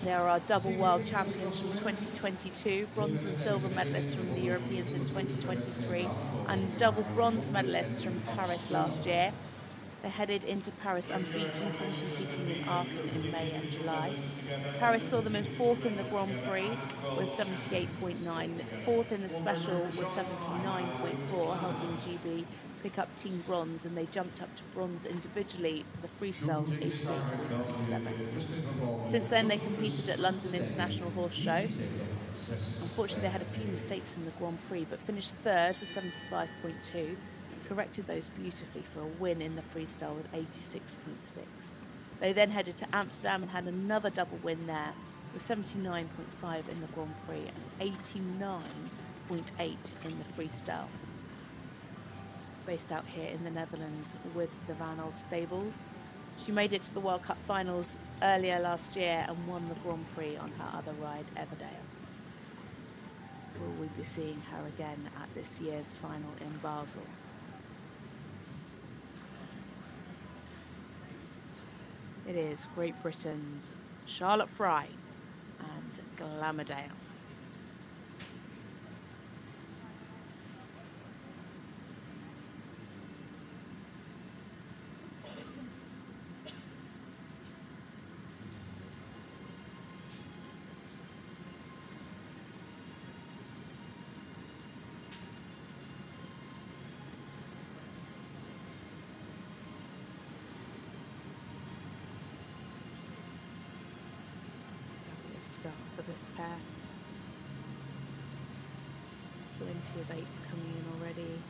They are our double world champions from 2022, bronze and silver medalists from the Europeans in 2023, and double bronze medalists from Paris last year. They headed into Paris unbeaten from competing in Aachen in May and July. Paris saw them in 4th in the Grand Prix with 78.9, 4th in the Special with 79.4, helping GB pick up team bronze, and they jumped up to bronze individually for the freestyle with 88.7. Since then, they competed at London International Horse Show. Unfortunately, they had a few mistakes in the Grand Prix, but finished 3rd with 75.2. Corrected those beautifully for a win in the freestyle with 86.6. They then headed to Amsterdam and had another double win there with 79.5 in the Grand Prix and 89.8 in the freestyle. Based out here in the Netherlands with the Van Old stables. She made it to the World Cup Finals earlier last year and won the Grand Prix on her other ride, Everdale. Will we be seeing her again at this year's final in Basel? It is Great Britain's Charlotte Fry and Glamourdale. Start for this pair. Plenty of 8s coming in already.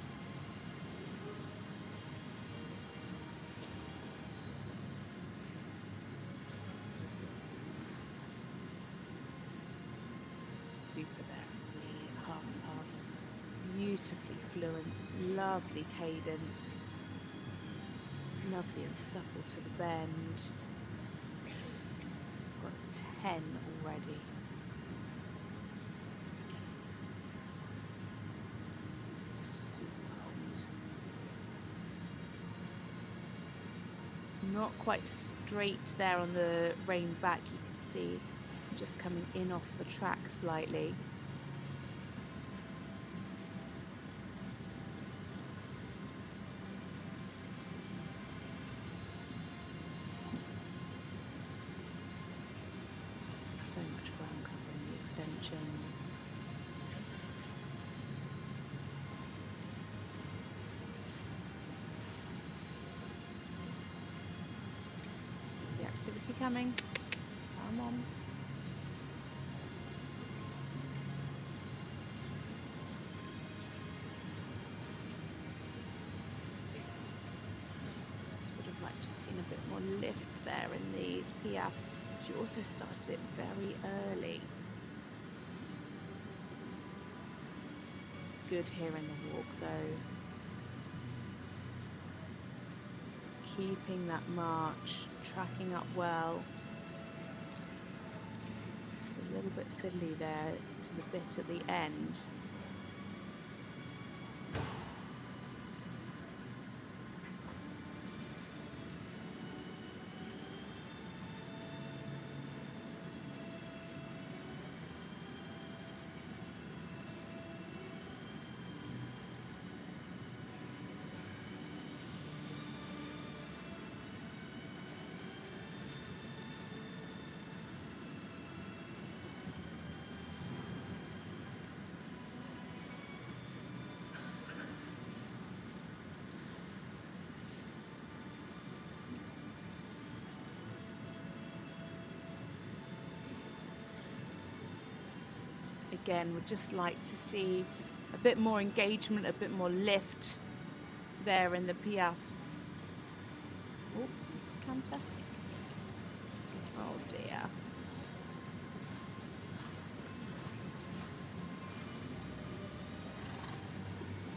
Super there, the half pass. Beautifully fluent, lovely cadence. Lovely and supple to the bend. 10 already. Super hot. Not quite straight there on the rein back, you can see just coming in off the track slightly. So much ground cover in the extensions. The activity coming. Come on. Just would have liked to have seen a bit more lift there in the Piaffe. She also started it very early. Good here in the walk though. Keeping that march, tracking up well. Just a little bit fiddly there to the bit at the end. Again, would just like to see a bit more engagement, a bit more lift there in the Piaffe. Oh, canter. Oh dear.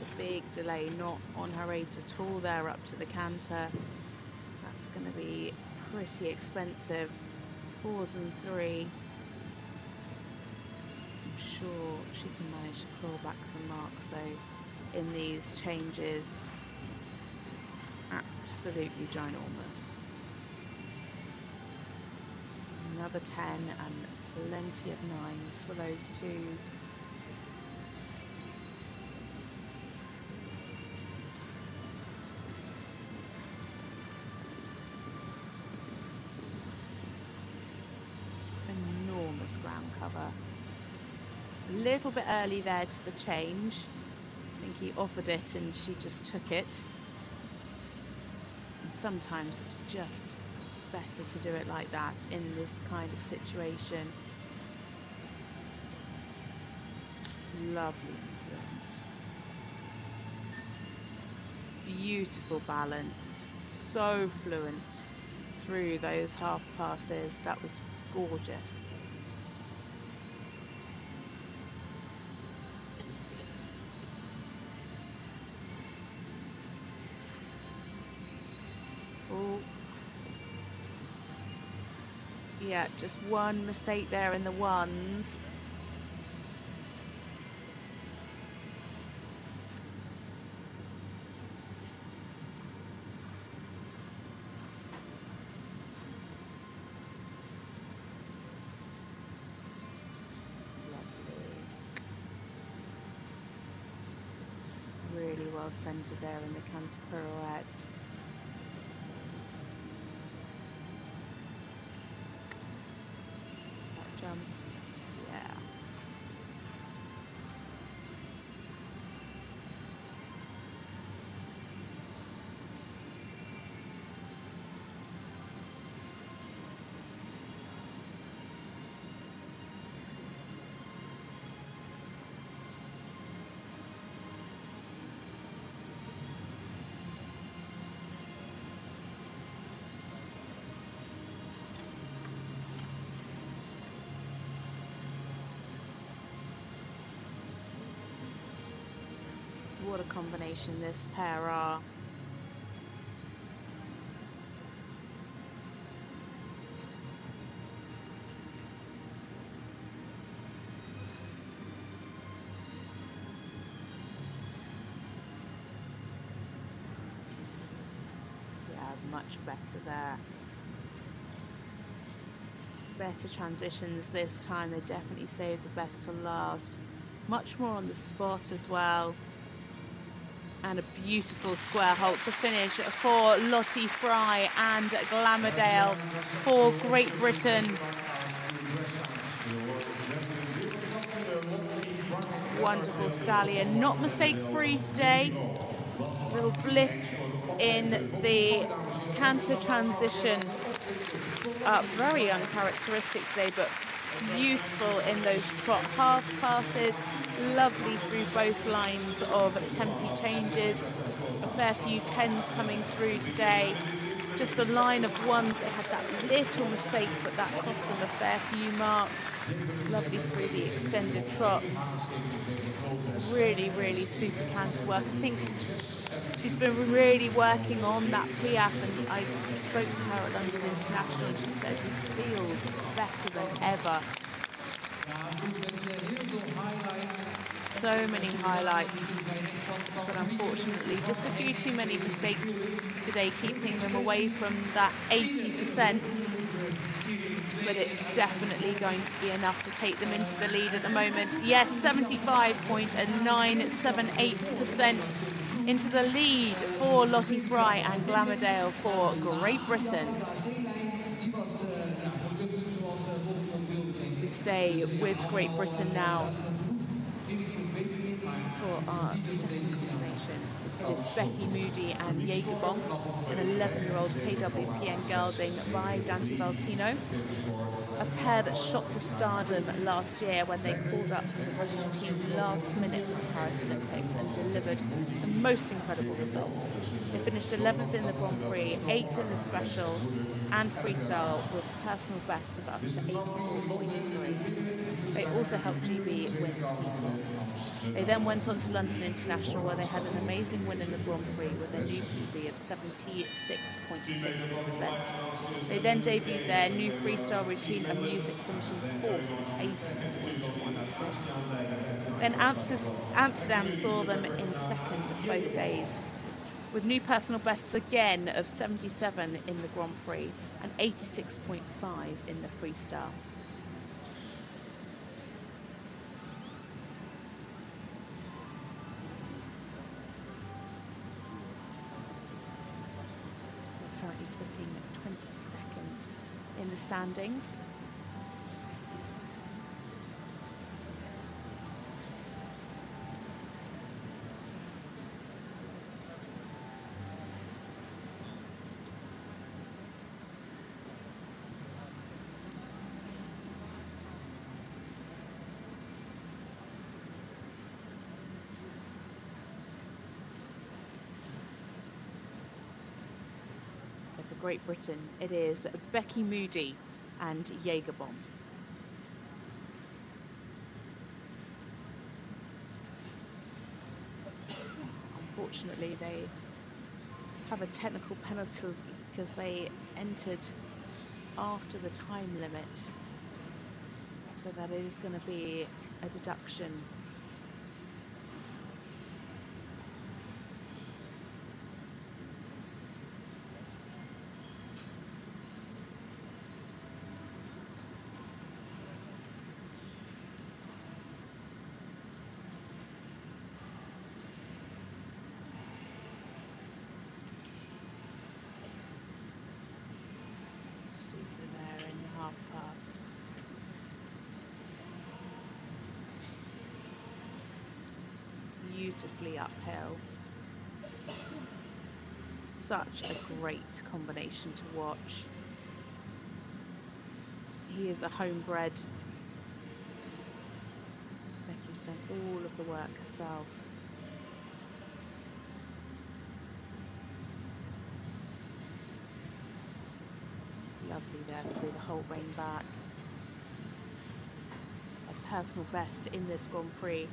It's a big delay, not on her aids at all there up to the canter. That's going to be pretty expensive. 4s and 3. I'm sure she can manage to claw back some marks though in these changes. Absolutely ginormous. Another 10 and plenty of 9s for those 2s. Just enormous ground cover. A little bit early there to the change. I think he offered it and she just took it. And sometimes it's just better to do it like that in this kind of situation. Lovely influence. Beautiful balance. So fluent through those half passes. That was gorgeous. Oh. Yeah, just one mistake there in the 1s. Really well centered there in the canter pirouette. Jump. Yeah. What a combination this pair are. Yeah, much better there. Better transitions this time. They definitely saved the best to last. Much more on the spot as well. And a beautiful square halt to finish for Lottie Fry and Glamourdale for Great Britain. Wonderful stallion, not mistake free today. Little blip in the canter transition. Very uncharacteristic today, but beautiful in those trot half passes. Lovely through both lines of tempi changes. A fair few 10s coming through today. Just the line of 1s that had that little mistake, but that cost them a fair few marks. Lovely through the extended trots. Really, really super canter work. I think she's been really working on that Piaf, and I spoke to her at London International and she said he feels better than ever. So many highlights, but unfortunately just a few too many mistakes today, keeping them away from that 80%. But it's definitely going to be enough to take them into the lead at the moment. Yes, 75.978% into the lead for Lottie Fry and Glamourdale for Great Britain. We stay with Great Britain now for our second combination. It is Becky Moody and Jagerbom, an 11-year-old KWPN gelding by Dante Valtino. A pair that shot to stardom last year when they called up for the British team last minute from Paris Olympics and delivered the most incredible results. They finished 11th in the Grand Prix, 8th in the special and freestyle with personal bests of up to 84.3. They also helped GB win 2 bronze. They then went on to London International, where they had an amazing win in the Grand Prix with a new PB of 76.6%. They then debuted their new freestyle routine and music, finishing 4th with 80.16. Then Amsterdam saw them in second both days, with new personal bests again of 77 in the Grand Prix and 86.5 in the freestyle. We're currently sitting at 22nd in the standings. So for Great Britain, it is Becky Moody and Jägerbomb. Unfortunately, they have a technical penalty because they entered after the time limit. So that is going to be a deduction. Super there in the half pass. Beautifully uphill. Such a great combination to watch. He is a homebred. Becky's done all of the work herself. Lovely there through the whole rein back. A personal best in this Grand Prix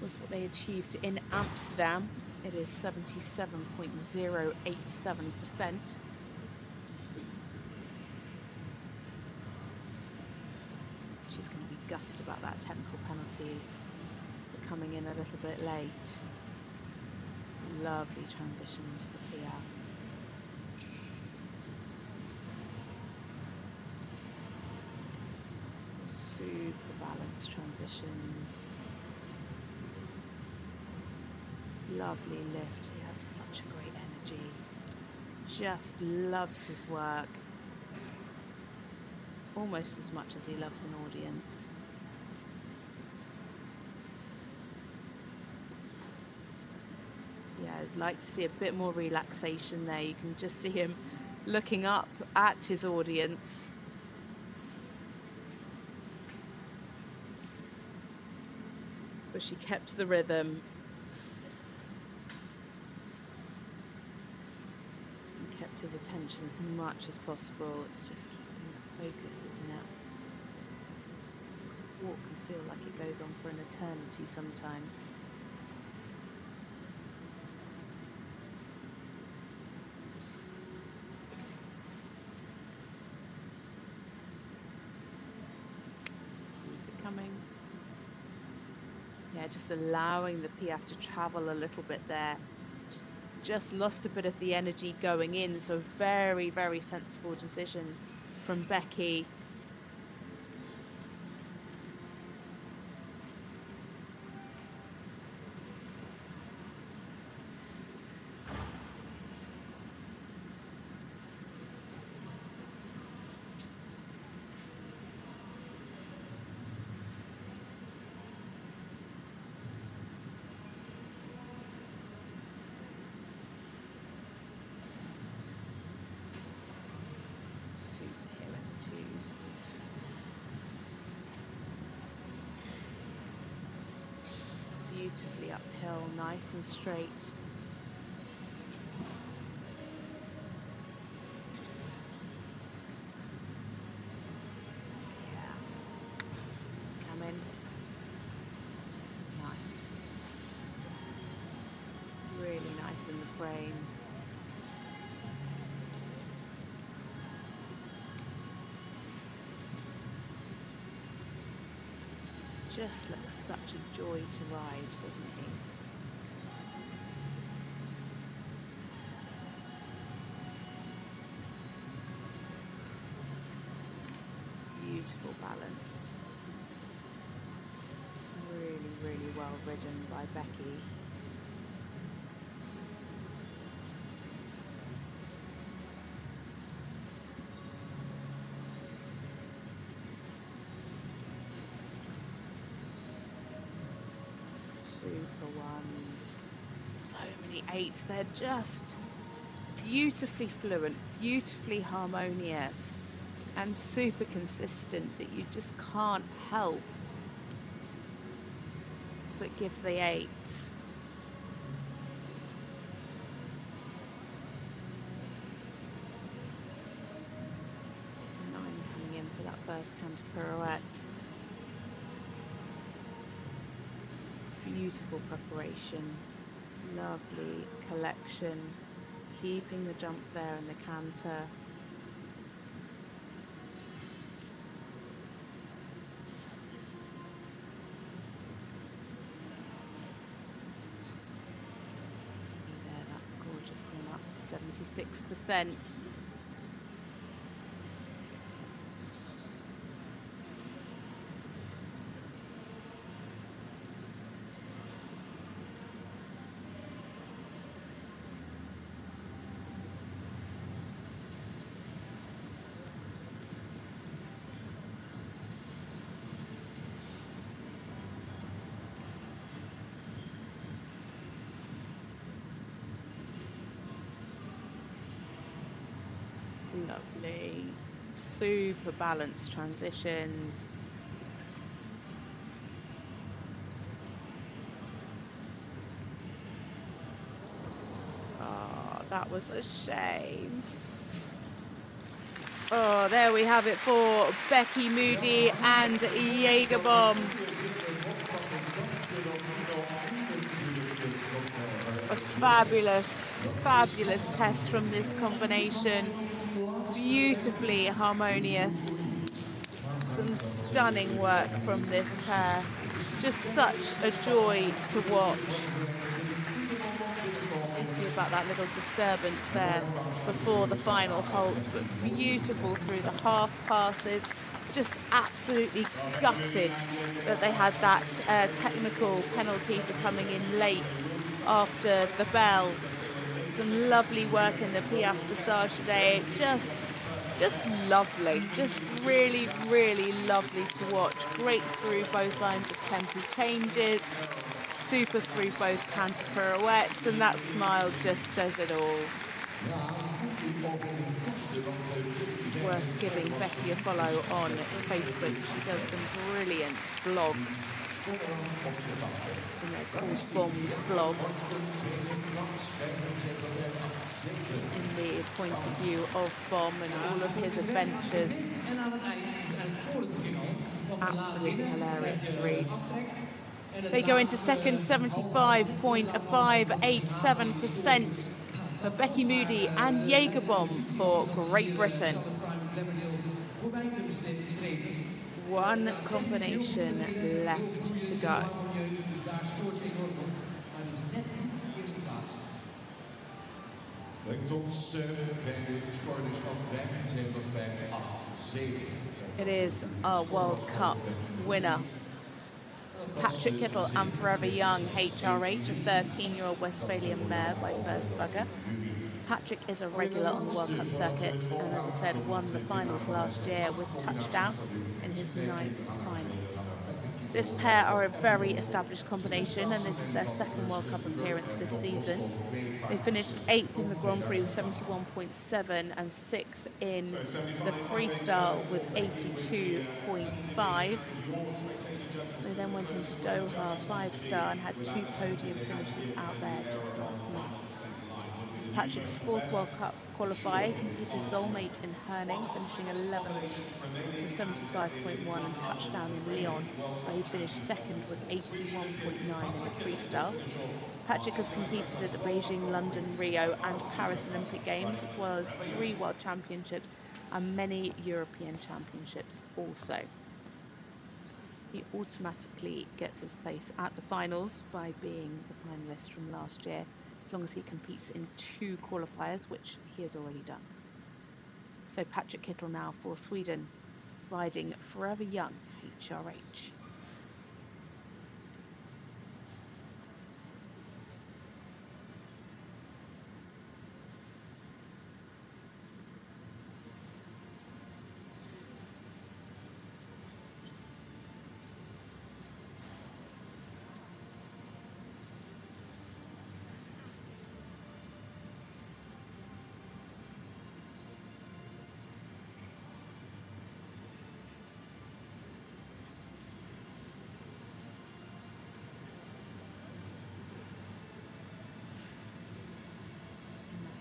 was what they achieved in Amsterdam. It is 77.087%. She's going to be gutted about that technical penalty for coming in a little bit late. Lovely transition into the PF. Super balanced transitions. Lovely lift. He has such a great energy. Just loves his work. Almost as much as he loves an audience. Yeah, I'd like to see a bit more relaxation there. You can just see him looking up at his audience. But she kept the rhythm. And kept his attention as much as possible. It's just keeping that focus, isn't it? Walk can feel like it goes on for an eternity sometimes. Keep it coming. Yeah, just allowing the PF to travel a little bit there. Just lost a bit of the energy going in, so very, very sensible decision from Becky. Beautifully uphill, nice and straight. Yeah. nice in the frame. Just looks such a joy to ride, doesn't he? Beautiful balance. Really, really well ridden by Becky. Super ones. So many eights. They're just beautifully fluent, beautifully harmonious, and super consistent that you just can't help but give the eights. 9 coming in for that first canter pirouette. Beautiful preparation, lovely collection, keeping the jump there in the canter. See there, that score just gone up to 76%. Lovely, super balanced transitions. Oh, that was a shame. Oh, there we have it for Becky Moody and Jaegerbomb. A fabulous, fabulous test from this combination. Beautifully harmonious. Some stunning work from this pair. Just such a joy to watch. You see about that little disturbance there before the final halt, but beautiful through the half passes. Just absolutely gutted that they had that technical penalty for coming in late after the bell. Some lovely work in the Piaf Dressage today. Just lovely. Just really, really lovely to watch. Great through both lines of tempo changes. Super through both canter pirouettes, and that smile just says it all. It's worth giving Becky a follow on Facebook. She does some brilliant blogs. And they're called Bombs blogs. In the point of view of Bomb and all of his adventures. Absolutely hilarious to read. They go into second, 75.587% for Becky Moody and Jaegerbomb for Great Britain. One combination left to go. It is a World Cup winner. Patrick Kittel and Forever Young, HRH, a 13-year-old Westphalian mare by First Plugger. Patrick is a regular on the World Cup circuit and, as I said, won the finals last year with touchdown in his 9th finals. This pair are a very established combination, and this is their second World Cup appearance this season. They finished 8th in the Grand Prix with 71.7 and 6th in the freestyle with 82.5. They then went into Doha 5-star and had 2 podium finishes out there just last month. This is Patrick's 4th World Cup qualifier, competed soulmate in hurling, finishing 11th with 75.1 and touchdown in Lyon, where he finished second with 81.9 in the freestyle. Patrick has competed at the Beijing, London, Rio and Paris Olympic Games, as well as 3 World Championships and many European Championships also. He automatically gets his place at the finals by being the finalist from last year, as long as he competes in 2 qualifiers, which he has already done. So Patrick Kittel now for Sweden, riding Forever Young HRH.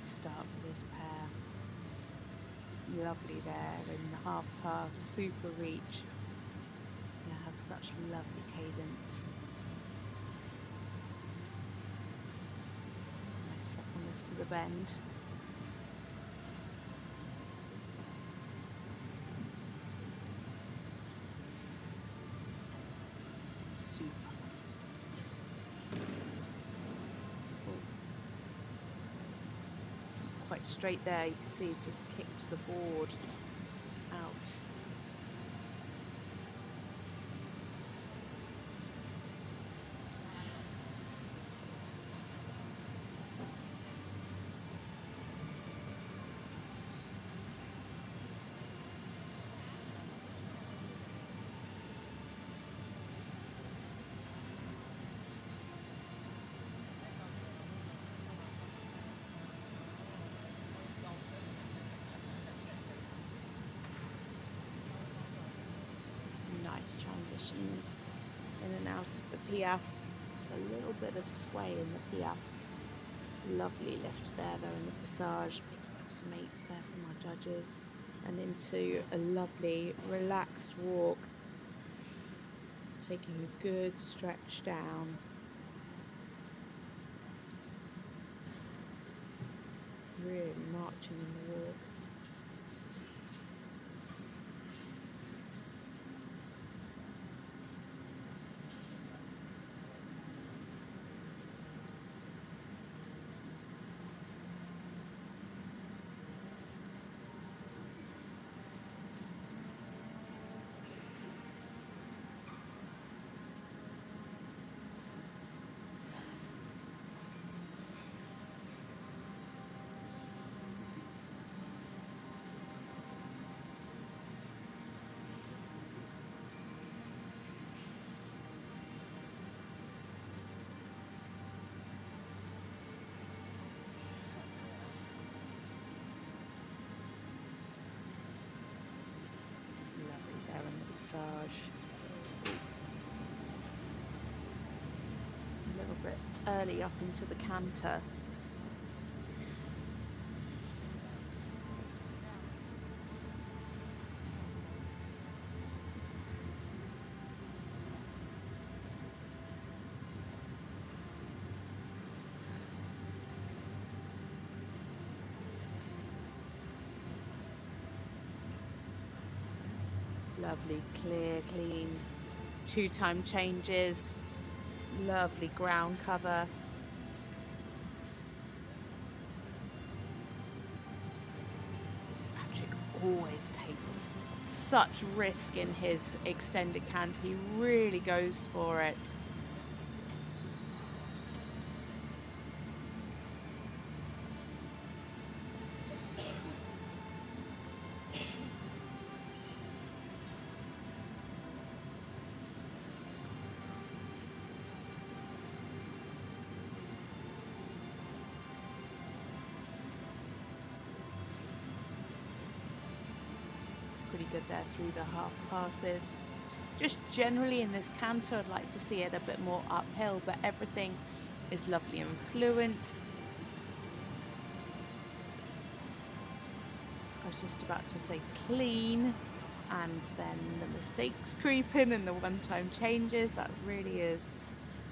Start for this pair. Lovely there in the half pass, super reach. It has such lovely cadence. Nice suppleness to the bend. Super. Quite straight there, you can see just kicked the board out. Nice transitions in and out of the piaffe. Just a little bit of sway in the piaffe. Lovely lift there though in the passage, picking up some 8s there from our judges, and into a lovely relaxed walk, taking a good stretch down. Really marching in the walk. Massage. A little bit early up into the canter. Lovely, clear, clean, 2-time changes, lovely ground cover. Patrick always takes such risk in his extended canter. He really goes for it. Good there through the half passes. Just generally in this canter, I'd like to see it a bit more uphill, but everything is lovely and fluent. I was just about to say clean, and then the mistakes creep in and the one-time changes. That really is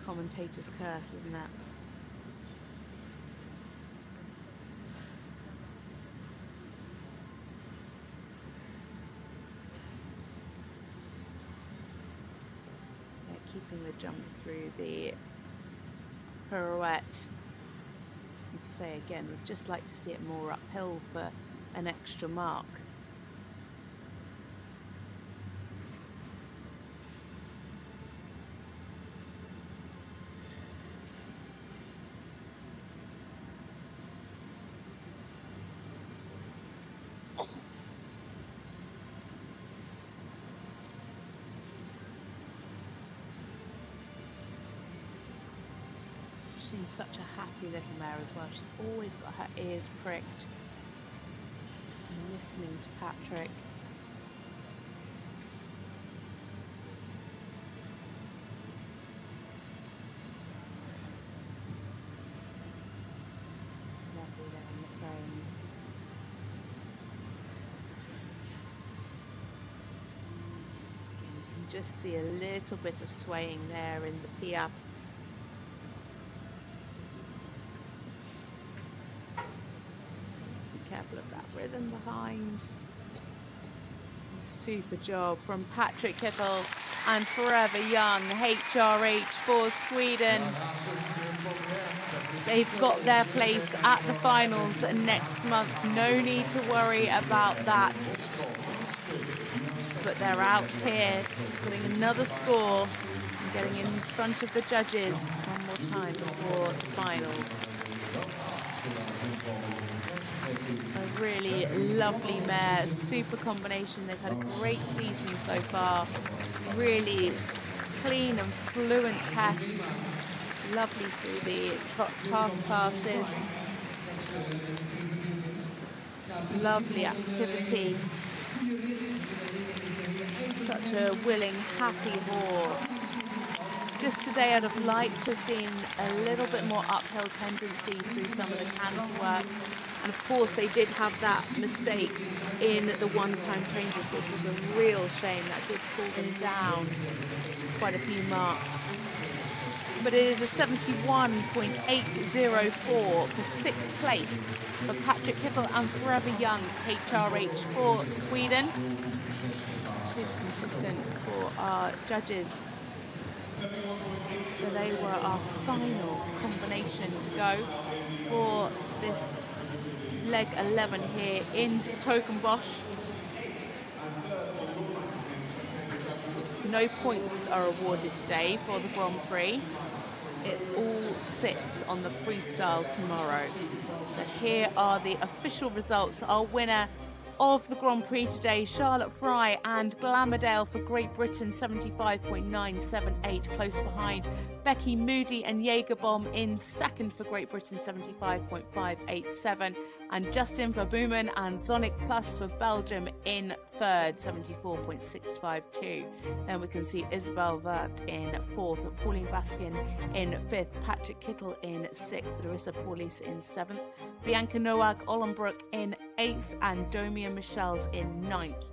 commentator's curse, isn't it? Keeping the jump through the pirouette. And say again, we'd just like to see it more uphill for an extra mark. Seems such a happy little mare as well. She's always got her ears pricked and listening to Patrick. Lovely there on the frame. Again, you can just see a little bit of swaying there in the piaffe. Careful of that rhythm behind. Super job from Patrick Kittel and Forever Young, HRH for Sweden. They've got their place at the finals next month. No need to worry about that. But they're out here putting another score and getting in front of the judges one more time before the finals. A really lovely mare, super combination. They've had a great season so far. Really clean and fluent test. Lovely through the trot half passes. Lovely activity. Such a willing, happy horse. Just today I'd have liked to have seen a little bit more uphill tendency through some of the canter work. And of course they did have that mistake in the one-time changes, which was a real shame. That did pull them down quite a few marks. But it is a 71.804 for 6th place for Patrick Kittel and Forever Young, HRH for Sweden. Super consistent for our judges. So they were our final combination to go for this leg 11 here in s-Hertogenbosch. No points are awarded today for the Grand Prix. It all sits on the freestyle tomorrow. So here are the official results. Our winner of the Grand Prix today, Charlotte Fry and Glamourdale for Great Britain, 75.978. Close behind, Becky Moody and Jägerbomb in second for Great Britain, 75.587. And Justine Verboomen and Sonic Plus for Belgium in third, 74.652. Then we can see Isabell Werth in fourth, Pauline Basquin in fifth, Patrick Kittel in sixth, Larissa Pauluis in seventh, Bianca Nowag-Aulenbrock in eighth, and Domien Michiels in ninth.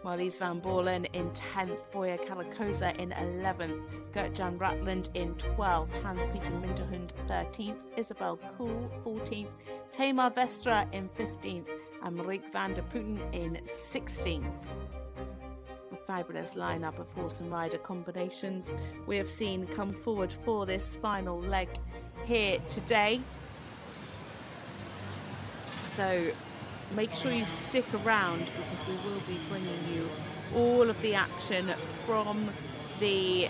Marlies van Baalen in 10th, Borja Carrascosa in 11th, Geert-Jan Raateland in 12th, Peter Minderhoud 13th, Isabelle Cool 14th, Tamar Zweistra in 15th, and Marieke van der Putten in 16th. A fabulous lineup of horse and rider combinations we have seen come forward for this final leg here today. So make sure you stick around, because we will be bringing you all of the action from the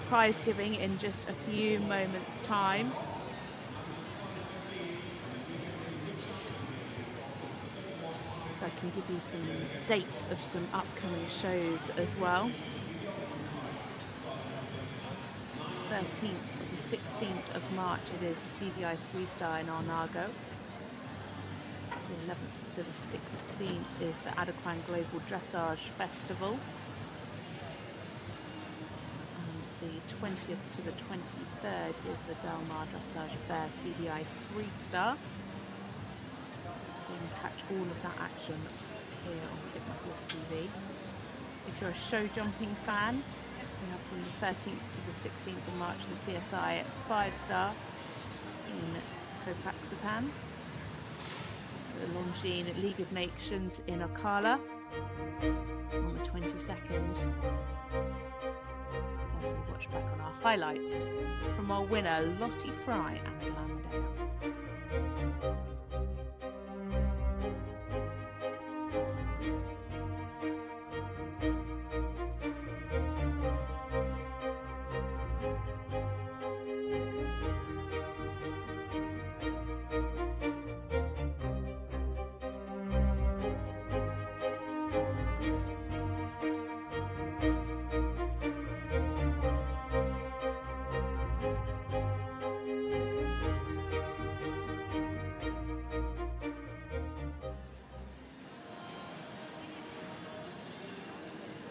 prize giving in just a few moments' time. So I can give you some dates of some upcoming shows as well. 13th to the 16th of March it is the CDI 3-star in Arnago. The 11th to the 16th is the Adequan Global Dressage Festival. And the 20th to the 23rd is the Dalmar Dressage Fair CDI 3-star. So So you can catch all of that action here on Pick My Horse TV. If you're a show jumping fan, we have from the 13th to the 16th of March the CSI 5-star in Kopaxapan, the Longines League of Nations in Ocala on the 22nd, as we watch back on our highlights from our winner Lottie Fry and Alameda.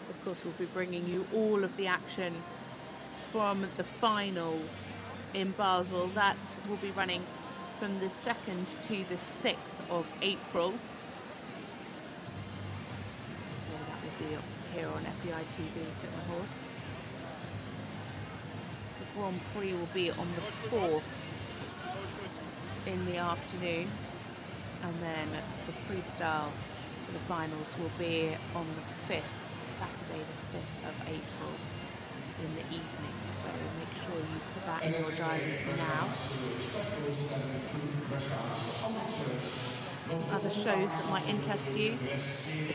Of course, we'll be bringing you all of the action from the finals in Basel. That will be running from the 2nd to the 6th of April. So that will be here on FEI TV, Pick My Horse. The Grand Prix will be on the 4th in the afternoon, and then the freestyle for the finals will be on the 5th. Saturday the 5th of April in the evening, so make sure you put that in your diaries now. Some other shows that might interest you: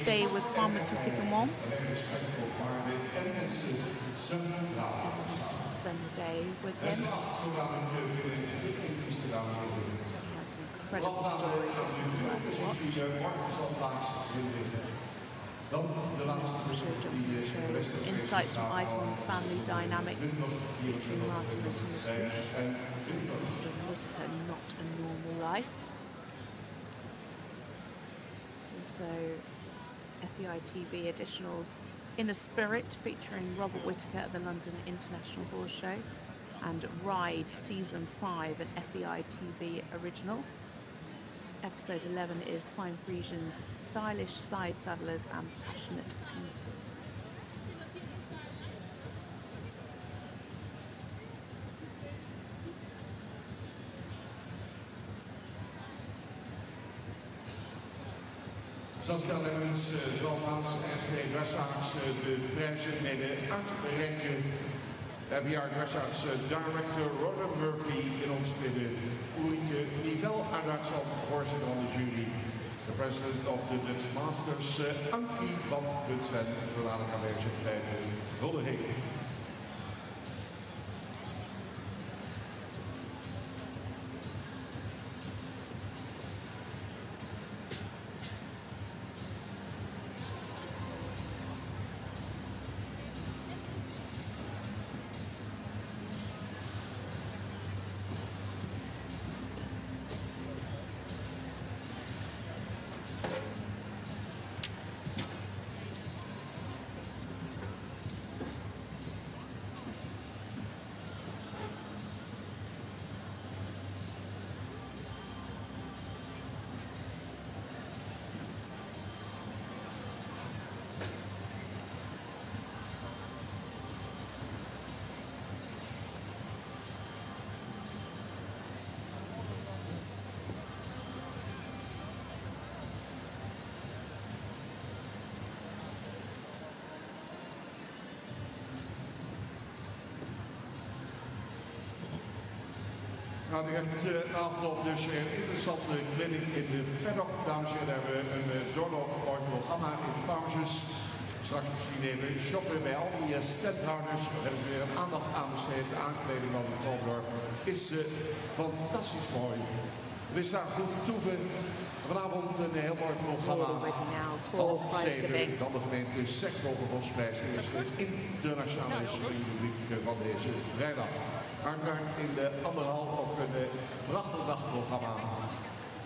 A Day with Parma-Tuticamon. To spend the day with him. He has an incredible story, definitely worth a watch. Insights from Icons Family Dynamics, featuring Martin and Thomas Rush, John Whittaker, Not a Normal Life. Also, FEI TV additionals, In a Spirit, featuring Robert Whittaker at the London International Horse Show, and Ride Season 5, an FEI TV original. Episode 11 is Fine Frisians, Stylish Side Saddlers and Passionate Painters. Saskia Lemmens zal namens FEI Dressage de prijzen mede uitreiken. FEI Dressage Director Roger Murphy in ons midden. Ulrike Nivel Arnaudson, voorzitter van de jury. De president of the Dutch Masters, Ankie van Putten, voormalig aanwezig bij de huldiging. Nou, direct na afloop dus een interessante clinic in de paddock. Dames en heren, hebben we een doorlopend programma in pauzes. Straks misschien even shoppen bij al die standhouders. We hebben ze weer een aandacht aan besteed. De aankleding van het Valdorp is fantastisch mooi. We staan goed toeven. Vanavond een heel mooi programma. Half 7, dan de gemeente s-Hertogenbosch de eerste internationale publiek van deze vrijdag. Uiteraard in de anderhalf ook een prachtig dagprogramma.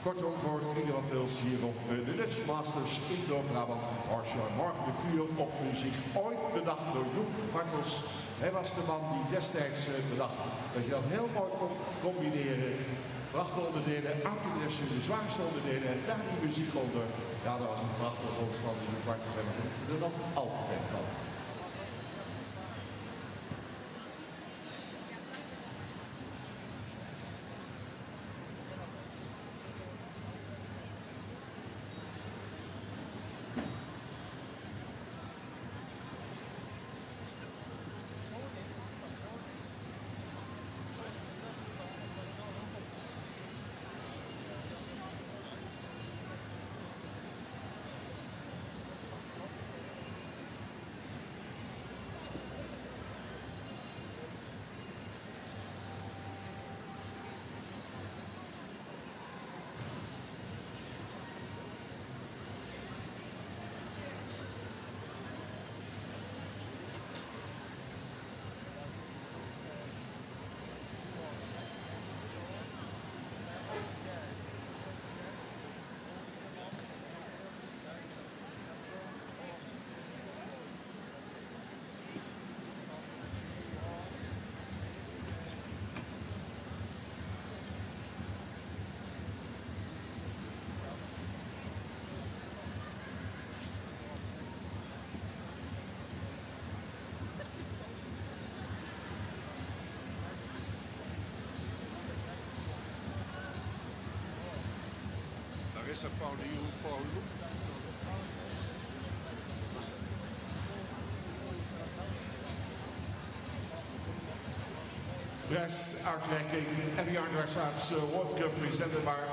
Kortom, voor ieder wat wils hier op de Dutch Masters in Brabant Horse Show. Morgen de kuur op muziek, ooit bedacht door Joep Bartels. Hij was de man die destijds bedacht dat je dat heel mooi kon combineren Prachtonderdelen, acudressen, de zwaarste onderdelen en daar die muziek onder. Ja, dat was een prachtige rondstand in de kwart en we er nog altijd van. Larissa Pauluis. Presuitreiking FEI Dressage World Cup presented by FEI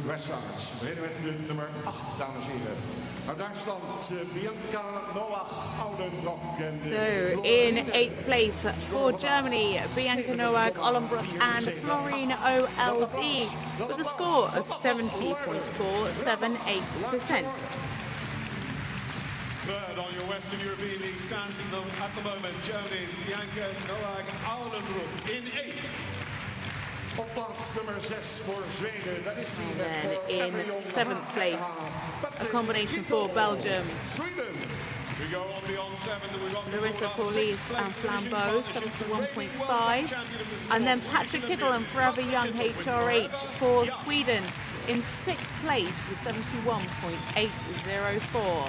Dressage. We beginnen met de nummer 8, dames en heren. Uit Duitsland, Bianca Nowag-Aulenbrock. So in 8th place for Germany, Bianca Nowag-Aulenbrock and Florine OLD with a score of 70.478%. Third on your Western European League stands at the moment, Germany's Bianca Nowag-Aulenbrock in 8th. Op plaats nummer 6 voor Zweden, dat is And then in 7th place, a combination for Belgium. Sweden. We go on beyond 7th, we've got Larissa Pauluis and Flambeau, 71.5. And then Patrick Kittel and Forever Young HRH for Sweden in 6th place with 71.804.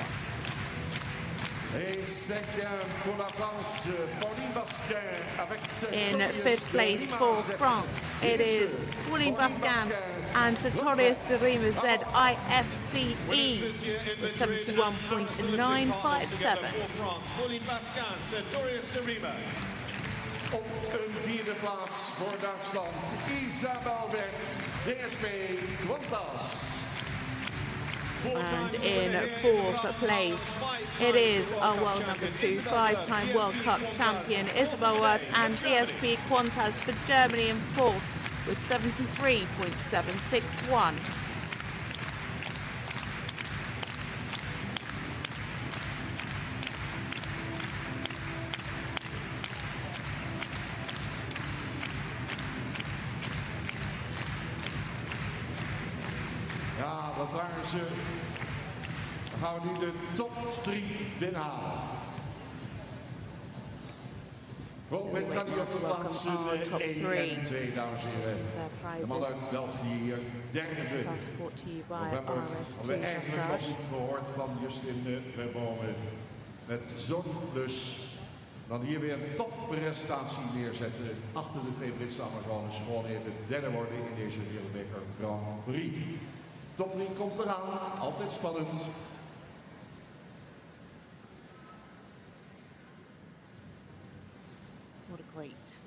In 5th place for France, it is Pauline Basquin and Sartorius Rima ZIFCE with 71.957. Pauline Basquin, Sartorius Rima. Op een 4e plaats voor Duitsland, Isabell Werth, DSP Quantas. And in 4th place, it is our world number 2, 5-time World Cup champion Isabell Werth and DSP Quantas for Germany in 4th with 73.761. Ja, dat waren ze. Dan gaan we nu de top 3 binnenhalen. Gewoon met kan die op de plaats 1 en 2, dames en heren. De man uit België, derde november. We eigenlijk nog niet gehoord van Justine Verboomen. Met zo'n plus. Dan hier weer een topprestatie neerzetten. Achter de 2 Britse Amazones. Gewoon even derde worden in deze Wereldbeker Grand Prix. Top 3 komt eraan, altijd spannend. What a great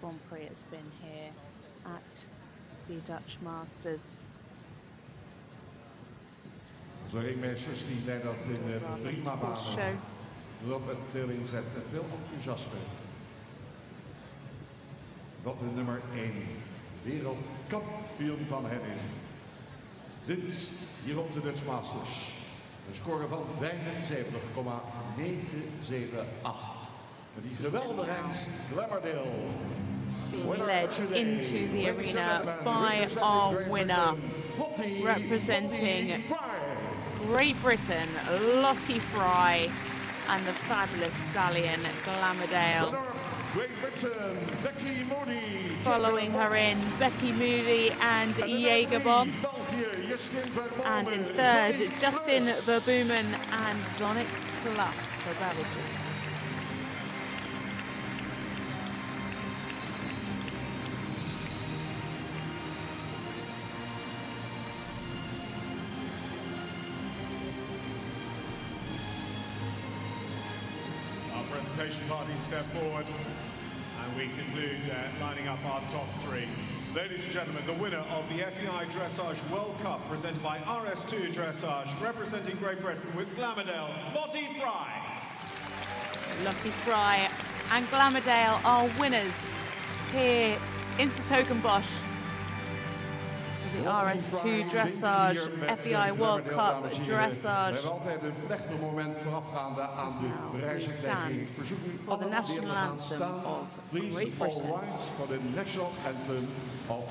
Grand Prix it's been here at the Dutch Masters. Zo ringmeesters die zijn dat in prima banen. Erop met veel inzet, met veel enthousiasme. Wat de nummer 1, wereldkampioen van Henning. Wint hier op de Dutch Masters. Een score van 75,978. Met die geweldige hengst, Glamourdale. Being led into the arena by our winner, representing Great Britain, Lottie Fry, and the fabulous stallion Glamourdale. Great Britain, Becky Moody. Following her in, Becky Moody and Jagerbom. And in third, Justine Verboomen and Sonic Plus for Belgium. Presentation parties step forward, and we conclude lining up our top three. Ladies and gentlemen, the winner of the FEI Dressage World Cup presented by RS2 Dressage, representing Great Britain with Glamourdale, Lottie Fry. Lottie Fry and Glamourdale are winners here in s-Hertogenbosch. The RS2 Dressage FEI World Cup Dressage is now stand for the national anthem of Great Britain. For the national anthem of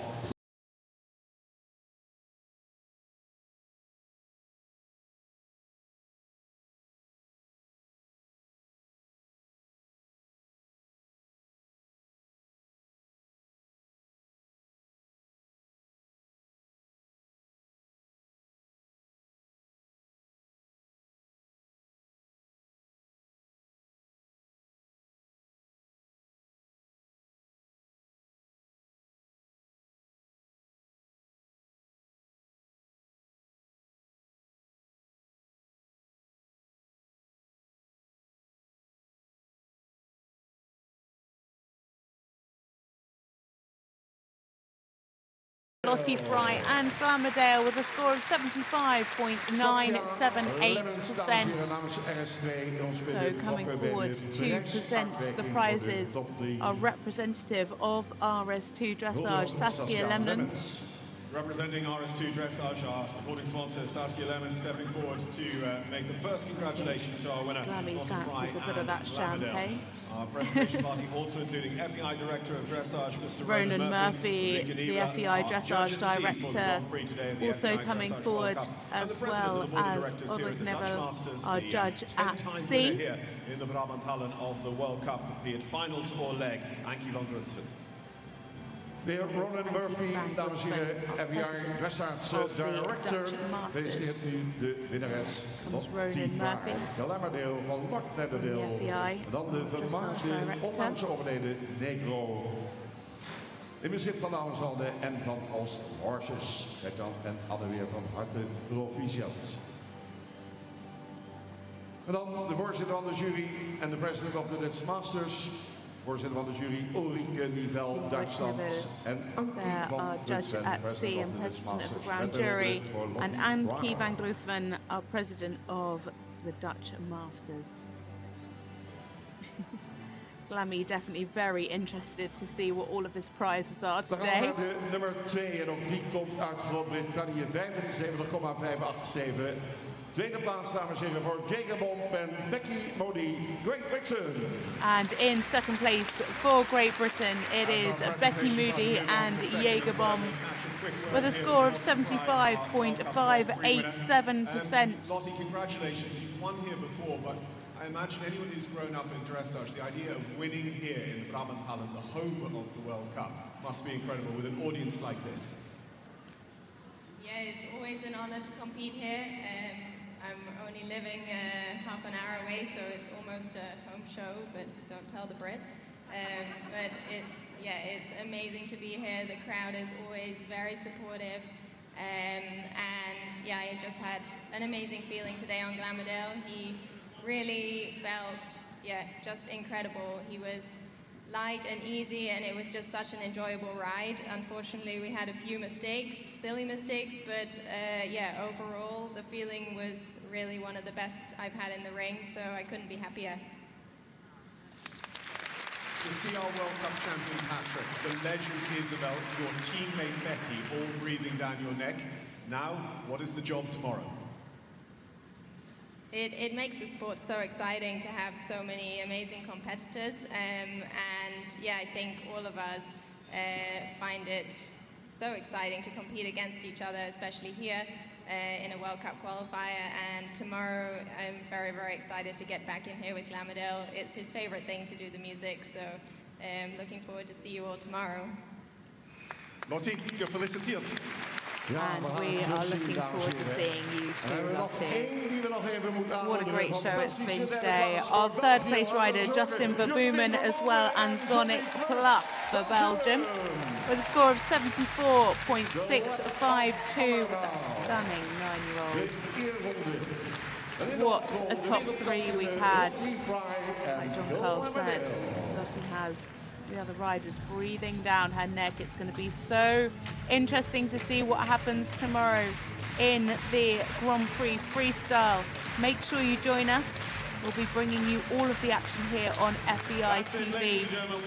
Lottie Fry and Glamourdale with a score of 75.978%. So coming forward to present the prizes are representative of RS2 Dressage, Saskia Lemons. Representing RS2 Dressage, our supporting sponsor, Saskia Lemons, stepping forward to make the first congratulations to our winner, Glammy fancies a bit of that champagne. Our presentation party also including FEI Director of Dressage, Mr. Ronan Murphy, the FEI Dressage Director, also coming forward, as well as Ulrich Neville, our judge at sea. Here in the Brabanthallen of the World Cup, be it finals or leg. Ankie van Grunsven. De heer Ronan Murphy, dames en heren, FEI Dressage Director, presenteert nu de winnares Lottie Fry. Glamourdale van Mark Neverdeel. Dan de vermaakte onlangs overleden Negro. In bezit van de Amazone en van Oost Horses. Geert-Jan en Anne weer van harte proficiat. En dan de voorzitter van de jury en de president of the Dutch Masters. Voorzitter van de jury Ulrike Nivel, Duitsland. En our judge at sea and president of the grand jury. And Ankie van Grunsven, our president of the Dutch Masters. Glammy definitely very interested to see what all of his prizes are today. Dan gaan we naar de nummer 2 en ook die komt uit Groot-Brittannië, 75,587. Tweede plaats, dames en heren, voor Jagerbom en Becky Moody, Great Britain. And in second place for Great Britain, it is Becky Moody and Jagerbom with a score of 75.587%. Lottie, congratulations. You've won here before, but I imagine anyone who's grown up in dressage, the idea of winning here in Brabanthallen, the home of the World Cup, must be incredible with an audience like this. Yeah, it's always an honor to compete here. I'm only living half an hour away, so it's almost a home show, but don't tell the Brits. But it's amazing to be here. The crowd is always very supportive. And yeah, I just had an amazing feeling today on Glamourdale. He really felt, just incredible. He was light and easy, and it was just such an enjoyable ride. Unfortunately, we had a few mistakes, silly mistakes, but overall, the feeling was really one of the best I've had in the ring, so I couldn't be happier. To see our World Cup champion Patrick, the legend Isabelle, your teammate Becky, all breathing down your neck. Now, what is the job tomorrow? It makes the sport so exciting to have so many amazing competitors, and I think all of us find it so exciting to compete against each other, especially here in a World Cup qualifier. And tomorrow I'm very, very excited to get back in here with Glamourdale. It's his favorite thing to do the music, so looking forward to see you all tomorrow. Lottie, gefeliciteerd. And we are looking forward to seeing you too, Lottie. What a great show it's been today. Our third place rider, Justine Verboomen, as well, and Zonic Plus for Belgium, with a score of 74.652 with that stunning 9-year-old. What a top three we've had. Like John Carl said, Lottie has the other riders breathing down her neck. It's going to be so interesting to see what happens tomorrow in the Grand Prix freestyle. Make sure you join us. We'll be bringing you all of the action here on FEI TV.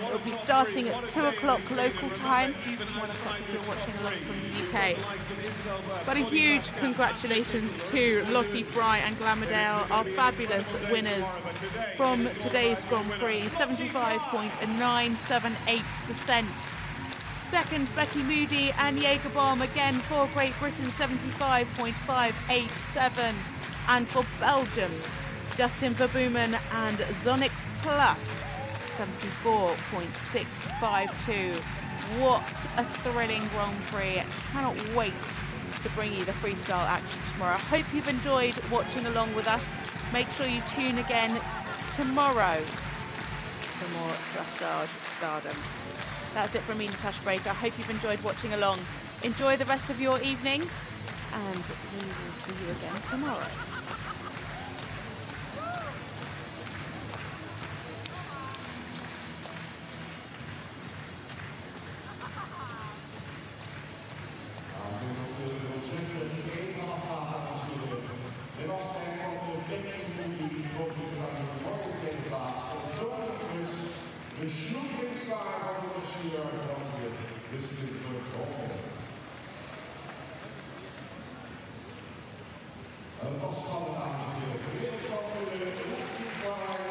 We'll be starting at 2 o'clock local time, 1 o'clock if you're watching along from the UK. But a huge congratulations to Lottie Fry and Glamourdale, our fabulous winners from today's Grand Prix, 75.978%. Second, Becky Moody and Jägerbomb, again for Great Britain, 75.587. And for Belgium, Justine Verboomen and Zonic Plus, 74.652. What a thrilling Grand Prix. Cannot wait to bring you the freestyle action tomorrow. I hope you've enjoyed watching along with us. Make sure you tune again tomorrow for more dressage stardom. That's it from me, Natasha Breaker. I hope you've enjoyed watching along. Enjoy the rest of your evening, and we will see you again tomorrow. De shooting star van de België, Justine Verboomen. Een vaststaande dames en heren, wereldkampioen,